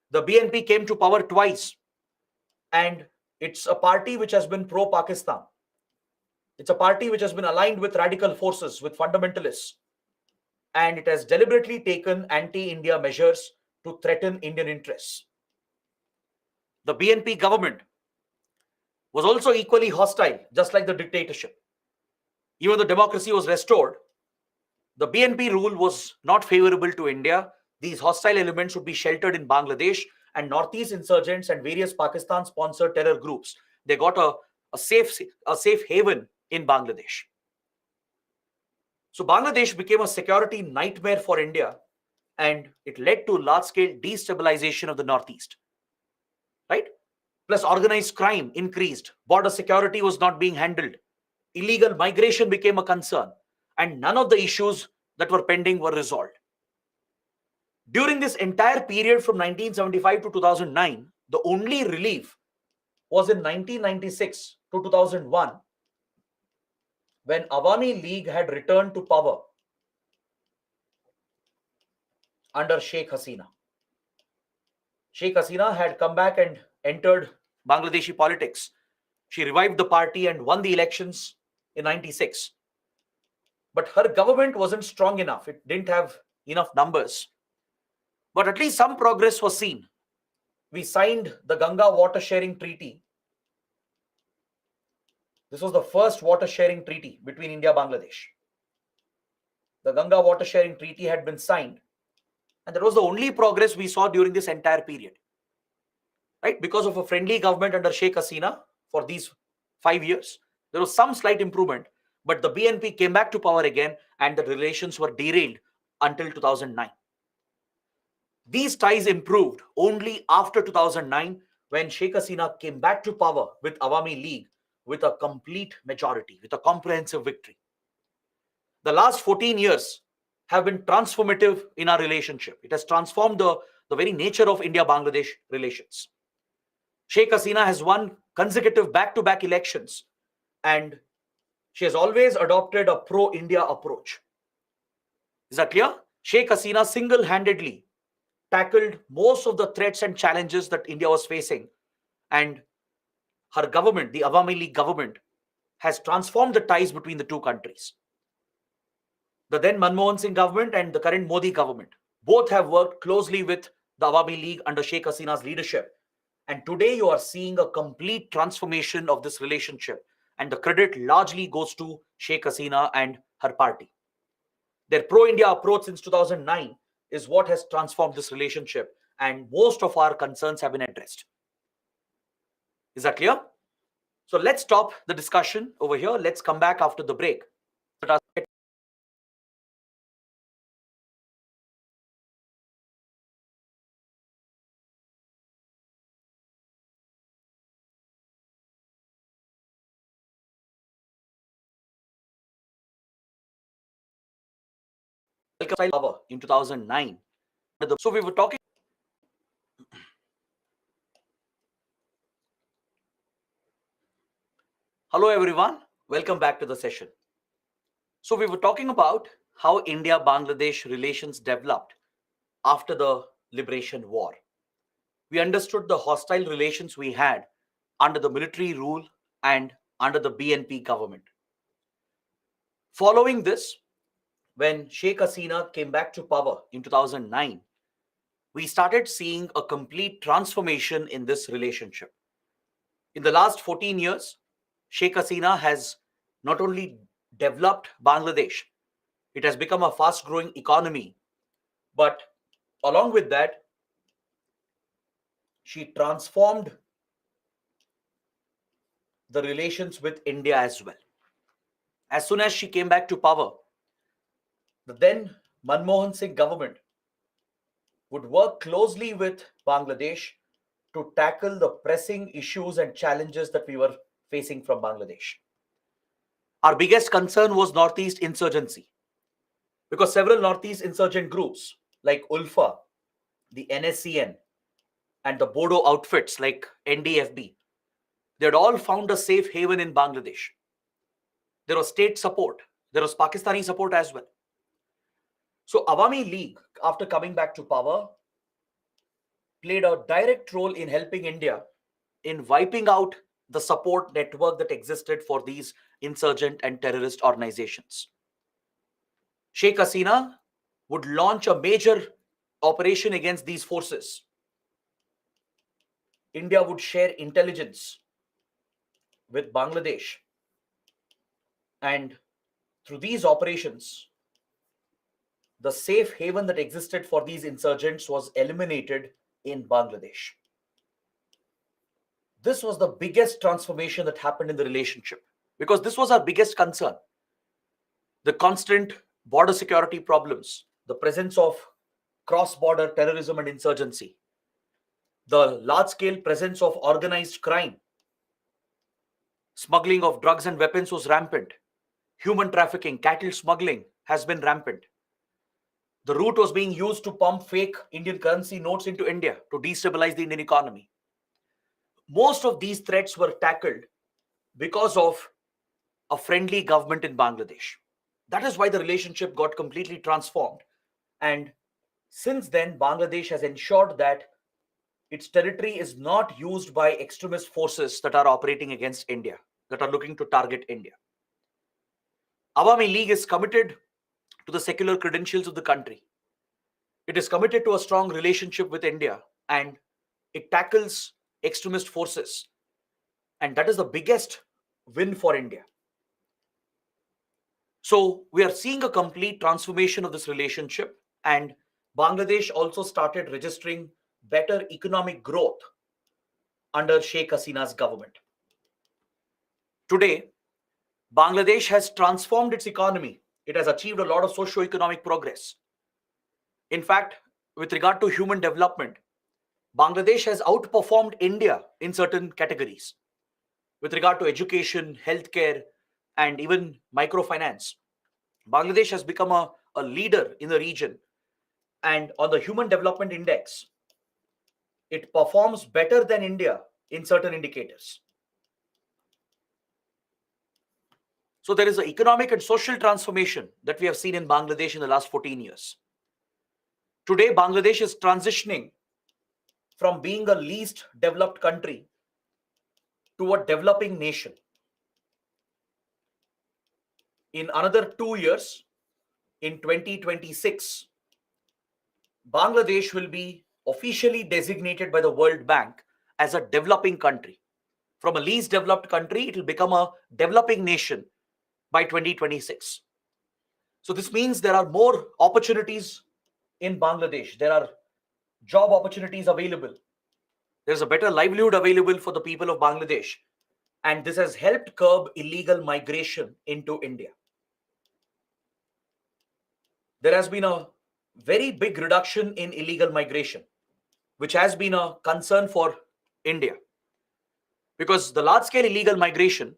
The BNP came to power twice, and it's a party which has been pro-Pakistan. It's a party which has been aligned with radical forces, with fundamentalists, and it has deliberately taken anti-India measures to threaten Indian interests. The BNP government was also equally hostile, just like the dictatorship. Even though democracy was restored, the BNP rule was not favorable to India. These hostile elements would be sheltered in Bangladesh, and Northeast insurgents and various Pakistan-sponsored terror groups, they got a safe haven in Bangladesh. So Bangladesh became a security nightmare for India, and it led to large-scale destabilization of the Northeast, right? Plus, organized crime increased, border security was not being handled, illegal migration became a concern, and none of the issues that were pending were resolved. During this entire period from 1975 to 2009, the only relief was in 1996 to 2001, when Awami League had returned to power under Sheikh Hasina. Sheikh Hasina had come back and entered Bangladeshi politics. She revived the party and won the elections in 96. But her government wasn't strong enough. It didn't have enough numbers. But at least some progress was seen. We signed the Ganga Water Sharing Treaty. This was the first water sharing treaty between India and Bangladesh. The Ganga Water Sharing Treaty had been signed, and that was the only progress we saw during this entire period. Right? Because of a friendly government under Sheikh Hasina for these 5 years, there was some slight improvement, but the BNP came back to power again, and the relations were derailed until 2009. These ties improved only after 2009, when Sheikh Hasina came back to power with Awami League with a complete majority, with a comprehensive victory. The last 14 years have been transformative in our relationship. It has transformed the very nature of India-Bangladesh relations. Sheikh Hasina has won consecutive back-to-back elections, and she has always adopted a pro-India approach. Is that clear? Sheikh Hasina single-handedly tackled most of the threats and challenges that India was facing, and her government, the Awami League government, has transformed the ties between the two countries. The then Manmohan Singh government and the current Modi government both have worked closely with the Awami League under Sheikh Hasina's leadership. And today you are seeing a complete transformation of this relationship, and the credit largely goes to Sheikh Hasina and her party. Their pro-India approach since 2009 is what has transformed this relationship, and most of our concerns have been addressed. Is that clear? So let's stop the discussion over here. Let's come back after the break. In 2009. So we were talking. Hello everyone, welcome back to the session. So we were talking about how India-Bangladesh relations developed after the Liberation War. We understood the hostile relations we had under the military rule and under the BNP government. Following this, when Sheikh Hasina came back to power in 2009, we started seeing a complete transformation in this relationship. In the last 14 years, Sheikh Hasina has not only developed Bangladesh, it has become a fast-growing economy, but along with that, she transformed the relations with India as well. As soon as she came back to power, the then Manmohan Singh government would work closely with Bangladesh to tackle the pressing issues and challenges that we were facing from Bangladesh. Our biggest concern was Northeast insurgency, because several Northeast insurgent groups like ULFA, the NSCN, and the Bodo outfits like NDFB, they had all found a safe haven in Bangladesh. There was state support, there was Pakistani support as well. So Awami League, after coming back to power, played a direct role in helping India in wiping out the support network that existed for these insurgent and terrorist organizations. Sheikh Hasina would launch a major operation against these forces. India would share intelligence with Bangladesh, and through these operations, the safe haven that existed for these insurgents was eliminated in Bangladesh. This was the biggest transformation that happened in the relationship, because this was our biggest concern. The constant border security problems, the presence of cross-border terrorism and insurgency, the large-scale presence of organized crime, smuggling of drugs and weapons was rampant, human trafficking, cattle smuggling has been rampant. The route was being used to pump fake Indian currency notes into India to destabilize the Indian economy. Most of these threats were tackled because of a friendly government in Bangladesh. That is why the relationship got completely transformed. And since then, Bangladesh has ensured that its territory is not used by extremist forces that are operating against India, that are looking to target India. Awami League is committed to the secular credentials of the country. It is committed to a strong relationship with India, and it tackles extremist forces. And that is the biggest win for India. So we are seeing a complete transformation of this relationship, and Bangladesh also started registering better economic growth under Sheikh Hasina's government. Today, Bangladesh has transformed its economy. It has achieved a lot of socio-economic progress. In fact, with regard to human development, Bangladesh has outperformed India in certain categories. With regard to education, healthcare, and even microfinance, Bangladesh has become a leader in the region. And on the Human Development Index, it performs better than India in certain indicators. So there is an economic and social transformation that we have seen in Bangladesh in the last 14 years. Today, Bangladesh is transitioning from being a least developed country to a developing nation. In another 2 years, in 2026, Bangladesh will be officially designated by the World Bank as a developing country. From a least developed country, it will become a developing nation by 2026. So this means there are more opportunities in Bangladesh. There are job opportunities available. There's a better livelihood available for the people of Bangladesh. And this has helped curb illegal migration into India. There has been a very big reduction in illegal migration, which has been a concern for India. Because the large-scale illegal migration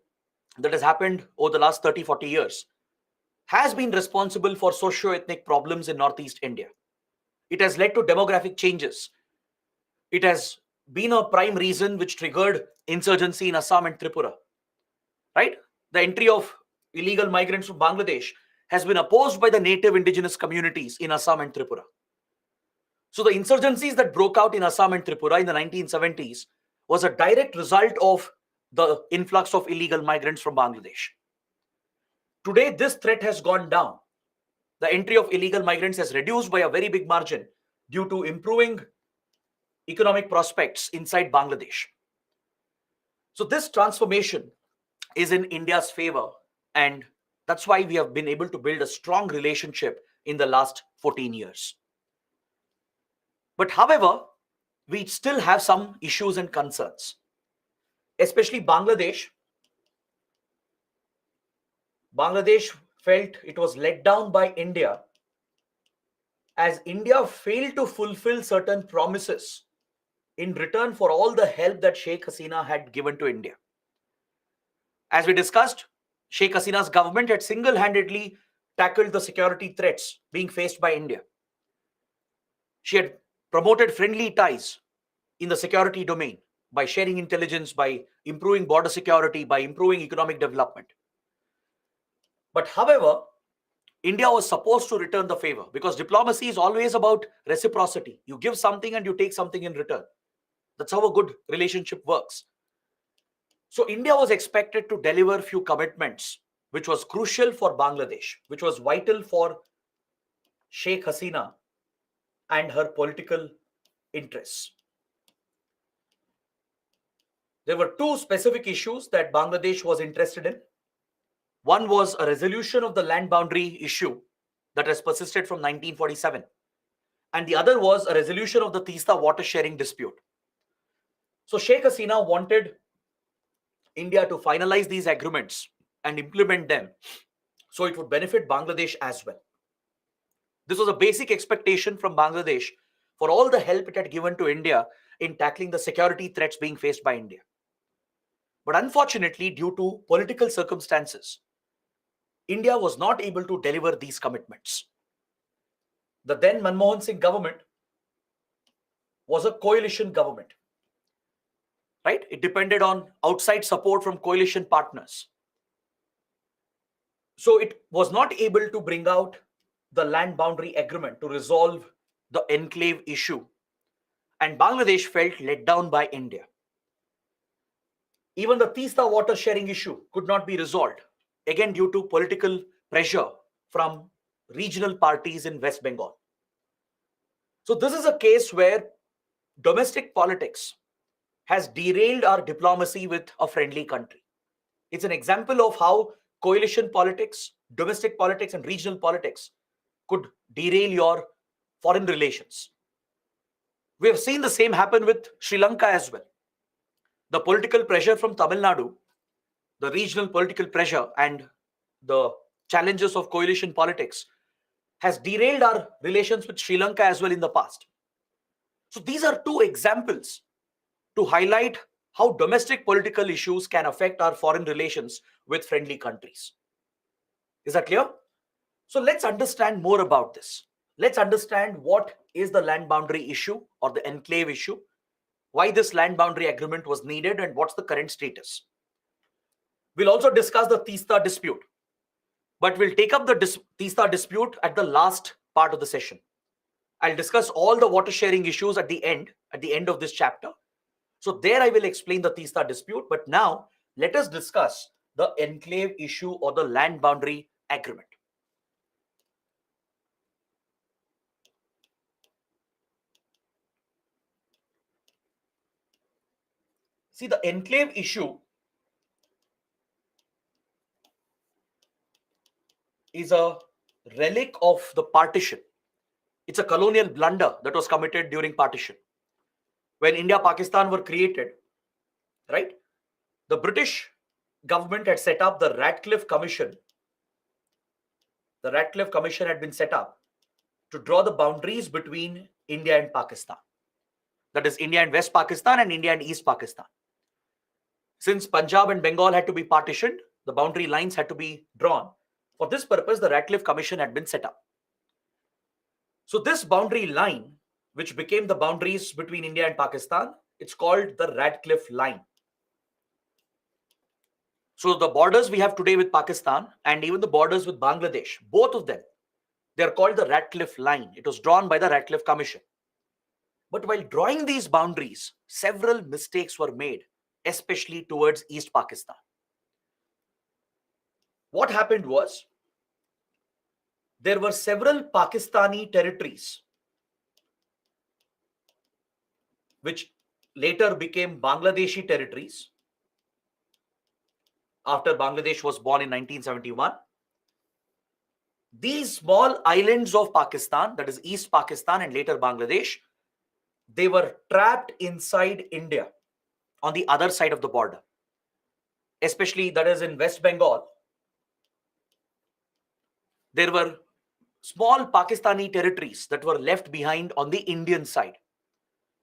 that has happened over the last 30, 40 years has been responsible for socio-ethnic problems in Northeast India. It has led to demographic changes. It has been a prime reason which triggered insurgency in Assam and Tripura. Right? The entry of illegal migrants from Bangladesh has been opposed by the native indigenous communities in Assam and Tripura. So the insurgencies that broke out in Assam and Tripura in the 1970s was a direct result of the influx of illegal migrants from Bangladesh. Today, this threat has gone down. The entry of illegal migrants has reduced by a very big margin due to improving economic prospects inside Bangladesh. So this transformation is in India's favor, and that's why we have been able to build a strong relationship in the last 14 years. But however, we still have some issues and concerns, especially Bangladesh. Bangladesh felt it was let down by India as India failed to fulfill certain promises in return for all the help that Sheikh Hasina had given to India. As we discussed, Sheikh Hasina's government had single-handedly tackled the security threats being faced by India. She had promoted friendly ties in the security domain by sharing intelligence, by improving border security, by improving economic development. But however, India was supposed to return the favor, because diplomacy is always about reciprocity. You give something and you take something in return. That's how a good relationship works. So India was expected to deliver few commitments, which was crucial for Bangladesh, which was vital for Sheikh Hasina and her political interests. There were two specific issues that Bangladesh was interested in. One was a resolution of the land boundary issue that has persisted from 1947. And the other was a resolution of the Teesta water sharing dispute. So Sheikh Hasina wanted India to finalize these agreements and implement them so it would benefit Bangladesh as well. This was a basic expectation from Bangladesh for all the help it had given to India in tackling the security threats being faced by India. But unfortunately, due to political circumstances, India was not able to deliver these commitments. The then Manmohan Singh government was a coalition government, right? It depended on outside support from coalition partners. So it was not able to bring out the land boundary agreement to resolve the enclave issue. And Bangladesh felt let down by India. Even the Teesta water sharing issue could not be resolved, again due to political pressure from regional parties in West Bengal. So this is a case where domestic politics has derailed our diplomacy with a friendly country. It's an example of how coalition politics, domestic politics, and regional politics could derail your foreign relations. We have seen the same happen with Sri Lanka as well. The political pressure from Tamil Nadu, the regional political pressure, and the challenges of coalition politics has derailed our relations with Sri Lanka as well in the past. So these are two examples to highlight how domestic political issues can affect our foreign relations with friendly countries. Is that clear? So let's understand more about this. Let's understand what is the land boundary issue or the enclave issue, why this land boundary agreement was needed, and what's the current status. We'll also discuss the Teesta dispute, but we'll take up the Teesta dispute at the last part of the session. I'll discuss all the water sharing issues at the end of this chapter. So there I will explain the Teesta dispute, but now let us discuss the enclave issue or the land boundary agreement. See, the enclave issue is a relic of the partition. It's a colonial blunder that was committed during partition. When India, Pakistan were created, right? The British government had set up the Radcliffe Commission. The Radcliffe Commission had been set up to draw the boundaries between India and Pakistan. That is India and West Pakistan and India and East Pakistan. Since Punjab and Bengal had to be partitioned, the boundary lines had to be drawn. For this purpose, the Radcliffe Commission had been set up. So this boundary line, which became the boundaries between India and Pakistan, it's called the Radcliffe Line. So the borders we have today with Pakistan and even the borders with Bangladesh, both of them, they're called the Radcliffe Line. It was drawn by the Radcliffe Commission. But while drawing these boundaries, several mistakes were made, especially towards East Pakistan. What happened was, there were several Pakistani territories which later became Bangladeshi territories after Bangladesh was born in 1971. These small islands of Pakistan, that is East Pakistan and later Bangladesh, they were trapped inside India on the other side of the border, especially that is in West Bengal. There were small Pakistani territories that were left behind on the Indian side.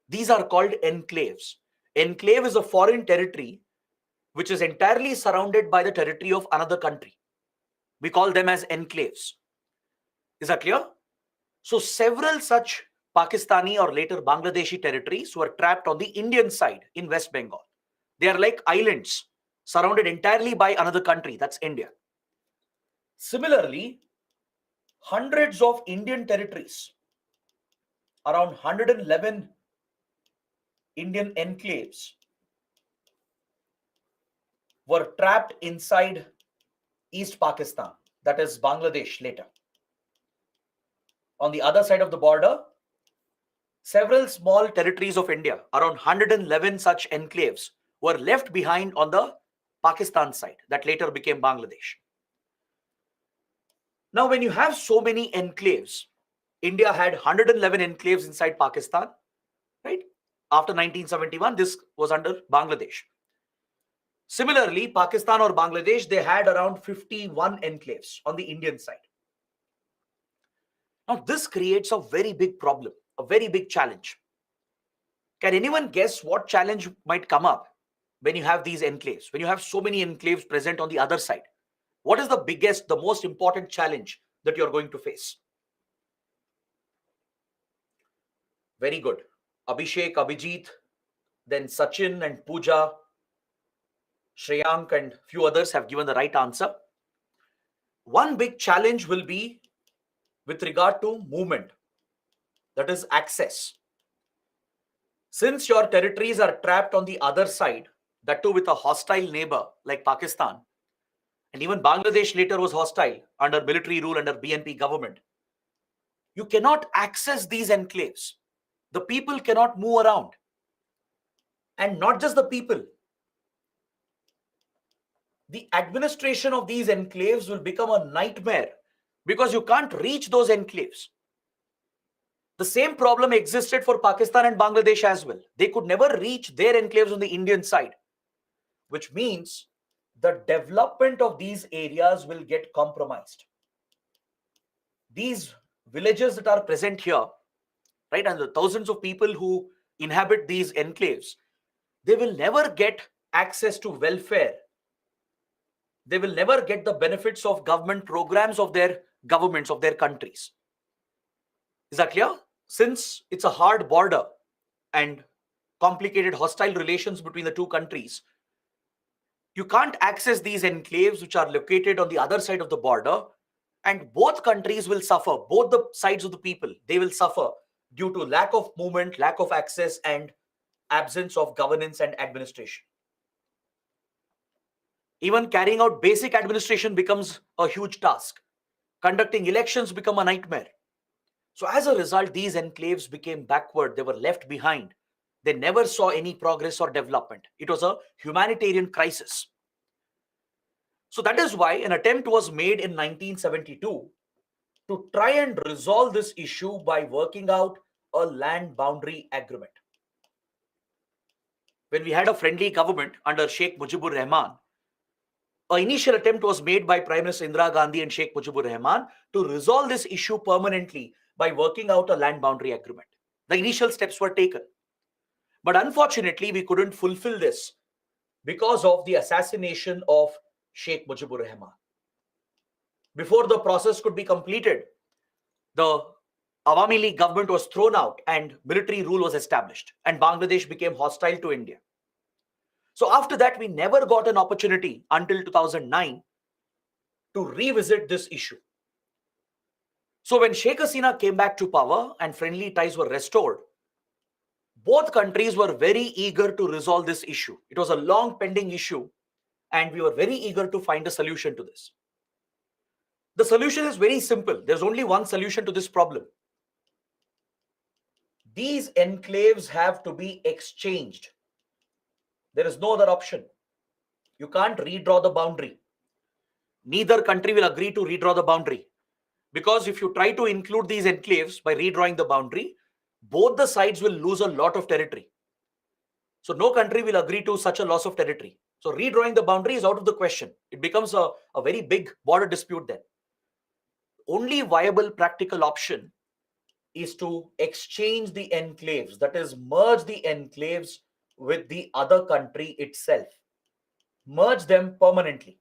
These are called enclaves. Enclave is a foreign territory which is entirely surrounded by the territory of another country. We call them as enclaves. Is that clear? So several such Pakistani or later Bangladeshi territories were trapped on the Indian side in West Bengal. They are like islands surrounded entirely by another country, that's India. Similarly, hundreds of Indian territories, around 111 Indian enclaves, were trapped inside East Pakistan, that is Bangladesh later. On the other side of the border, several small territories of India, around 111 such enclaves, were left behind on the Pakistan side, that later became Bangladesh. Now, when you have so many enclaves, India had 111 enclaves inside Pakistan, right? After 1971, this was under Bangladesh. Similarly, Pakistan or Bangladesh, they had around 51 enclaves on the Indian side. Now, this creates a very big problem, a very big challenge. Can anyone guess what challenge might come up when you have these enclaves, when you have so many enclaves present on the other side? What is the biggest, the most important challenge that you're going to face? Very good. Abhishek, Abhijit, then Sachin and Pooja, Shreyank and few others have given the right answer. One big challenge will be with regard to movement, that is access. Since your territories are trapped on the other side, that too with a hostile neighbor like Pakistan, and even Bangladesh later was hostile under military rule under BNP government, you cannot access these enclaves. The people cannot move around. And not just the people. The administration of these enclaves will become a nightmare because you can't reach those enclaves. The same problem existed for Pakistan and Bangladesh as well. They could never reach their enclaves on the Indian side, which means the development of these areas will get compromised. These villages that are present here, right, and the thousands of people who inhabit these enclaves, they will never get access to welfare. They will never get the benefits of government programs of their governments, of their countries. Is that clear? Since it's a hard border and complicated hostile relations between the two countries, you can't access these enclaves which are located on the other side of the border, and both countries will suffer, both the sides of the people, they will suffer due to lack of movement, lack of access, and absence of governance and administration. Even carrying out basic administration becomes a huge task. Conducting elections become a nightmare. So as a result, these enclaves became backward. They were left behind. They never saw any progress or development. It was a humanitarian crisis. So that is why an attempt was made in 1972 to try and resolve this issue by working out a land boundary agreement. When we had a friendly government under Sheikh Mujibur Rahman, an initial attempt was made by Prime Minister Indira Gandhi and Sheikh Mujibur Rahman to resolve this issue permanently by working out a land boundary agreement. The initial steps were taken. But unfortunately, we couldn't fulfill this because of the assassination of Sheikh Mujibur Rahman. Before the process could be completed, the Awami League government was thrown out and military rule was established, and Bangladesh became hostile to India. So after that, we never got an opportunity until 2009 to revisit this issue. So when Sheikh Hasina came back to power and friendly ties were restored, both countries were very eager to resolve this issue. It was a long pending issue, and we were very eager to find a solution to this. The solution is very simple. There's only one solution to this problem. These enclaves have to be exchanged. There is no other option. You can't redraw the boundary. Neither country will agree to redraw the boundary. Because if you try to include these enclaves by redrawing the boundary, both the sides will lose a lot of territory. So no country will agree to such a loss of territory. So redrawing the boundary is out of the question. It becomes a very big border dispute then. Only viable practical option is to exchange the enclaves, that is, merge the enclaves with the other country itself. Merge them permanently.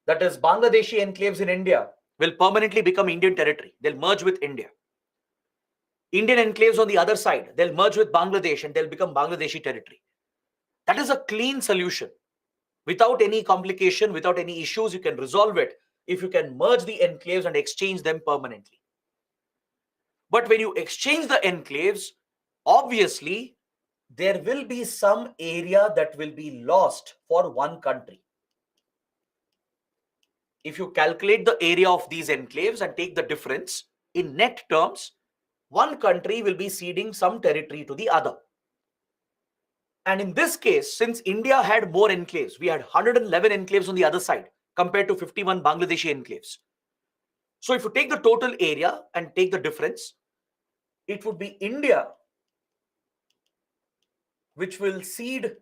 That is, Bangladeshi enclaves in India will permanently become Indian territory. They'll merge with India. Indian enclaves on the other side, they'll merge with Bangladesh and they'll become Bangladeshi territory. That is a clean solution. Without any complication, without any issues, you can resolve it if you can merge the enclaves and exchange them permanently. But when you exchange the enclaves, obviously, there will be some area that will be lost for one country. If you calculate the area of these enclaves and take the difference, in net terms, one country will be ceding some territory to the other. And in this case, since India had more enclaves, we had 111 enclaves on the other side compared to 51 Bangladeshi enclaves. So if you take the total area and take the difference, it would be India which will cede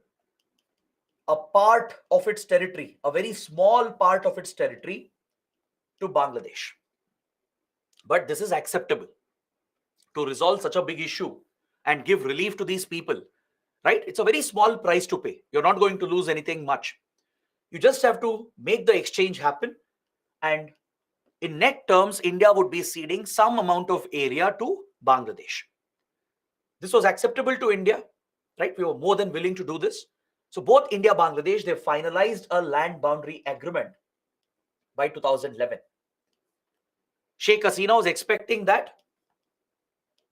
a part of its territory, a very small part of its territory, to Bangladesh. But this is acceptable to resolve such a big issue and give relief to these people, right? It's a very small price to pay. You're not going to lose anything much. You just have to make the exchange happen. And in net terms, India would be ceding some amount of area to Bangladesh. This was acceptable to India, right? We were more than willing to do this. So both India and Bangladesh, they finalized a land boundary agreement by 2011. Sheikh Hasina was expecting that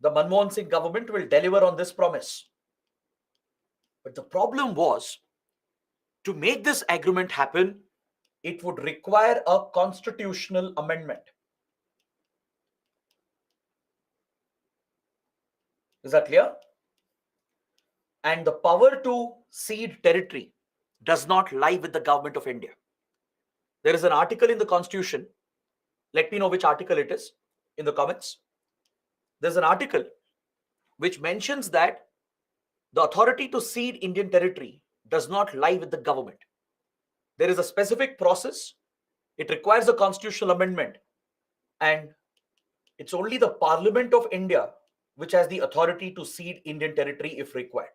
the Manmohan Singh government will deliver on this promise. But the problem was, to make this agreement happen, it would require a constitutional amendment. Is that clear? And the power to cede territory does not lie with the government of India. There is an article in the Constitution. Let me know which article it is in the comments. There's an article which mentions that the authority to cede Indian territory does not lie with the government. There is a specific process. It requires a constitutional amendment. And it's only the Parliament of India which has the authority to cede Indian territory if required.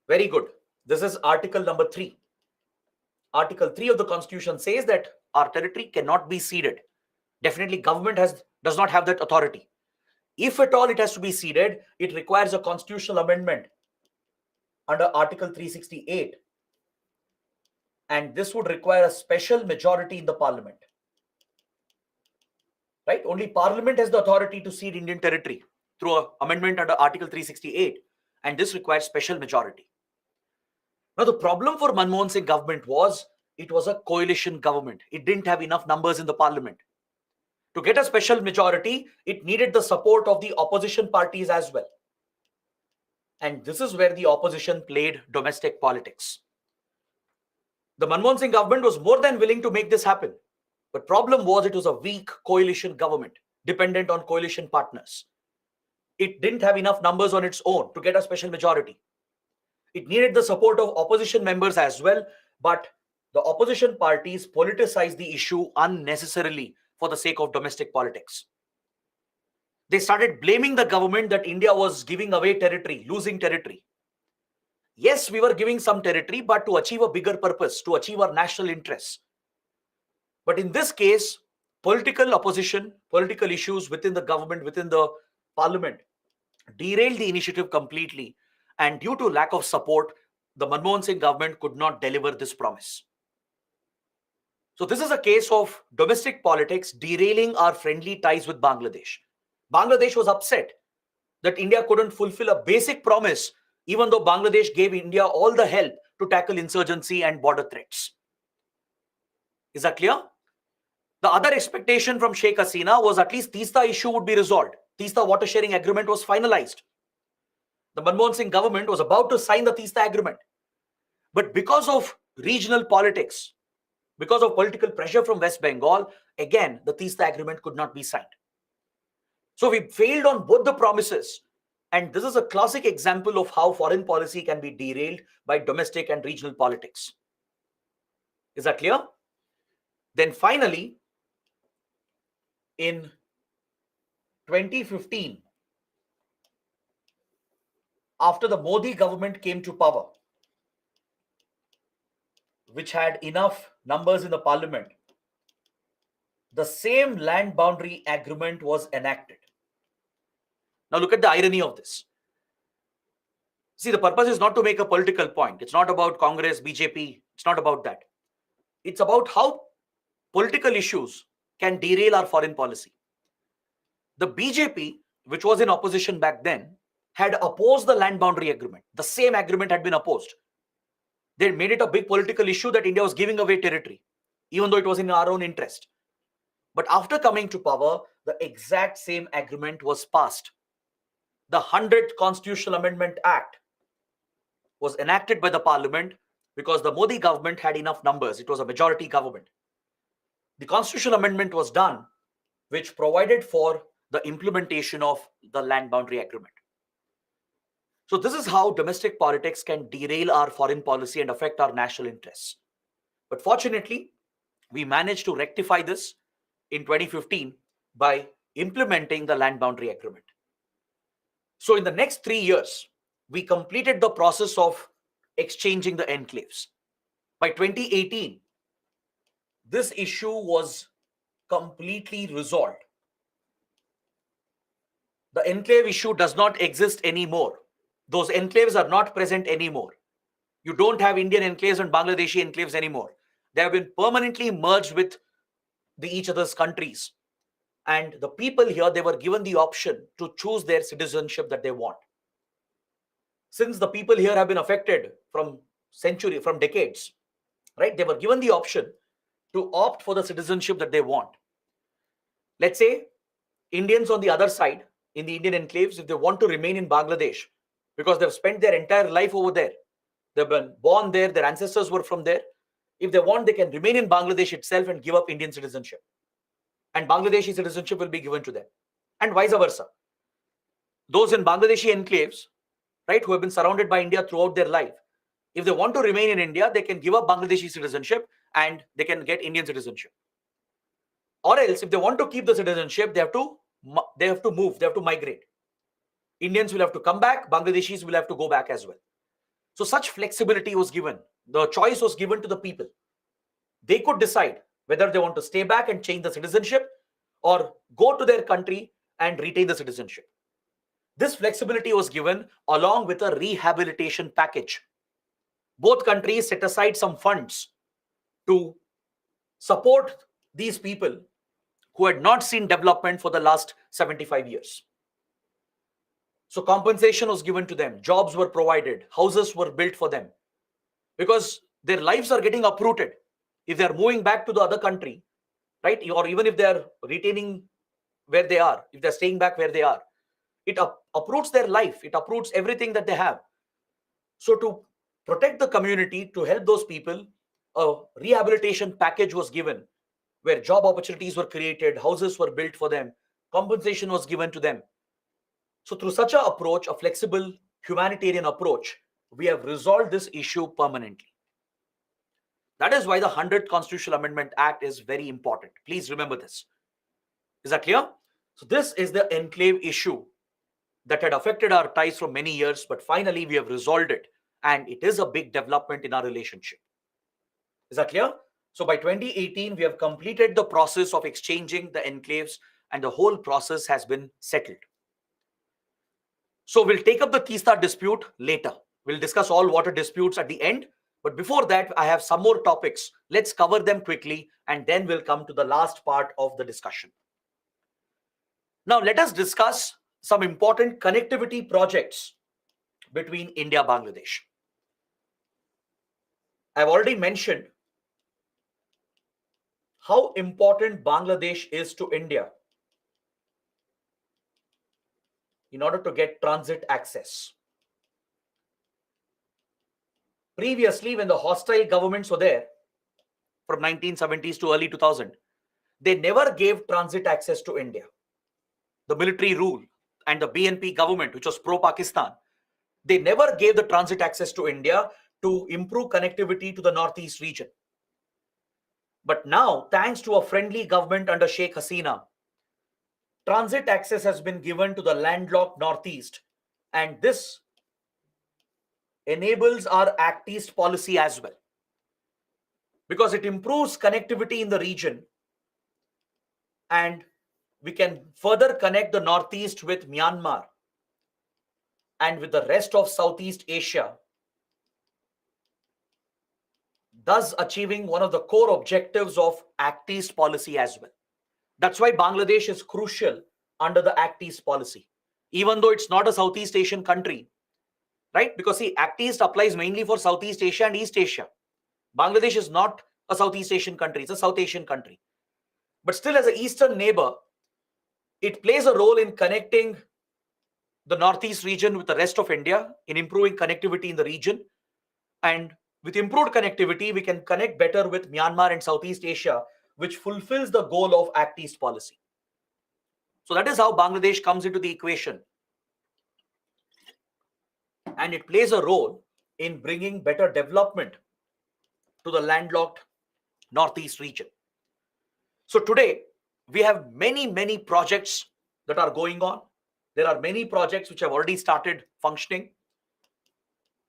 Very good. This is article number 3. Article 3 of the Constitution says that our territory cannot be ceded. Definitely government does not have that authority. If at all it has to be ceded, it requires a constitutional amendment under Article 368. And this would require a special majority in the Parliament. Right? Only Parliament has the authority to cede Indian territory through an amendment under Article 368. And this requires special majority. Now, the problem for Manmohan Singh government was it was a coalition government. It didn't have enough numbers in the Parliament. To get a special majority, it needed the support of the opposition parties as well. And this is where the opposition played domestic politics. The Manmohan Singh government was more than willing to make this happen. But problem was it was a weak coalition government, dependent on coalition partners. It didn't have enough numbers on its own to get a special majority. It needed the support of opposition members as well, but the opposition parties politicized the issue unnecessarily for the sake of domestic politics. They started blaming the government that India was giving away territory, losing territory. Yes, we were giving some territory, but to achieve a bigger purpose, to achieve our national interests. But in this case, political opposition, political issues within the government, within the Parliament, derailed the initiative completely. And due to lack of support, the Manmohan Singh government could not deliver this promise. So this is a case of domestic politics derailing our friendly ties with Bangladesh. Bangladesh was upset that India couldn't fulfill a basic promise, even though Bangladesh gave India all the help to tackle insurgency and border threats. Is that clear? The other expectation from Sheikh Hasina was at least Teesta issue would be resolved. Teesta water sharing agreement was finalized. The Manmohan Singh government was about to sign the Teesta agreement. But because of regional politics, because of political pressure from West Bengal, again, the Teesta agreement could not be signed. So we failed on both the promises. And this is a classic example of how foreign policy can be derailed by domestic and regional politics. Is that clear? Then finally, in 2015, after the Modi government came to power, which had enough numbers in the Parliament, the same land boundary agreement was enacted. Now look at the irony of this. See, the purpose is not to make a political point. It's not about Congress, BJP. It's not about that. It's about how political issues can derail our foreign policy. The BJP, which was in opposition back then, had opposed the land boundary agreement. The same agreement had been opposed. They made it a big political issue that India was giving away territory, even though it was in our own interest. But after coming to power, the exact same agreement was passed. The 100th Constitutional Amendment Act was enacted by the Parliament because the Modi government had enough numbers. It was a majority government. the constitutional amendment was done, which provided for the implementation of the land boundary agreement. So this is how domestic politics can derail our foreign policy and affect our national interests. But fortunately, we managed to rectify this in 2015 by implementing the land boundary agreement. So in the next 3 years, we completed the process of exchanging the enclaves. By 2018, this issue was completely resolved. The enclave issue does not exist anymore. Those enclaves are not present anymore. You don't have Indian enclaves and Bangladeshi enclaves anymore. They have been permanently merged with each other's countries. And the people here, they were given the option to choose their citizenship that they want. Since the people here have been affected from decades, right? They were given the option to opt for the citizenship that they want. Let's say Indians on the other side, in the Indian enclaves, if they want to remain in Bangladesh, because they've spent their entire life over there, they've been born there, their ancestors were from there. If they want, they can remain in Bangladesh itself and give up Indian citizenship. And Bangladeshi citizenship will be given to them. And vice versa. Those in Bangladeshi enclaves, right, who have been surrounded by India throughout their life, if they want to remain in India, they can give up Bangladeshi citizenship and they can get Indian citizenship. Or else, if they want to keep the citizenship, they have to move, they have to migrate. Indians will have to come back, Bangladeshis will have to go back as well. So such flexibility was given. The choice was given to the people. They could decide whether they want to stay back and change the citizenship or go to their country and retain the citizenship. This flexibility was given along with a rehabilitation package. Both countries set aside some funds to support these people who had not seen development for the last 75 years. So compensation was given to them, jobs were provided, houses were built for them, because their lives are getting uprooted. If they're moving back to the other country, right, or even if they're retaining where they are, if they're staying back where they are, it uproots their life, it uproots everything that they have. So to protect the community, to help those people, a rehabilitation package was given, where job opportunities were created, houses were built for them, compensation was given to them. So through such an approach, a flexible humanitarian approach, we have resolved this issue permanently. That is why the 100th Constitutional Amendment Act is very important. Please remember this. Is that clear? So this is the enclave issue that had affected our ties for many years, but finally we have resolved it. And it is a big development in our relationship. Is that clear? So by 2018, we have completed the process of exchanging the enclaves and the whole process has been settled. So we'll take up the Teesta dispute later. We'll discuss all water disputes at the end. But before that, I have some more topics. Let's cover them quickly and then we'll come to the last part of the discussion. Now let us discuss some important connectivity projects between India and Bangladesh. I've already mentioned how important Bangladesh is to India in order to get transit access. Previously, when the hostile governments were there, from 1970s to early 2000, they never gave transit access to India. The military rule and the BNP government, which was pro-Pakistan, they never gave the transit access to India to improve connectivity to the Northeast region. But now, thanks to a friendly government under Sheikh Hasina, transit access has been given to the landlocked Northeast, and this enables our Act East policy as well, because it improves connectivity in the region and we can further connect the Northeast with Myanmar and with the rest of Southeast Asia, thus achieving one of the core objectives of Act East policy as well. That's why Bangladesh is crucial under the Act East policy, even though it's not a Southeast Asian country, right? Because see, Act East applies mainly for Southeast Asia and East Asia. Bangladesh is not a Southeast Asian country, it's a South Asian country. But still, as an Eastern neighbor, it plays a role in connecting the Northeast region with the rest of India, in improving connectivity in the region. And with improved connectivity, we can connect better with Myanmar and Southeast Asia, which fulfills the goal of Act East policy. So that is how Bangladesh comes into the equation. And it plays a role in bringing better development to the landlocked Northeast region. So today, we have many projects that are going on. There are many projects which have already started functioning,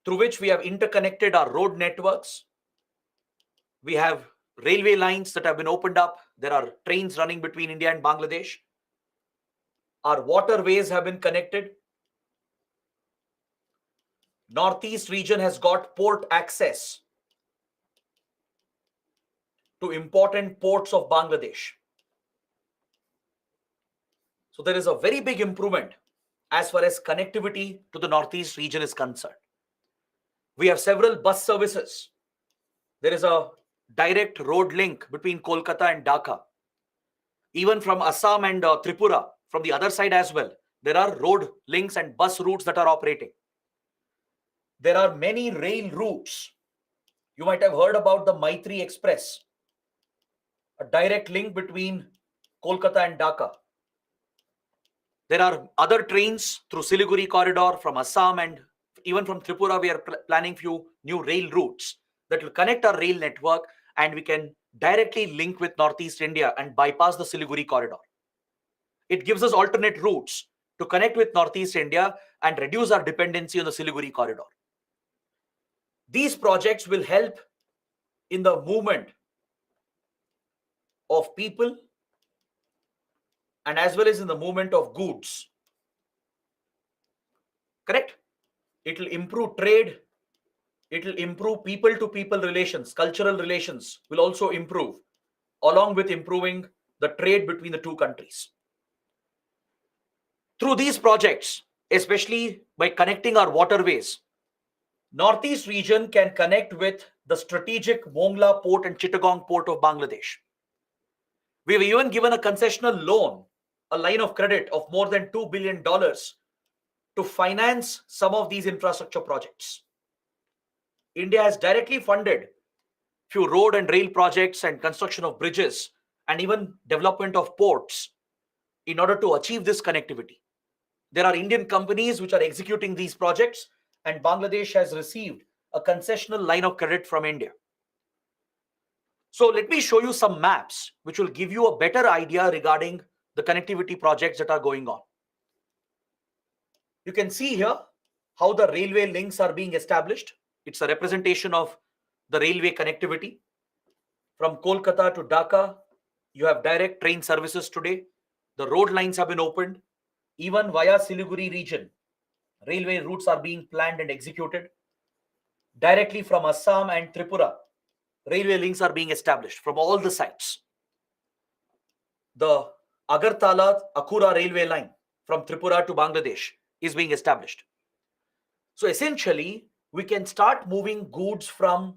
through which we have interconnected our road networks. We have railway lines that have been opened up. There are trains running between India and Bangladesh. Our waterways have been connected. Northeast region has got port access to important ports of Bangladesh. So there is a very big improvement as far as connectivity to the Northeast region is concerned. We have several bus services. There is a direct road link between Kolkata and Dhaka. Even from Assam and Tripura, from the other side as well, there are road links and bus routes that are operating. There are many rail routes. You might have heard about the Maitri Express, a direct link between Kolkata and Dhaka. There are other trains through Siliguri corridor from Assam, and even from Tripura, we are planning few new rail routes that will connect our rail network, and we can directly link with Northeast India and bypass the Siliguri corridor. It gives us alternate routes to connect with Northeast India and reduce our dependency on the Siliguri corridor. These projects will help in the movement of people and as well as in the movement of goods. Correct? It will improve trade. It will improve people-to-people relations. Cultural relations will also improve, along with improving the trade between the two countries. Through these projects, especially by connecting our waterways, Northeast region can connect with the strategic Mongla port and Chittagong port of Bangladesh. We have even given a concessional loan, a line of credit of more than $2 billion to finance some of these infrastructure projects. India has directly funded few road and rail projects and construction of bridges and even development of ports in order to achieve this connectivity. There are Indian companies which are executing these projects, and Bangladesh has received a concessional line of credit from India. So let me show you some maps which will give you a better idea regarding the connectivity projects that are going on. You can see here how the railway links are being established. It's a representation of the railway connectivity. From Kolkata to Dhaka, you have direct train services today. The road lines have been opened. Even via Siliguri region, railway routes are being planned and executed. Directly from Assam and Tripura, railway links are being established from all the sites. The Agartala-Akura railway line from Tripura to Bangladesh is being established. So essentially, we can start moving goods from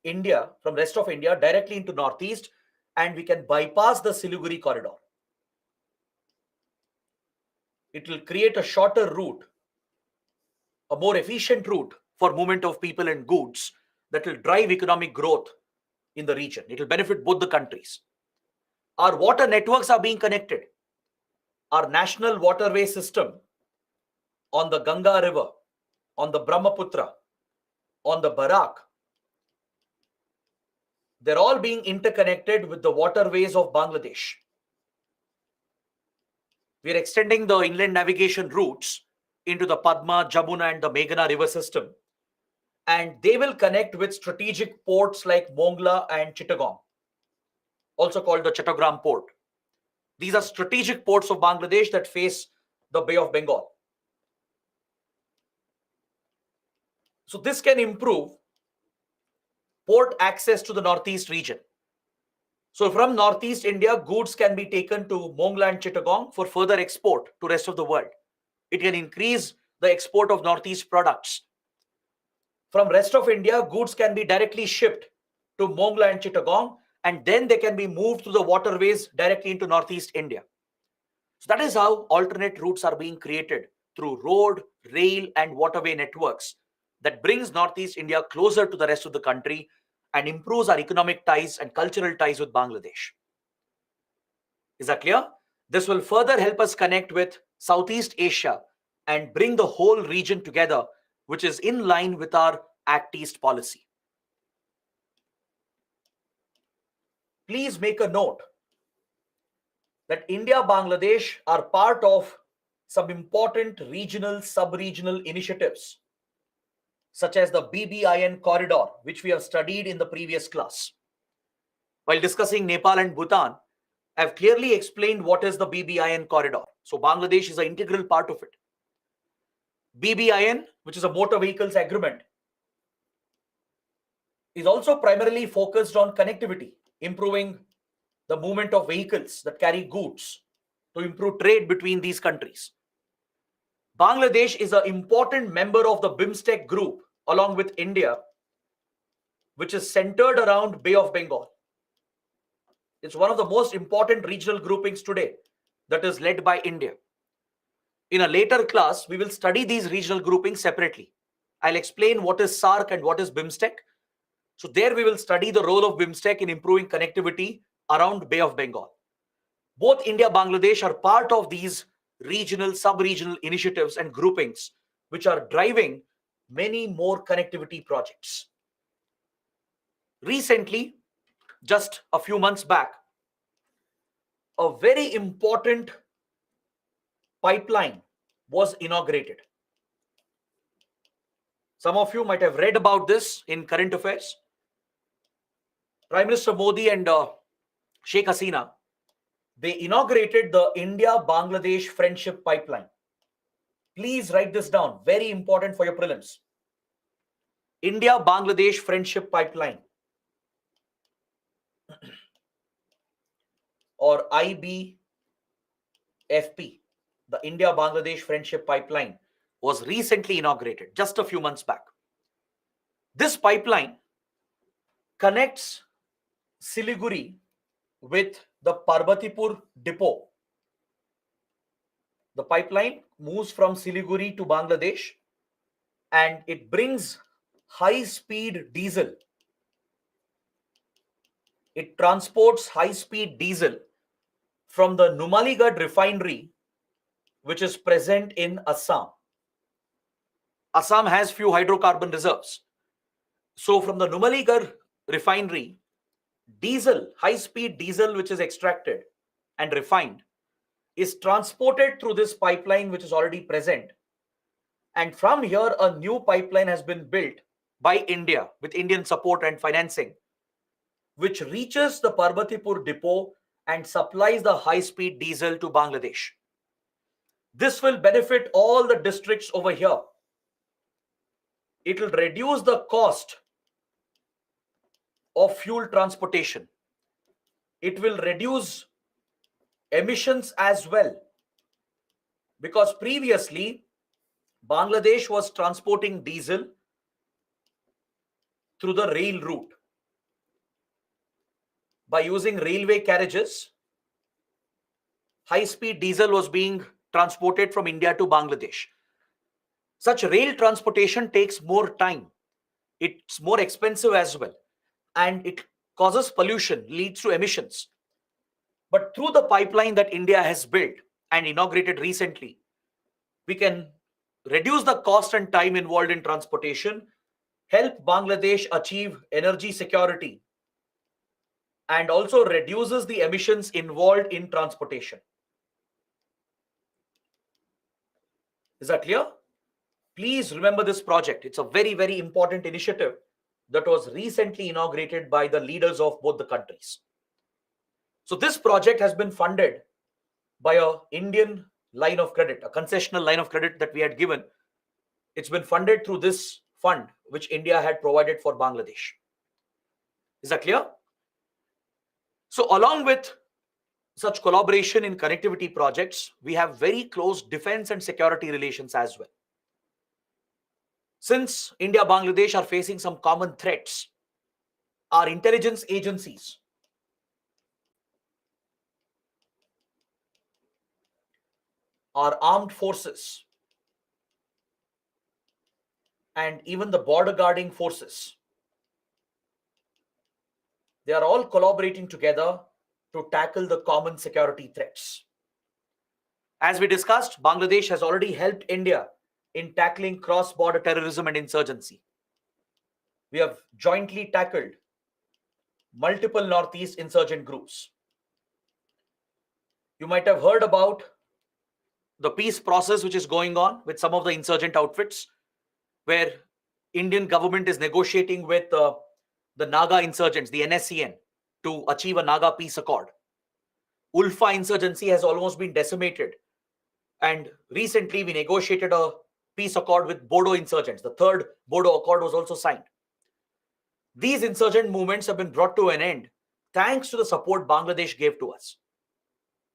India, from rest of India, directly into Northeast, and we can bypass the Siliguri corridor. It will create a shorter route, a more efficient route for movement of people and goods that will drive economic growth in the region. It will benefit both the countries. Our water networks are being connected. Our national waterway system on the Ganga River, on the Brahmaputra, on the Barak, they're all being interconnected with the waterways of Bangladesh. We are extending the inland navigation routes into the Padma, Jamuna, and the Meghna river system, and they will connect with strategic ports like Mongla and Chittagong, also called the Chattogram port. These are strategic ports of Bangladesh that face the Bay of Bengal. So this can improve port access to the Northeast region. So from Northeast India, goods can be taken to Mongla and Chittagong for further export to rest of the world. It can increase the export of Northeast products. From rest of India, goods can be directly shipped to Mongla and Chittagong, and then they can be moved through the waterways directly into Northeast India. So that is how alternate routes are being created through road, rail, and waterway networks that brings Northeast India closer to the rest of the country and improves our economic ties and cultural ties with Bangladesh. Is that clear? This will further help us connect with Southeast Asia and bring the whole region together, which is in line with our Act East policy. Please make a note that India, Bangladesh are part of some important regional, sub-regional initiatives, such as the BBIN corridor, which we have studied in the previous class. While discussing Nepal and Bhutan, I have clearly explained what is the BBIN corridor. So Bangladesh is an integral part of it. BBIN, which is a motor vehicles agreement, is also primarily focused on connectivity, improving the movement of vehicles that carry goods to improve trade between these countries. Bangladesh is an important member of the BIMSTEC group along with India, which is centered around Bay of Bengal. It's one of the most important regional groupings today that is led by India. In a later class, we will study these regional groupings separately. I'll explain what is SAARC and what is BIMSTEC. So there we will study the role of BIMSTEC in improving connectivity around Bay of Bengal. Both India, Bangladesh are part of these regional, sub-regional initiatives and groupings, which are driving many more connectivity projects. Recently, just a few months back, a very important pipeline was inaugurated. Some of you might have read about this in current affairs. Prime Minister Modi and Sheikh Hasina, they inaugurated the India-Bangladesh Friendship Pipeline. Please write this down. Very important for your prelims. India-Bangladesh Friendship Pipeline, or IBFP, the India-Bangladesh Friendship Pipeline, was recently inaugurated just a few months back. This pipeline connects Siliguri with the Parbatipur depot. The pipeline moves from Siliguri to Bangladesh and it brings high-speed diesel. It transports high-speed diesel from the Numaligarh refinery, which is present in Assam. Assam has few hydrocarbon reserves. So from the Numaligarh refinery, diesel, high-speed diesel, which is extracted and refined, is transported through this pipeline, which is already present. And from here, a new pipeline has been built by India with Indian support and financing, which reaches the Parbatipur depot and supplies the high-speed diesel to Bangladesh. This will benefit all the districts over here. It will reduce the cost of fuel transportation. It will reduce emissions as well, because previously Bangladesh was transporting diesel through the rail route. By using railway carriages, high-speed diesel was being transported from India to Bangladesh. Such rail transportation takes more time. It's more expensive as well. And it causes pollution, leads to emissions. But through the pipeline that India has built and inaugurated recently, we can reduce the cost and time involved in transportation, help Bangladesh achieve energy security, and also reduces the emissions involved in transportation. Is that clear? Please remember this project. It's a very, very important initiative that was recently inaugurated by the leaders of both the countries. So this project has been funded by an Indian line of credit, a concessional line of credit that we had given. It's been funded through this fund which India had provided for Bangladesh. Is that clear? So along with such collaboration in connectivity projects, we have very close defense and security relations as well. Since India and Bangladesh are facing some common threats, our intelligence agencies our armed forces and even the border guarding forces They are all collaborating together to tackle the common security threats. As we discussed, Bangladesh has already helped India in tackling cross-border terrorism and insurgency. We have jointly tackled multiple Northeast insurgent groups. You might have heard about the peace process which is going on with some of the insurgent outfits, where Indian government is negotiating with the Naga insurgents, the NSCN, to achieve a Naga peace accord. Ulfa insurgency has almost been decimated. And recently we negotiated a peace accord with Bodo insurgents. The third Bodo accord was also signed. These insurgent movements have been brought to an end thanks to the support Bangladesh gave to us.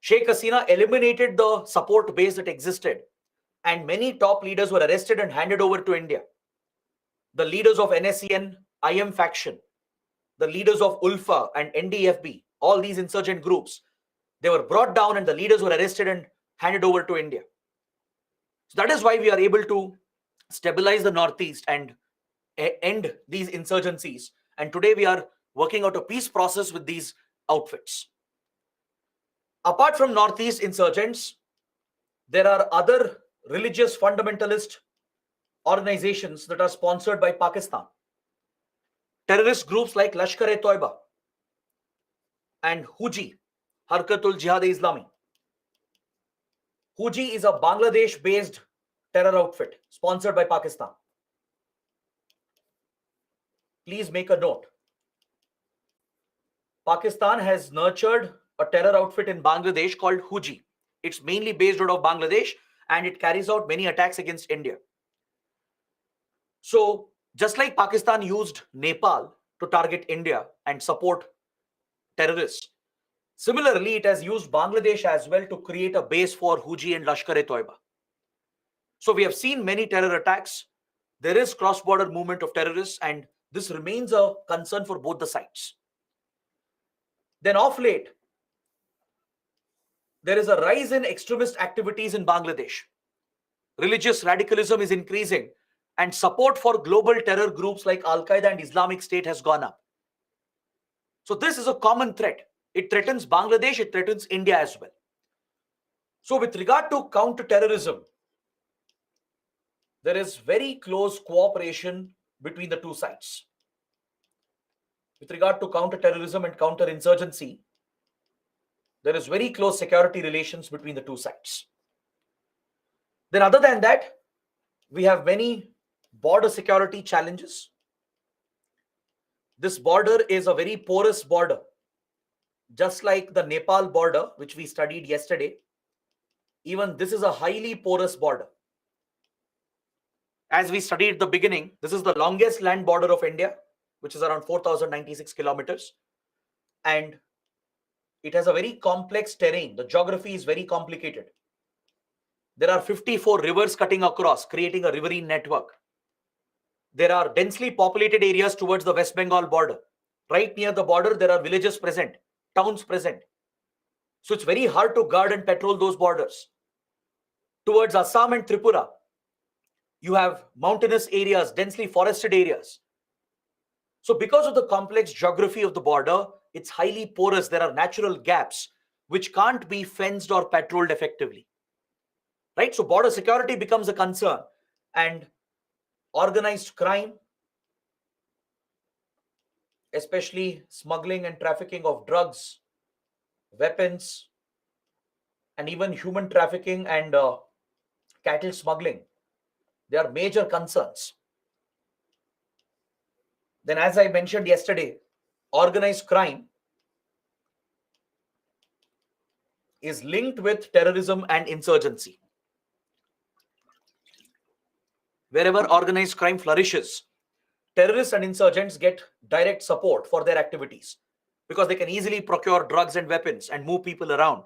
Sheikh Hasina eliminated the support base that existed, and many top leaders were arrested and handed over to India. The leaders of NSCN, IM faction, the leaders of Ulfa and NDFB, all these insurgent groups, they were brought down and the leaders were arrested and handed over to India. So that is why we are able to stabilize the Northeast and end these insurgencies. And today we are working out a peace process with these outfits. Apart from Northeast insurgents, there are other religious fundamentalist organizations that are sponsored by Pakistan. Terrorist groups like Lashkar-e-Toiba and Huji, Harkatul Jihad-e-Islami. Huji is a Bangladesh-based terror outfit sponsored by Pakistan. Please make a note. Pakistan has nurtured a terror outfit in Bangladesh called Huji. It's mainly based out of Bangladesh and it carries out many attacks against India. So, just like Pakistan used Nepal to target India and support terrorists, similarly, it has used Bangladesh as well to create a base for Huji and Lashkar-e-Toiba. So we have seen many terror attacks. There is cross-border movement of terrorists, and this remains a concern for both the sides. Then of late, there is a rise in extremist activities in Bangladesh. Religious radicalism is increasing, and support for global terror groups like Al-Qaeda and Islamic State has gone up. So this is a common threat. It threatens Bangladesh, it threatens India as well. So with regard to counter-terrorism, there is very close cooperation between the two sides. With regard to counter-terrorism and counter-insurgency, there is very close security relations between the two sides. Then other than that, we have many border security challenges. This border is a very porous border. Just like the Nepal border, which we studied yesterday, even this is a highly porous border. As we studied at the beginning, this is the longest land border of India, which is around 4,096 kilometers. And it has a very complex terrain. The geography is very complicated. There are 54 rivers cutting across, creating a riverine network. There are densely populated areas towards the West Bengal border. Right near the border, there are villages present, towns present. So it's very hard to guard and patrol those borders. Towards Assam and Tripura, you have mountainous areas, densely forested areas. So because of the complex geography of the border, it's highly porous. There are natural gaps which can't be fenced or patrolled effectively. Right? So border security becomes a concern, and organized crime, especially smuggling and trafficking of drugs, weapons, and even human trafficking and cattle smuggling, they are major concerns. Then, as I mentioned yesterday, organized crime is linked with terrorism and insurgency. Wherever organized crime flourishes, terrorists and insurgents get direct support for their activities because they can easily procure drugs and weapons and move people around,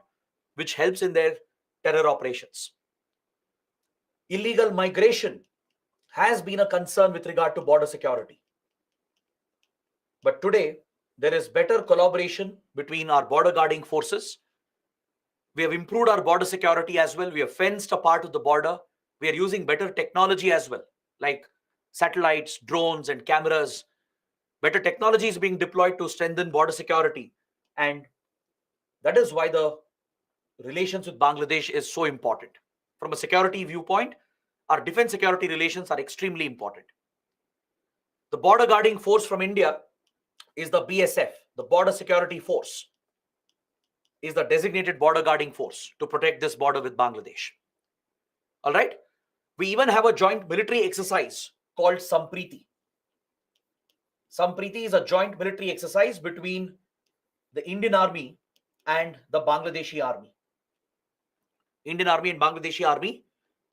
which helps in their terror operations. Illegal migration has been a concern with regard to border security. But today, there is better collaboration between our border guarding forces. We have improved our border security as well. We have fenced a part of the border. We are using better technology as well, like satellites, drones, and cameras. Better technology is being deployed to strengthen border security. And that is why the relations with Bangladesh is so important. From a security viewpoint, our defense security relations are extremely important. The border guarding force from India is the BSF, the Border Security Force, is the designated border guarding force to protect this border with Bangladesh. All right. We even have a joint military exercise called Sampriti. Sampriti is a joint military exercise between the Indian Army and the Bangladeshi Army. Indian Army and Bangladeshi Army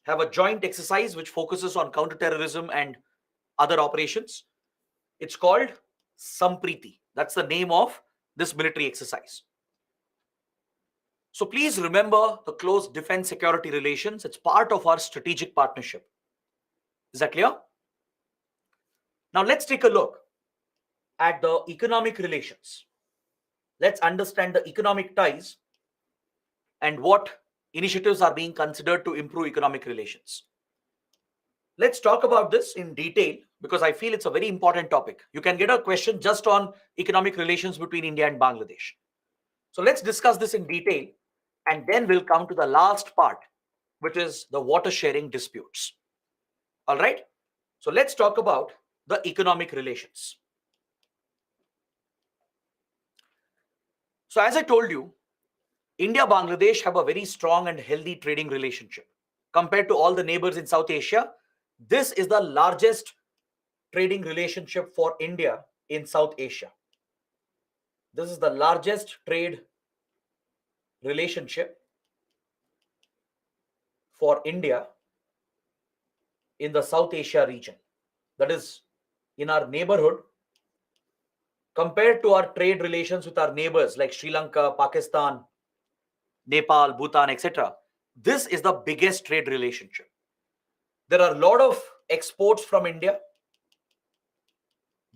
have a joint exercise which focuses on counterterrorism and other operations. It's called Sampriti. That's the name of this military exercise. So please remember the close defense security relations. It's part of our strategic partnership. Is that clear? Now let's take a look at the economic relations. Let's understand the economic ties and what initiatives are being considered to improve economic relations. Let's talk about this in detail because I feel it's a very important topic. You can get a question just on economic relations between India and Bangladesh. So let's discuss this in detail, and then we'll come to the last part, which is the water sharing disputes. All right. So let's talk about the economic relations. So as I told you, India-Bangladesh have a very strong and healthy trading relationship. Compared to all the neighbors in South Asia, this is the largest trading relationship for India in South Asia. This is the largest trade relationship for India in the South Asia region. That is in our neighborhood. Compared to our trade relations with our neighbors like Sri Lanka, Pakistan, Nepal, Bhutan, etc., this is the biggest trade relationship. There are a lot of exports from India.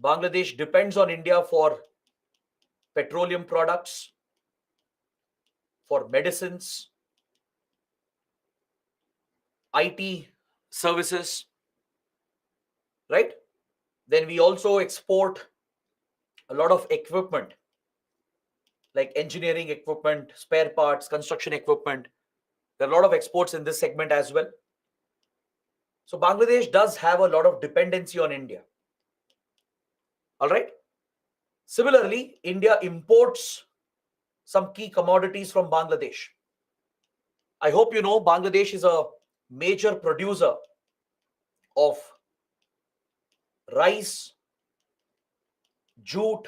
Bangladesh depends on India for petroleum products, for medicines, IT services, right? Then we also export a lot of equipment like engineering equipment, spare parts, construction equipment. There are a lot of exports in this segment as well. So Bangladesh does have a lot of dependency on India. All right. Similarly, India imports some key commodities from Bangladesh. I hope you know Bangladesh is a major producer of rice, jute,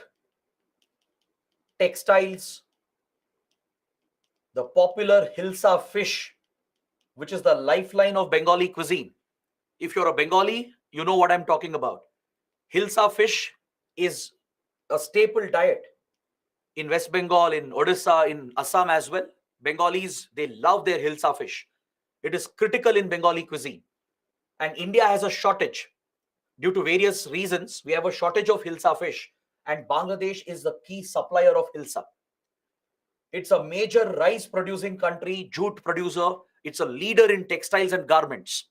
textiles, the popular Hilsa fish, which is the lifeline of Bengali cuisine. If you're a Bengali, you know what I'm talking about. Hilsa fish is a staple diet in West Bengal, in Odisha, in Assam as well. Bengalis, they love their Hilsa fish. It is critical in Bengali cuisine. And India has a shortage. Due to various reasons, we have a shortage of Hilsa fish. And Bangladesh is the key supplier of Hilsa. It's a major rice producing country, jute producer. It's a leader in textiles and garments.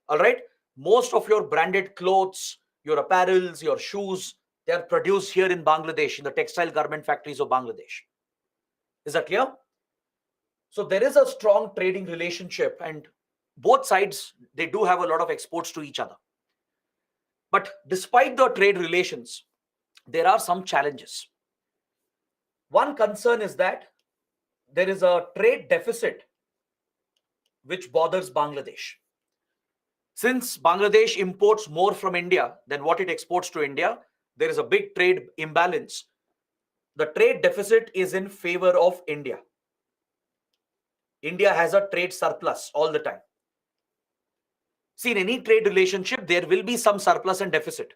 All right. Most of your branded clothes, your apparels, your shoes, they are produced here in Bangladesh, in the textile garment factories of Bangladesh. Is that clear? So there is a strong trading relationship, and both sides, they do have a lot of exports to each other. But despite the trade relations, there are some challenges. One concern is that there is a trade deficit which bothers Bangladesh. Since Bangladesh imports more from India than what it exports to India, there is a big trade imbalance. The trade deficit is in favor of India. India has a trade surplus all the time. See, in any trade relationship, there will be some surplus and deficit,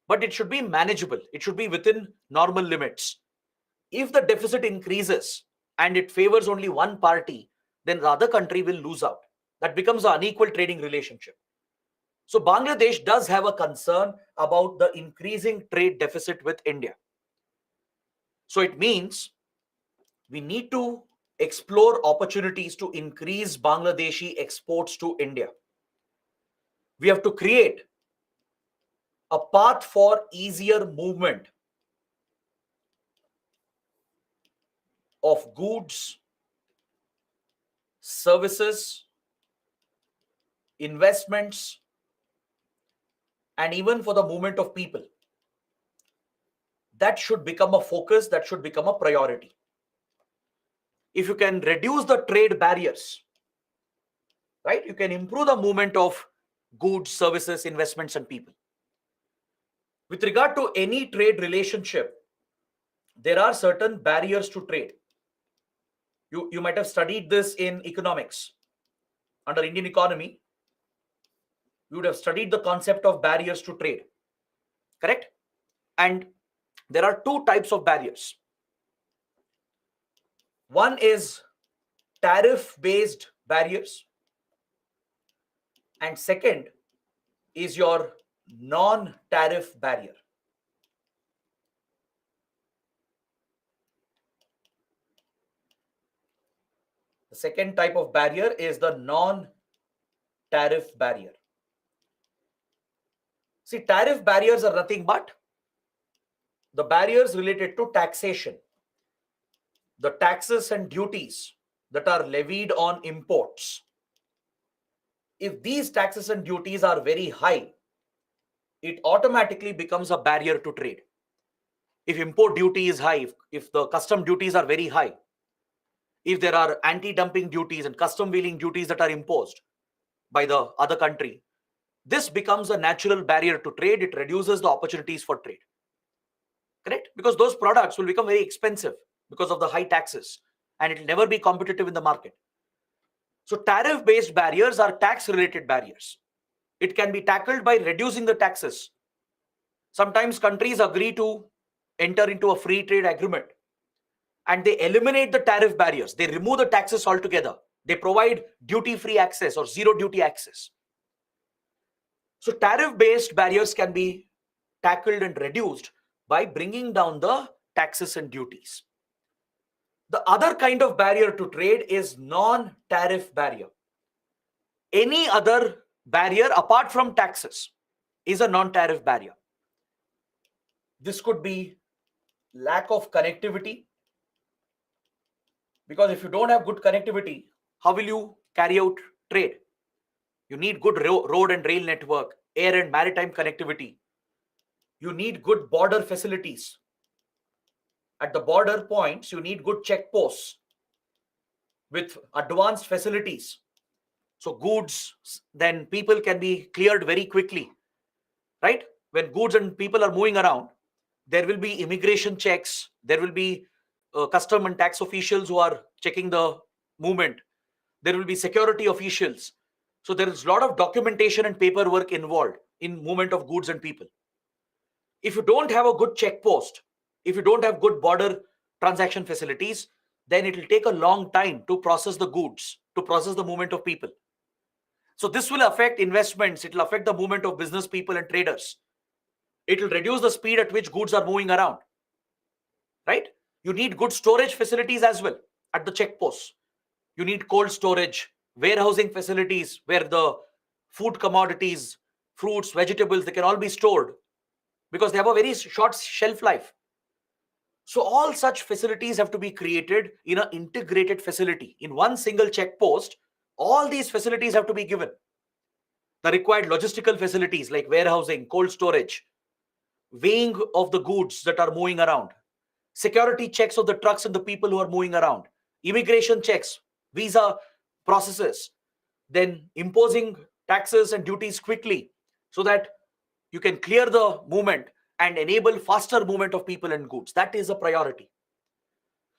but it should be manageable. It should be within normal limits. If the deficit increases and it favors only one party, then the other country will lose out. That becomes an unequal trading relationship. So Bangladesh does have a concern about the increasing trade deficit with India. So it means we need to explore opportunities to increase Bangladeshi exports to India. We have to create a path for easier movement of goods, services, investments, and even for the movement of people. That should become a focus, that should become a priority. If you can reduce the trade barriers, right, you can improve the movement of goods, services, investments, and people. With regard to any trade relationship, there are certain barriers to trade. You might have studied this in economics. Under Indian economy, you would have studied the concept of barriers to trade, correct? And there are two types of barriers. One is tariff-based barriers, and second is your non-tariff barrier. The second type of barrier is the non-tariff barrier. See, tariff barriers are nothing but the barriers related to taxation, the taxes and duties that are levied on imports. If these taxes and duties are very high, it automatically becomes a barrier to trade. If import duty is high, if the custom duties are very high, if there are anti-dumping duties and custom wheeling duties that are imposed by the other country, this becomes a natural barrier to trade. It reduces the opportunities for trade, correct? Because those products will become very expensive because of the high taxes, and it will never be competitive in the market. So tariff-based barriers are tax-related barriers. It can be tackled by reducing the taxes. Sometimes countries agree to enter into a free trade agreement and they eliminate the tariff barriers. They remove the taxes altogether. They provide duty-free access or zero duty access. So tariff-based barriers can be tackled and reduced by bringing down the taxes and duties. The other kind of barrier to trade is non-tariff barrier. Any other barrier apart from taxes is a non-tariff barrier. This could be lack of connectivity, because if you don't have good connectivity, how will you carry out trade? You need good road and rail network, air and maritime connectivity. You need good border facilities. At the border points, you need good check posts with advanced facilities. So goods, then people can be cleared very quickly, right? When goods and people are moving around, there will be immigration checks. There will be custom and tax officials who are checking the movement. There will be security officials. So there is a lot of documentation and paperwork involved in movement of goods and people. If you don't have a good check post, if you don't have good border transaction facilities, then it will take a long time to process the goods, to process the movement of people. So this will affect investments. It will affect the movement of business people and traders. It will reduce the speed at which goods are moving around, right? You need good storage facilities as well at the check posts. You need cold storage, warehousing facilities where the food commodities, fruits, vegetables, they can all be stored because they have a very short shelf life. So all such facilities have to be created in an integrated facility. In one single check post, all these facilities have to be given. The required logistical facilities like warehousing, cold storage, weighing of the goods that are moving around, security checks of the trucks and the people who are moving around, immigration checks, visa processes, then imposing taxes and duties quickly so that you can clear the movement and enable faster movement of people and goods. That is a priority.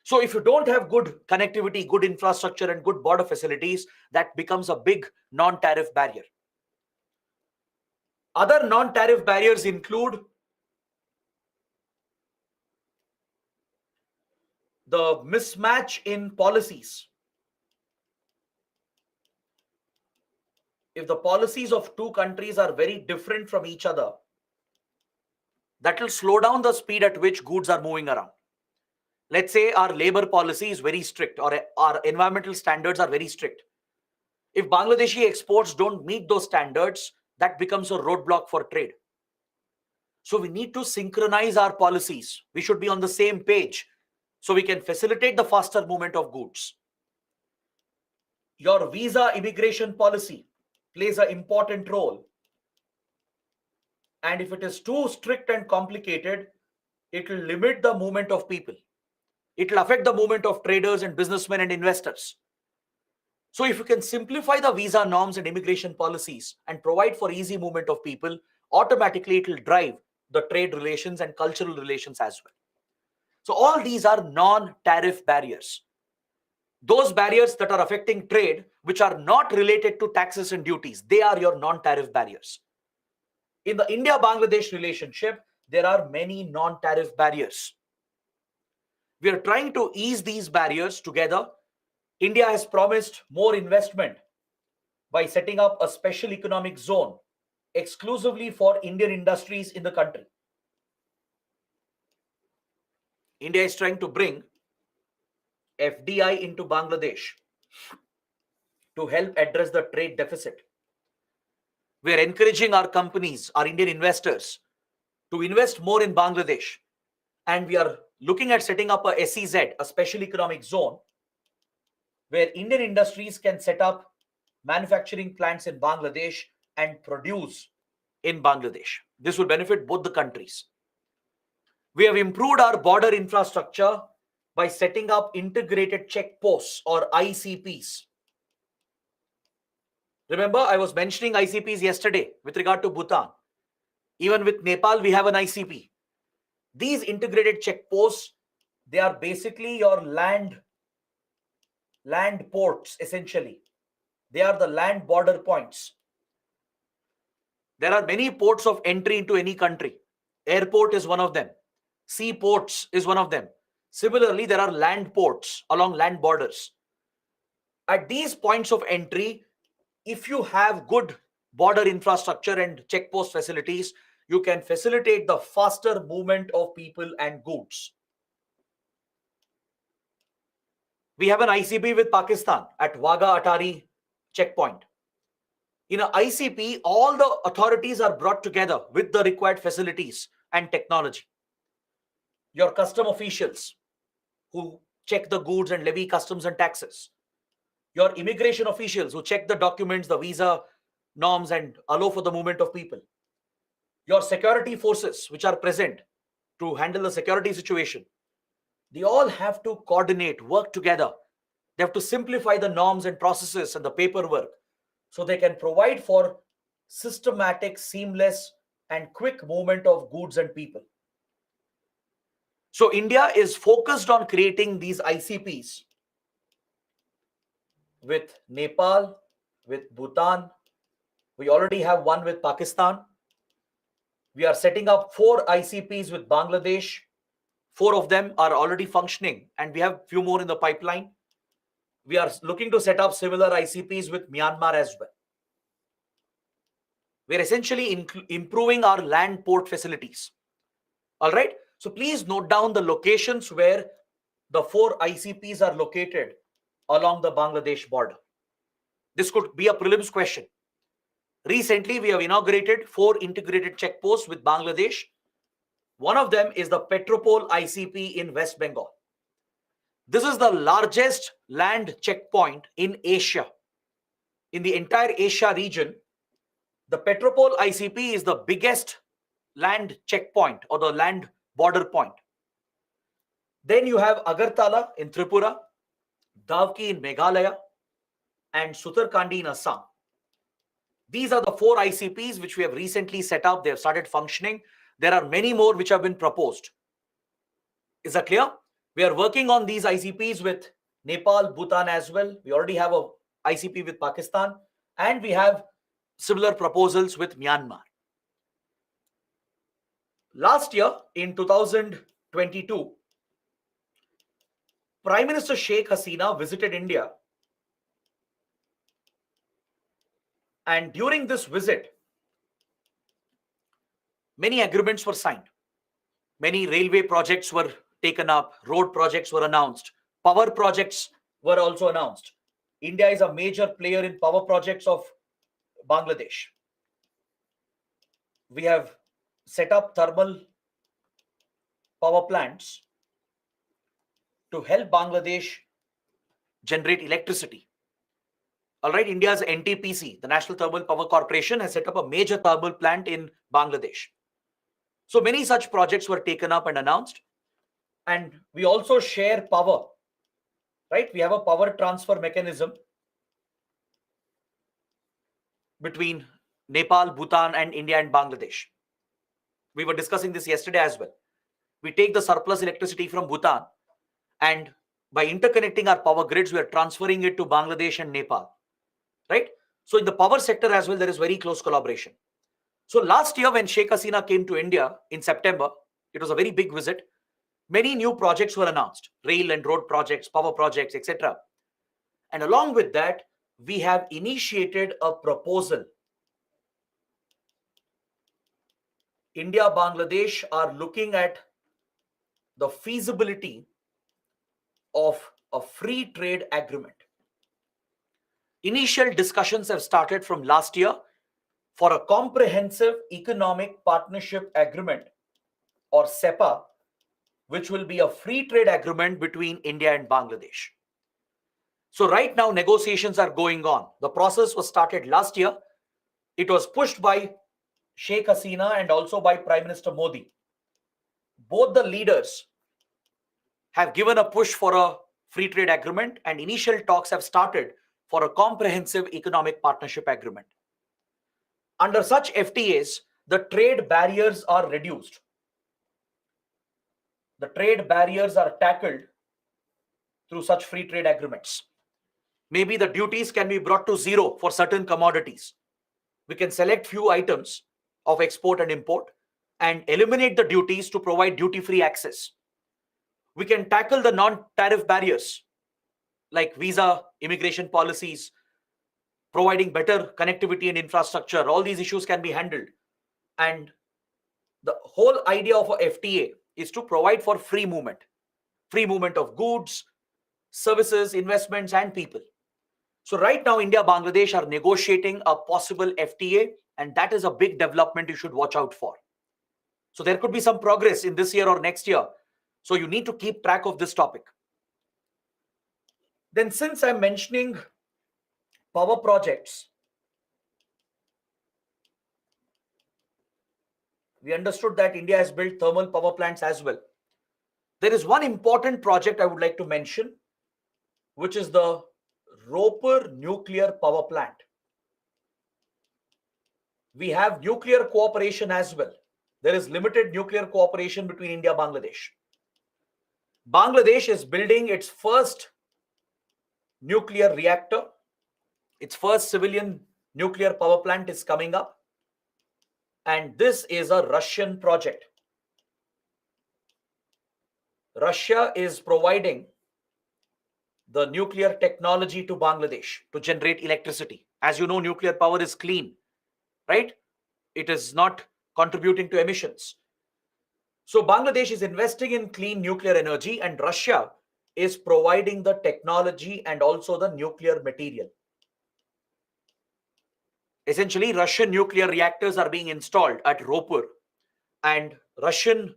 So if you don't have good connectivity, good infrastructure, and good border facilities, that becomes a big non-tariff barrier. Other non-tariff barriers include the mismatch in policies. If the policies of two countries are very different from each other, that will slow down the speed at which goods are moving around. Let's say our labor policy is very strict or our environmental standards are very strict. If Bangladeshi exports don't meet those standards, that becomes a roadblock for trade. So we need to synchronize our policies. We should be on the same page so we can facilitate the faster movement of goods. Your visa immigration policy plays an important role. And if it is too strict and complicated, it will limit the movement of people. It will affect the movement of traders and businessmen and investors. So if you can simplify the visa norms and immigration policies and provide for easy movement of people, automatically it will drive the trade relations and cultural relations as well. So all these are non-tariff barriers. Those barriers that are affecting trade, which are not related to taxes and duties, they are your non-tariff barriers. In the India-Bangladesh relationship, there are many non-tariff barriers. We are trying to ease these barriers together. India has promised more investment by setting up a special economic zone exclusively for Indian industries in the country. India is trying to bring FDI into Bangladesh to help address the trade deficit. We are encouraging our companies, our Indian investors, to invest more in Bangladesh. And we are looking at setting up a SEZ, a special economic zone, where Indian industries can set up manufacturing plants in Bangladesh and produce in Bangladesh. This will benefit both the countries. We have improved our border infrastructure by setting up integrated check posts or ICPs. Remember, I was mentioning ICPs yesterday with regard to Bhutan. Even with Nepal, we have an ICP. These integrated check posts, they are basically your land ports, essentially. They are the land border points. There are many ports of entry into any country. Airport is one of them. Seaports is one of them. Similarly, there are land ports along land borders. At these points of entry, if you have good border infrastructure and check post facilities, you can facilitate the faster movement of people and goods. We have an ICP with Pakistan at Wagah Atari checkpoint. In an ICP, all the authorities are brought together with the required facilities and technology. Your custom officials who check the goods and levy customs and taxes. Your immigration officials who check the documents, the visa norms, and allow for the movement of people. Your security forces which are present to handle the security situation. They all have to coordinate, work together. They have to simplify the norms and processes and the paperwork so they can provide for systematic, seamless, and quick movement of goods and people. So India is focused on creating these ICPs with Nepal, with Bhutan. We already have one with Pakistan. We are setting up 4 ICPs with Bangladesh. 4 of them are already functioning, and we have few more in the pipeline. We are looking to set up similar ICPs with Myanmar as well. We are essentially improving our land port facilities. All right. So please note down the locations where the 4 ICPs are located along the Bangladesh border. This could be a prelims question. Recently, we have inaugurated 4 integrated checkposts with Bangladesh. One of them is the Petropol ICP in West Bengal. This is the largest land checkpoint in Asia. In the entire Asia region, the Petropol ICP is the biggest land checkpoint or the land border point. Then you have Agartala in Tripura, Davki in Meghalaya, and Sutarkandi in Assam. These are the 4 ICPs which we have recently set up. They have started functioning. There are many more which have been proposed. Is that clear? We are working on these ICPs with Nepal, Bhutan as well. We already have a ICP with Pakistan, and we have similar proposals with Myanmar. Last year, in 2022, Prime Minister Sheikh Hasina visited India. And during this visit, many agreements were signed. Many railway projects were taken up. Road projects were announced. Power projects were also announced. India is a major player in power projects of Bangladesh. We have set up thermal power plants to help Bangladesh generate electricity. All right, India's NTPC, the National Thermal Power Corporation, has set up a major thermal plant in Bangladesh. So many such projects were taken up and announced. And we also share power, right? We have a power transfer mechanism between Nepal, Bhutan, and India and Bangladesh. We were discussing this yesterday as well. We take the surplus electricity from Bhutan, and by interconnecting our power grids, we are transferring it to Bangladesh and Nepal, right? So in the power sector as well, there is very close collaboration. So last year when Sheikh Hasina came to India in September, it was a very big visit. Many new projects were announced, rail and road projects, power projects, etc. And along with that, we have initiated a proposal. India, Bangladesh are looking at the feasibility of a free trade agreement. Initial discussions have started from last year for a comprehensive economic partnership agreement, or CEPA, which will be a free trade agreement between India and Bangladesh. So right now negotiations are going on. The process was started last year. It was pushed by Sheikh Hasina and also by Prime Minister Modi. Both the leaders have given a push for a free trade agreement, and initial talks have started for a comprehensive economic partnership agreement. Under such FTAs, the trade barriers are reduced. The trade barriers are tackled through such free trade agreements. Maybe the duties can be brought to zero for certain commodities. We can select few items of export and import and eliminate the duties to provide duty-free access. We can tackle the non-tariff barriers like visa, immigration policies, providing better connectivity and infrastructure. All these issues can be handled. And the whole idea of a FTA is to provide for free movement of goods, services, investments, and people. So right now, India, Bangladesh are negotiating a possible FTA, and that is a big development you should watch out for. So there could be some progress in this year or next year. So you need to keep track of this topic. Then since I'm mentioning power projects, we understood that India has built thermal power plants as well. There is one important project I would like to mention, which is the Ropur nuclear power plant. We have nuclear cooperation as well. There is limited nuclear cooperation between India and Bangladesh. Bangladesh is building its first nuclear reactor. Its first civilian nuclear power plant is coming up. And this is a Russian project. Russia is providing the nuclear technology to Bangladesh to generate electricity. As you know, nuclear power is clean, right? It is not contributing to emissions. So Bangladesh is investing in clean nuclear energy, and Russia is providing the technology and also the nuclear material. Essentially, Russian nuclear reactors are being installed at Ropur, and Russian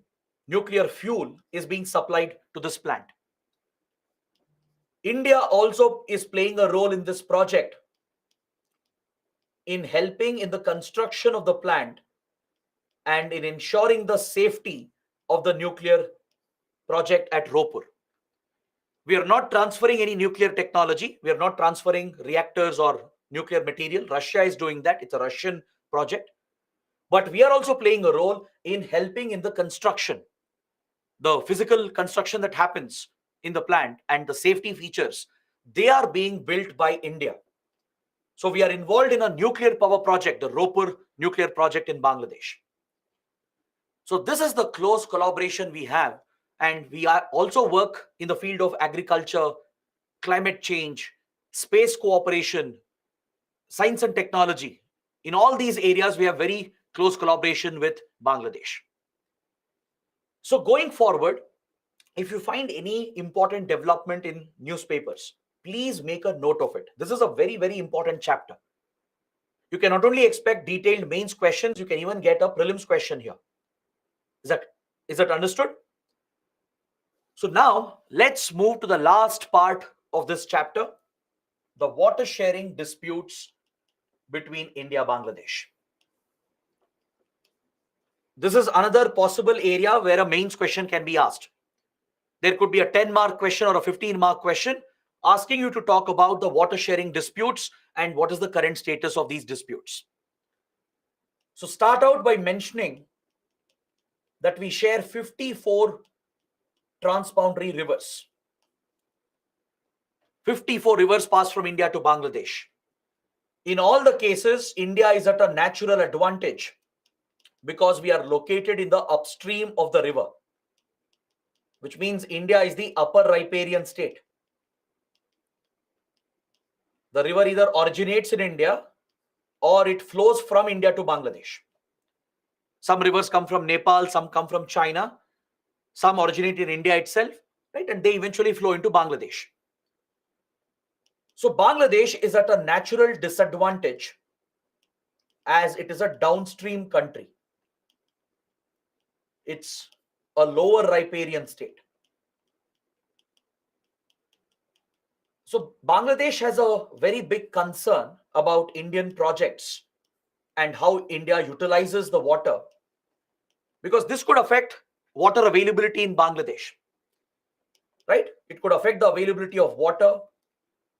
nuclear fuel is being supplied to this plant. India also is playing a role in this project in helping in the construction of the plant and in ensuring the safety of the nuclear project at Ropur. We are not transferring any nuclear technology. We are not transferring reactors or nuclear material. Russia is doing that. It's a Russian project. But we are also playing a role in helping in the construction, the physical construction that happens in the plant and the safety features. They are being built by India. So we are involved in a nuclear power project, the Ropur nuclear project in Bangladesh. So this is the close collaboration we have. And we are also work in the field of agriculture, climate change, space cooperation, science and technology. In all these areas, we have very close collaboration with Bangladesh. So going forward, if you find any important development in newspapers, please make a note of it. This is a very, very important chapter. You can not only expect detailed mains questions, you can even get a prelims question here. Is that understood? So now let's move to the last part of this chapter, the water sharing disputes between India and Bangladesh. This is another possible area where a mains question can be asked. There could be a 10-mark question or a 15-mark question asking you to talk about the water sharing disputes and what is the current status of these disputes. So start out by mentioning that we share 54 transboundary rivers. 54 rivers pass from India to Bangladesh. In all the cases, India is at a natural advantage because we are located in the upstream of the river, which means India is the upper riparian state. The river either originates in India or it flows from India to Bangladesh. Some rivers come from Nepal, some come from China, some originate in India itself, right? And they eventually flow into Bangladesh. So Bangladesh is at a natural disadvantage as it is a downstream country. It's a lower riparian state. So Bangladesh has a very big concern about Indian projects and how India utilizes the water, because this could affect water availability in Bangladesh, right? It could affect the availability of water.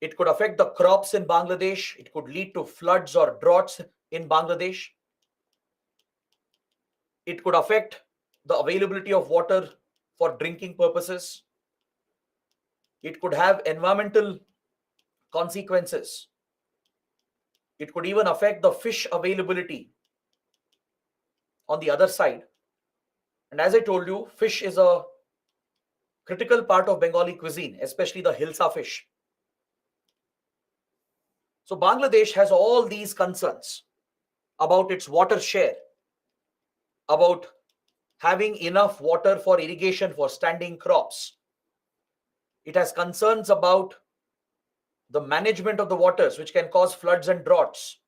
It could affect the crops in Bangladesh. It could lead to floods or droughts in Bangladesh. It could affect the availability of water for drinking purposes. It could have environmental consequences. It could even affect the fish availability on the other side. And as I told you, fish is a critical part of Bengali cuisine, especially the hilsa fish. So Bangladesh has all these concerns about its water share, about having enough water for irrigation for standing crops. It has concerns about the management of the waters, which can cause floods and droughts.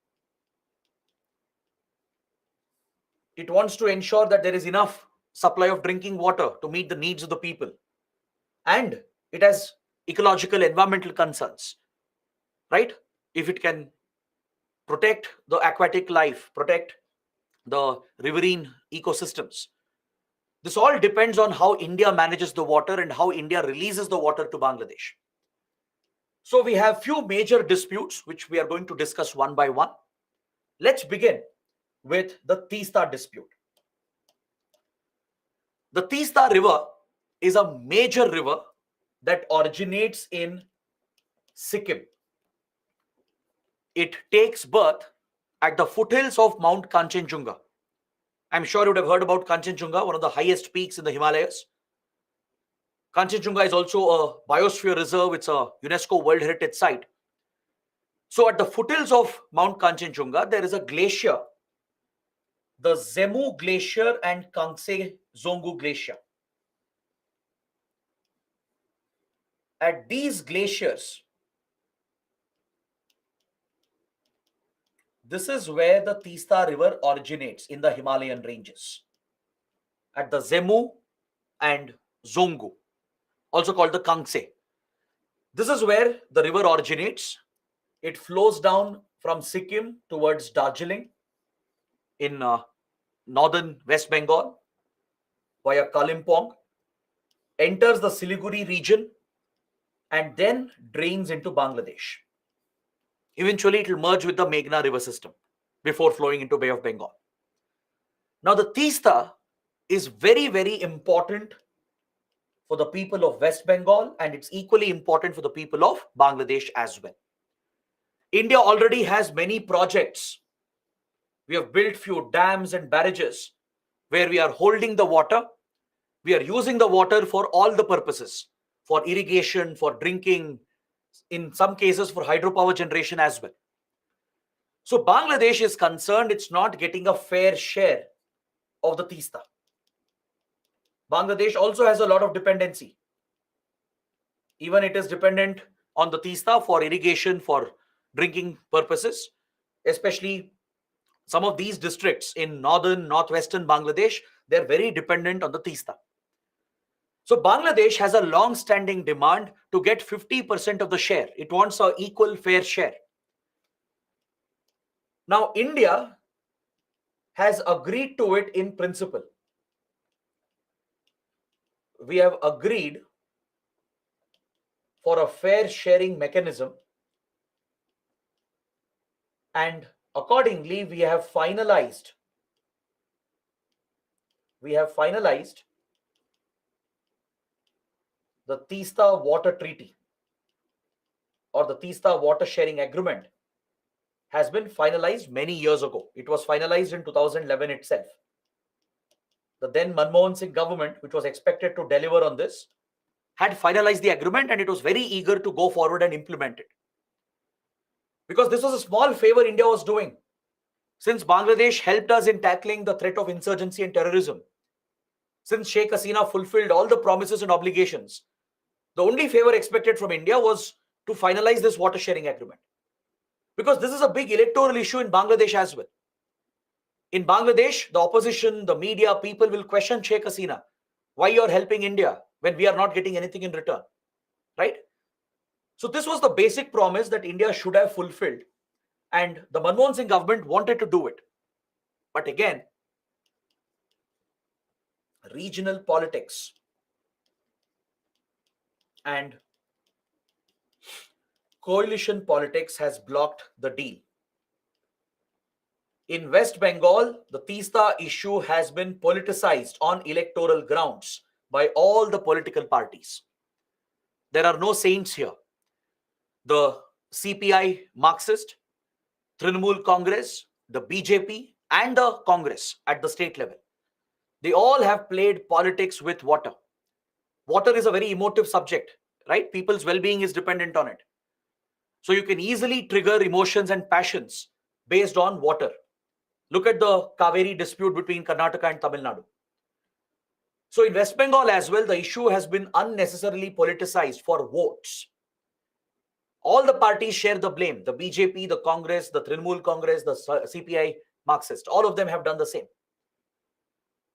It wants to ensure that there is enough supply of drinking water to meet the needs of the people. And it has ecological, environmental concerns, right? If it can protect the aquatic life, protect the riverine ecosystems. This all depends on how India manages the water and how India releases the water to Bangladesh. So we have few major disputes which we are going to discuss one by one. Let's begin with the Teesta dispute. The Teesta River is a major river that originates in Sikkim. It takes birth at the foothills of Mount Kanchenjunga. I'm sure you would have heard about Kanchenjunga, one of the highest peaks in the Himalayas. Kanchenjunga is also a biosphere reserve. It's a UNESCO World Heritage Site. So at the foothills of Mount Kanchenjunga, there is a glacier, the Zemu Glacier and Kangse Zongu Glacier. At these glaciers, this is where the Teesta River originates in the Himalayan ranges. At the Zemu and Zongu, also called the Kangse. This is where the river originates. It flows down from Sikkim towards Darjeeling in northern West Bengal via Kalimpong, enters the Siliguri region, and then drains into Bangladesh. Eventually, it will merge with the Meghna river system before flowing into Bay of Bengal. Now, the Teesta is very, very important for the people of West Bengal, and it's equally important for the people of Bangladesh as well. India already has many projects. We have built few dams and barrages where we are holding the water. We are using the water for all the purposes, for irrigation, for drinking, in some cases for hydropower generation as well. So Bangladesh is concerned it's not getting a fair share of the Teesta. Bangladesh also has a lot of dependency. Even it is dependent on the Teesta for irrigation, for drinking purposes, especially some of these districts in northern, northwestern Bangladesh, They're very dependent on the Teesta. So Bangladesh has a long-standing demand to get 50% of the share. It wants an equal fair share. Now India has agreed to it in principle. We have agreed for a fair sharing mechanism, and accordingly we have finalized the Teesta Water Treaty, or the Teesta Water Sharing Agreement has been finalized many years ago. It was finalized in 2011 itself. The then Manmohan Singh government, which was expected to deliver on this, had finalized the agreement, and it was very eager to go forward and implement it. Because this was a small favor India was doing. Since Bangladesh helped us in tackling the threat of insurgency and terrorism, since Sheikh Hasina fulfilled all the promises and obligations, the only favor expected from India was to finalize this water sharing agreement. Because this is a big electoral issue in Bangladesh as well. In Bangladesh, the opposition, the media, people will question Sheikh Hasina. Why you're helping India when we are not getting anything in return, right? So this was the basic promise that India should have fulfilled, and the Manmohan Singh government wanted to do it. But again, regional politics and coalition politics has blocked the deal. In West Bengal, the Teesta issue has been politicized on electoral grounds by all the political parties. There are no saints here. The CPI Marxist, Trinamool Congress, the BJP, and the Congress at the state level, they all have played politics with water. Water is a very emotive subject, right? People's well-being is dependent on it. So you can easily trigger emotions and passions based on water. Look at the Kaveri dispute between Karnataka and Tamil Nadu. So in West Bengal as well, the issue has been unnecessarily politicized for votes. All the parties share the blame. The BJP, the Congress, the Trinamool Congress, the CPI Marxist, all of them have done the same.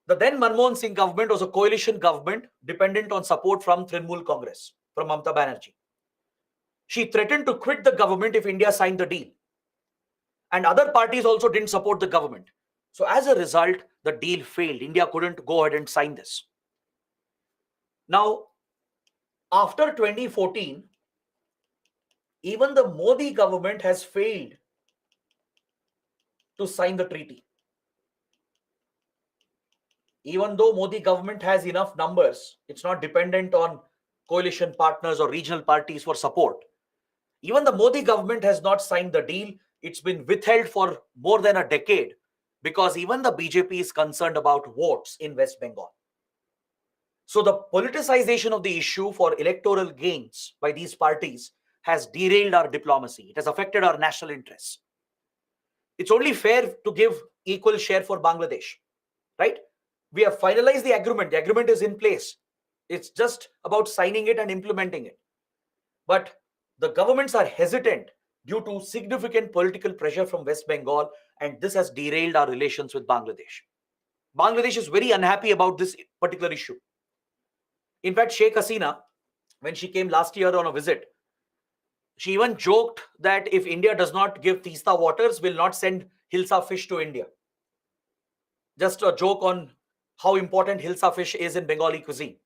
The then Manmohan Singh government was a coalition government dependent on support from Trinamool Congress, from Mamata Banerjee. She threatened to quit the government if India signed the deal. And other parties also didn't support the government. So as a result, the deal failed. India couldn't go ahead and sign this. Now, after 2014, even the Modi government has failed to sign the treaty. Even though Modi government has enough numbers, it's not dependent on coalition partners or regional parties for support. Even the Modi government has not signed the deal. It's been withheld for more than a decade because even the BJP is concerned about votes in West Bengal. So the politicization of the issue for electoral gains by these parties has derailed our diplomacy. It has affected our national interests. It's only fair to give equal share for Bangladesh, right? We have finalized the agreement. The agreement is in place. It's just about signing it and implementing it. But the governments are hesitant due to significant political pressure from West Bengal, and this has derailed our relations with Bangladesh. Bangladesh is very unhappy about this particular issue. In fact, Sheikh Hasina, when she came last year on a visit, she even joked that if India does not give Teesta waters, will not send Hilsa fish to India. Just a joke on how important Hilsa fish is in Bengali cuisine.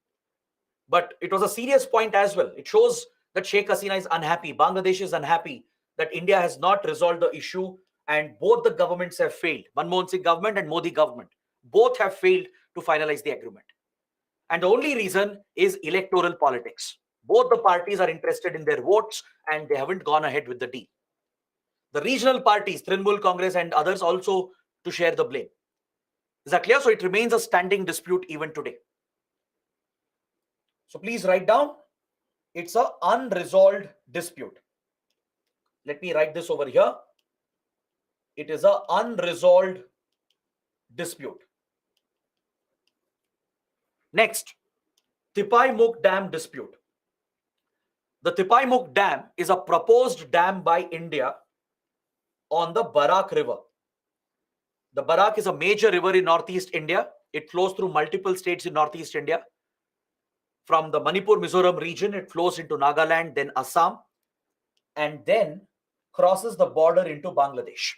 But it was a serious point as well. It shows that Sheikh Hasina is unhappy. Bangladesh is unhappy that India has not resolved the issue, and both the governments have failed. Manmohan Singh government and Modi government, both have failed to finalize the agreement. And the only reason is electoral politics. Both the parties are interested in their votes and they haven't gone ahead with the deal. The regional parties, Trinamool Congress and others, also to share the blame. Is that clear? So it remains a standing dispute even today. So please write down, it's an unresolved dispute. Let me write this over here. It is an unresolved dispute. Next, Tipaimukh Dam dispute. The Tipaimukh Dam is a proposed dam by India on the Barak River. The Barak is a major river in northeast India. It flows through multiple states in Northeast India. From the Manipur-Mizoram region, it flows into Nagaland, then Assam, and then crosses the border into Bangladesh.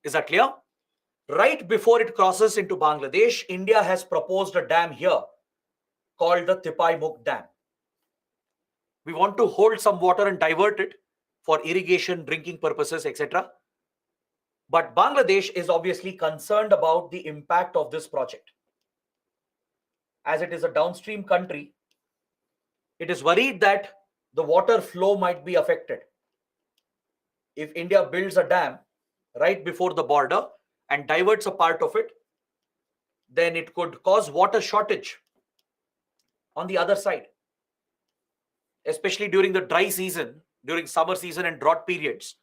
Is that clear? Right before it crosses into Bangladesh, India has proposed a dam here called the Tipai Mukh Dam. We want to hold some water and divert it for irrigation, drinking purposes, etc. But Bangladesh is obviously concerned about the impact of this project. As it is a downstream country, it is worried that the water flow might be affected. If India builds a dam right before the border and diverts a part of it, then it could cause water shortage on the other side, especially during the dry season, during summer season and drought periods.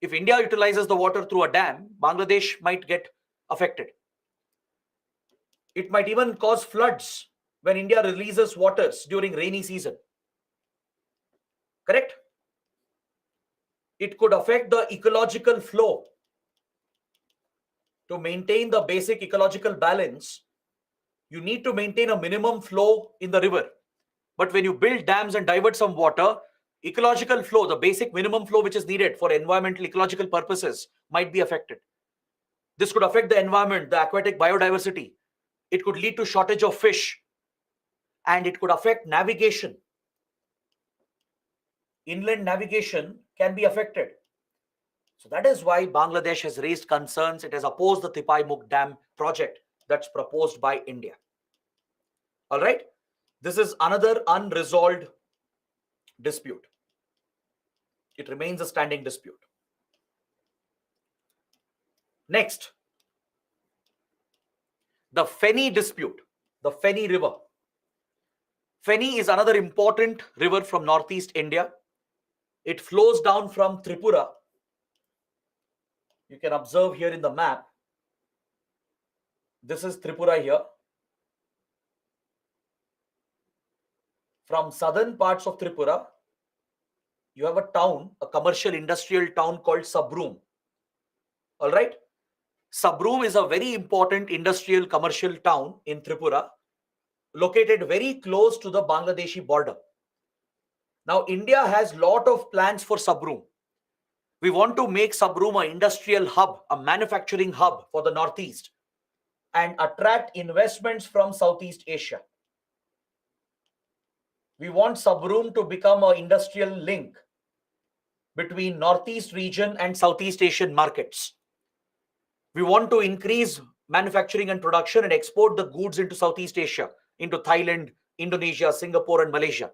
If India utilizes the water through a dam, Bangladesh might get affected. It might even cause floods when India releases waters during rainy season. Correct? It could affect the ecological flow. To maintain the basic ecological balance, you need to maintain a minimum flow in the river. But when you build dams and divert some water, ecological flow, the basic minimum flow which is needed for environmental ecological purposes, might be affected. This could affect the environment, the aquatic biodiversity. It could lead to shortage of fish, and it could affect navigation. Inland navigation can be affected. So that is why Bangladesh has raised concerns. It has opposed the Tipai Mukh Dam project that's proposed by India. All right. This is another unresolved dispute. It remains a standing dispute. Next, the Feni dispute, the Feni River. Feni is another important river from Northeast India. It flows down from Tripura. You can observe here in the map. This is Tripura here. From southern parts of Tripura, you have a town, a commercial industrial town called Sabroom. All right. Sabroom is a very important industrial commercial town in Tripura, located very close to the Bangladeshi border. Now, India has a lot of plans for Sabroom. We want to make Sabroom an industrial hub, a manufacturing hub for the Northeast, and attract investments from Southeast Asia. We want Sabroom to become an industrial link between Northeast region and Southeast Asian markets. We want to increase manufacturing and production and export the goods into Southeast Asia, into Thailand, Indonesia, Singapore, and Malaysia.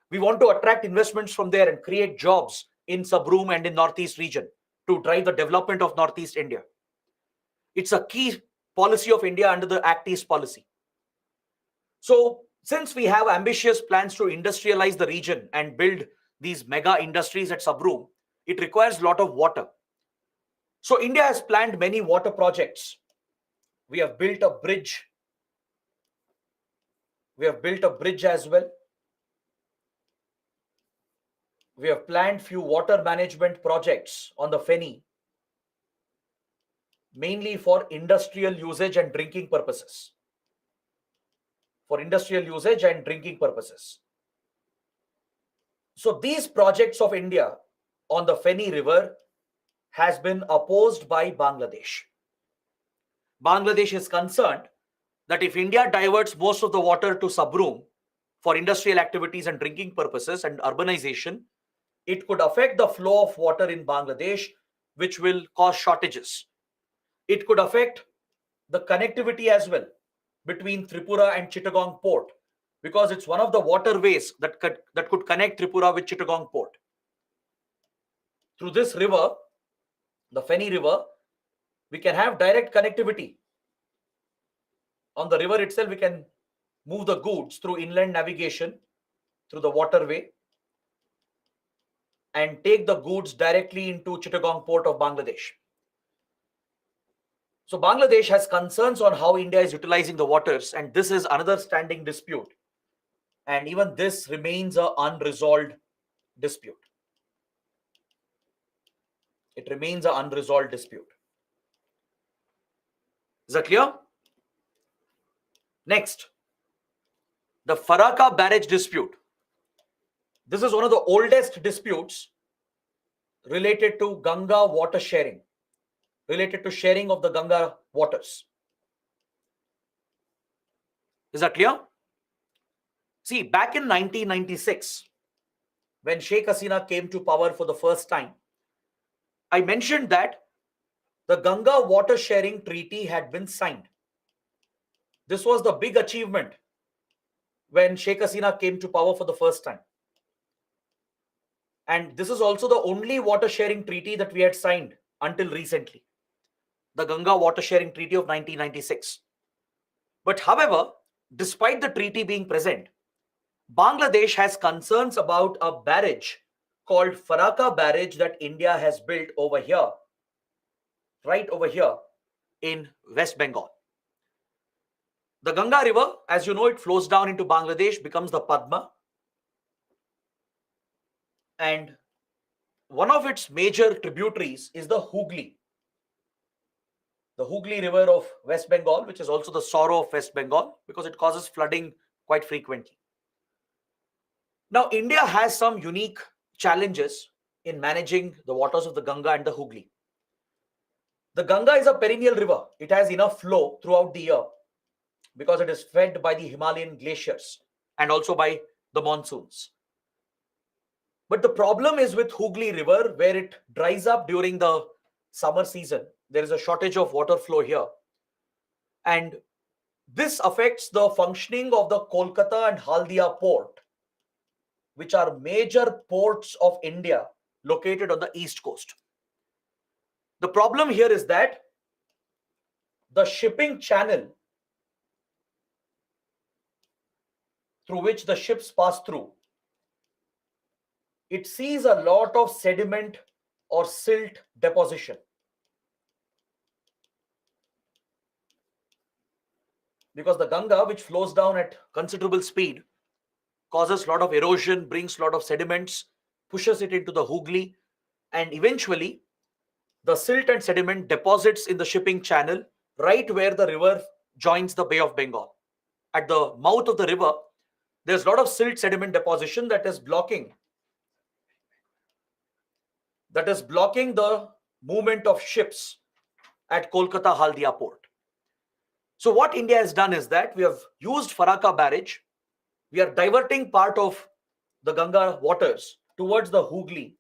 We want to attract investments from there and create jobs in Sabroom and in Northeast region to drive the development of Northeast India. It's a key policy of India under the Act East policy. So, since we have ambitious plans to industrialize the region and build these mega industries at Sabroom, it requires a lot of water. So, India has planned many water projects. We have built a bridge. We have built a bridge as well. We have planned few water management projects on the Feni, mainly for industrial usage and drinking purposes. For industrial usage and drinking purposes. So these projects of India on the Feni River has been opposed by Bangladesh. Bangladesh is concerned that if India diverts most of the water to Sabroom for industrial activities and drinking purposes and urbanization, it could affect the flow of water in Bangladesh, which will cause shortages. It could affect the connectivity as well between Tripura and Chittagong port, because it's one of the waterways that could connect Tripura with Chittagong port. Through this river, the Feni River, we can have direct connectivity. On the river itself, we can move the goods through inland navigation, through the waterway, and take the goods directly into Chittagong port of Bangladesh. So Bangladesh has concerns on how India is utilizing the waters, and this is another standing dispute. And even this remains an unresolved dispute. It remains an unresolved dispute. Is that clear? Next, the Farakka barrage dispute. This is one of the oldest disputes related to Ganga water sharing, related to sharing of the Ganga waters. Is that clear? See, back in 1996, when Sheikh Hasina came to power for the first time, I mentioned that the Ganga water sharing treaty had been signed. This was the big achievement when Sheikh Hasina came to power for the first time. And this is also the only water sharing treaty that we had signed until recently, the Ganga water sharing treaty of 1996. But however, despite the treaty being present, Bangladesh has concerns about a barrage called Farakka barrage that India has built over here, right over here in West Bengal. The Ganga river, as you know, it flows down into Bangladesh, becomes the Padma. And one of its major tributaries is the Hooghly. The Hooghly river of West Bengal, which is also the sorrow of West Bengal because it causes flooding quite frequently. Now, India has some unique challenges in managing the waters of the Ganga and the Hooghly. The Ganga is a perennial river. It has enough flow throughout the year because it is fed by the Himalayan glaciers and also by the monsoons. But the problem is with Hooghly river, where it dries up during the summer season. There is a shortage of water flow here. And this affects the functioning of the Kolkata and Haldia port, which are major ports of India located on the east coast. The problem here is that the shipping channel through which the ships pass through, it sees a lot of sediment or silt deposition. Because the Ganga, which flows down at considerable speed, causes a lot of erosion, brings a lot of sediments, pushes it into the Hooghly, and eventually the silt and sediment deposits in the shipping channel right where the river joins the Bay of Bengal. At the mouth of the river, there's a lot of silt sediment deposition that is blocking the movement of ships at Kolkata Haldia port. So what India has done is that we have used Farakka barrage. We are diverting part of the Ganga waters towards the Hooghly.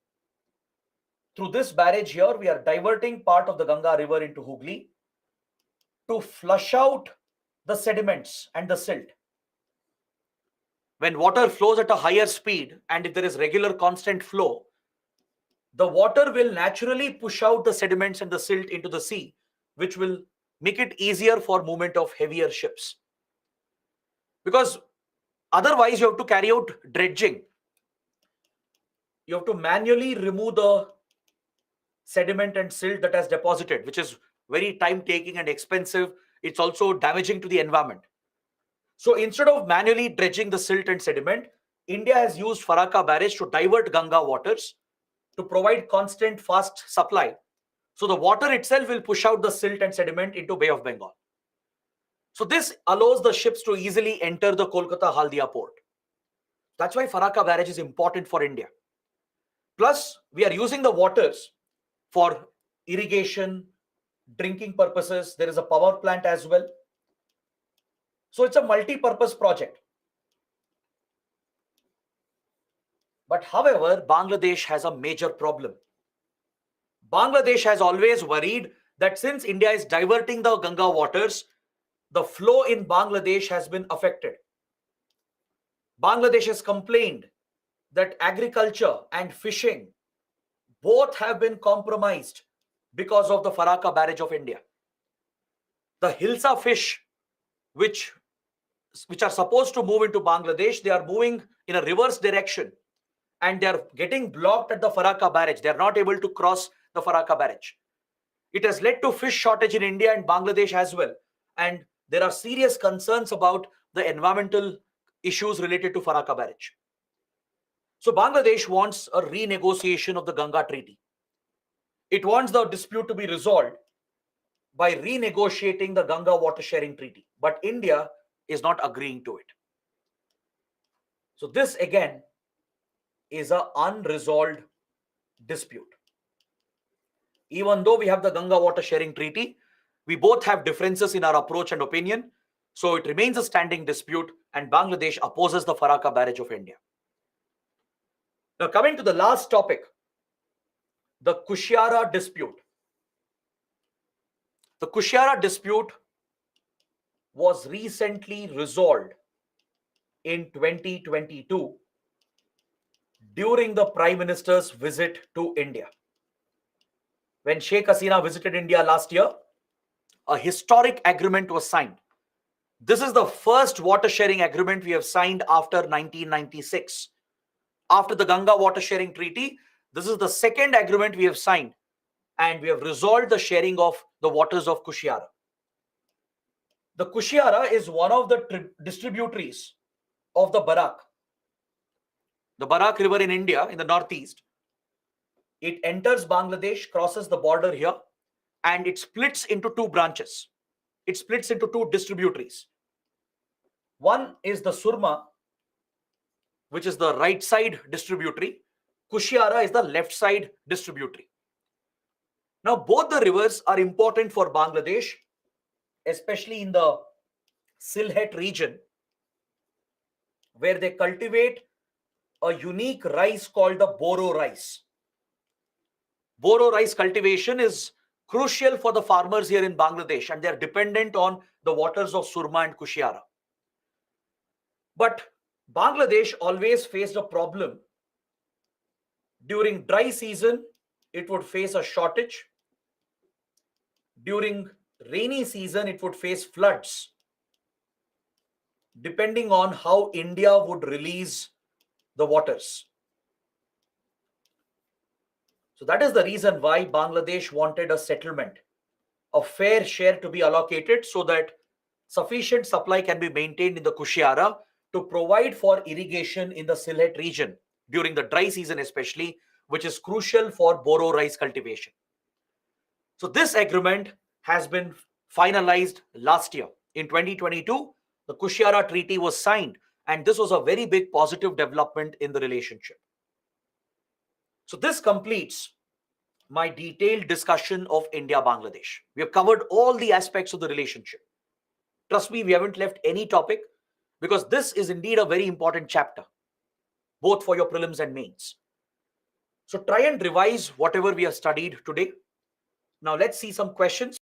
Through this barrage here, we are diverting part of the Ganga river into Hooghly to flush out the sediments and the silt. When water flows at a higher speed and if there is regular constant flow, the water will naturally push out the sediments and the silt into the sea, which will make it easier for movement of heavier ships. Because otherwise you have to carry out dredging. You have to manually remove the sediment and silt that has deposited, which is very time taking and expensive. It's also damaging to the environment. So instead of manually dredging the silt and sediment, India has used Farakka barrage to divert Ganga waters to provide constant fast supply. So the water itself will push out the silt and sediment into Bay of Bengal. So this allows the ships to easily enter the Kolkata Haldia port. That's why Farakka barrage is important for India. Plus, we are using the waters for irrigation, drinking purposes. There is a power plant as well. So it's a multi-purpose project. But however, Bangladesh has a major problem. Bangladesh has always worried that since India is diverting the Ganga waters, the flow in Bangladesh has been affected. Bangladesh has complained that agriculture and fishing both have been compromised because of the Farakka barrage of India. The Hilsa fish, which are supposed to move into Bangladesh, they are moving in a reverse direction and they are getting blocked at the Farakka barrage. They are not able to cross the Farakka barrage. It has led to fish shortage in India and Bangladesh as well. And there are serious concerns about the environmental issues related to Farakka barrage. So Bangladesh wants a renegotiation of the Ganga Treaty. It wants the dispute to be resolved by renegotiating the Ganga Water Sharing Treaty. But India is not agreeing to it. So this again is an unresolved dispute. Even though we have the Ganga Water Sharing Treaty, we both have differences in our approach and opinion. So it remains a standing dispute, and Bangladesh opposes the Farakka barrage of India. Now, coming to the last topic, the Kushiara dispute. The Kushiara dispute was recently resolved in 2022 during the Prime Minister's visit to India. When Sheikh Hasina visited India last year, a historic agreement was signed. This is the first water sharing agreement we have signed after 1996. After the Ganga Water Sharing Treaty, this is the second agreement we have signed, and we have resolved the sharing of the waters of Kushiara. The Kushiara is one of the distributaries of the Barak. The Barak River in India, in the northeast. It enters Bangladesh, crosses the border here, and it splits into two branches. It splits into two distributaries. One is the Surma, which is the right side distributary. Kushiara is the left side distributary. Now, both the rivers are important for Bangladesh, especially in the Sylhet region, where they cultivate a unique rice called the Boro rice. Boro rice cultivation is crucial for the farmers here in Bangladesh, and they are dependent on the waters of Surma and Kushiara. But Bangladesh always faced a problem. During dry season, it would face a shortage. During rainy season, it would face floods, depending on how India would release the waters. So that is the reason why Bangladesh wanted a settlement, a fair share to be allocated so that sufficient supply can be maintained in the Kushiara to provide for irrigation in the Sylhet region during the dry season especially, which is crucial for Boro rice cultivation. So this agreement has been finalized last year. In 2022, the Kushiara Treaty was signed, and this was a very big positive development in the relationship. So this completes my detailed discussion of India-Bangladesh. We have covered all the aspects of the relationship. Trust me, we haven't left any topic, because this is indeed a very important chapter, both for your prelims and mains. So try and revise whatever we have studied today. Now let's see some questions.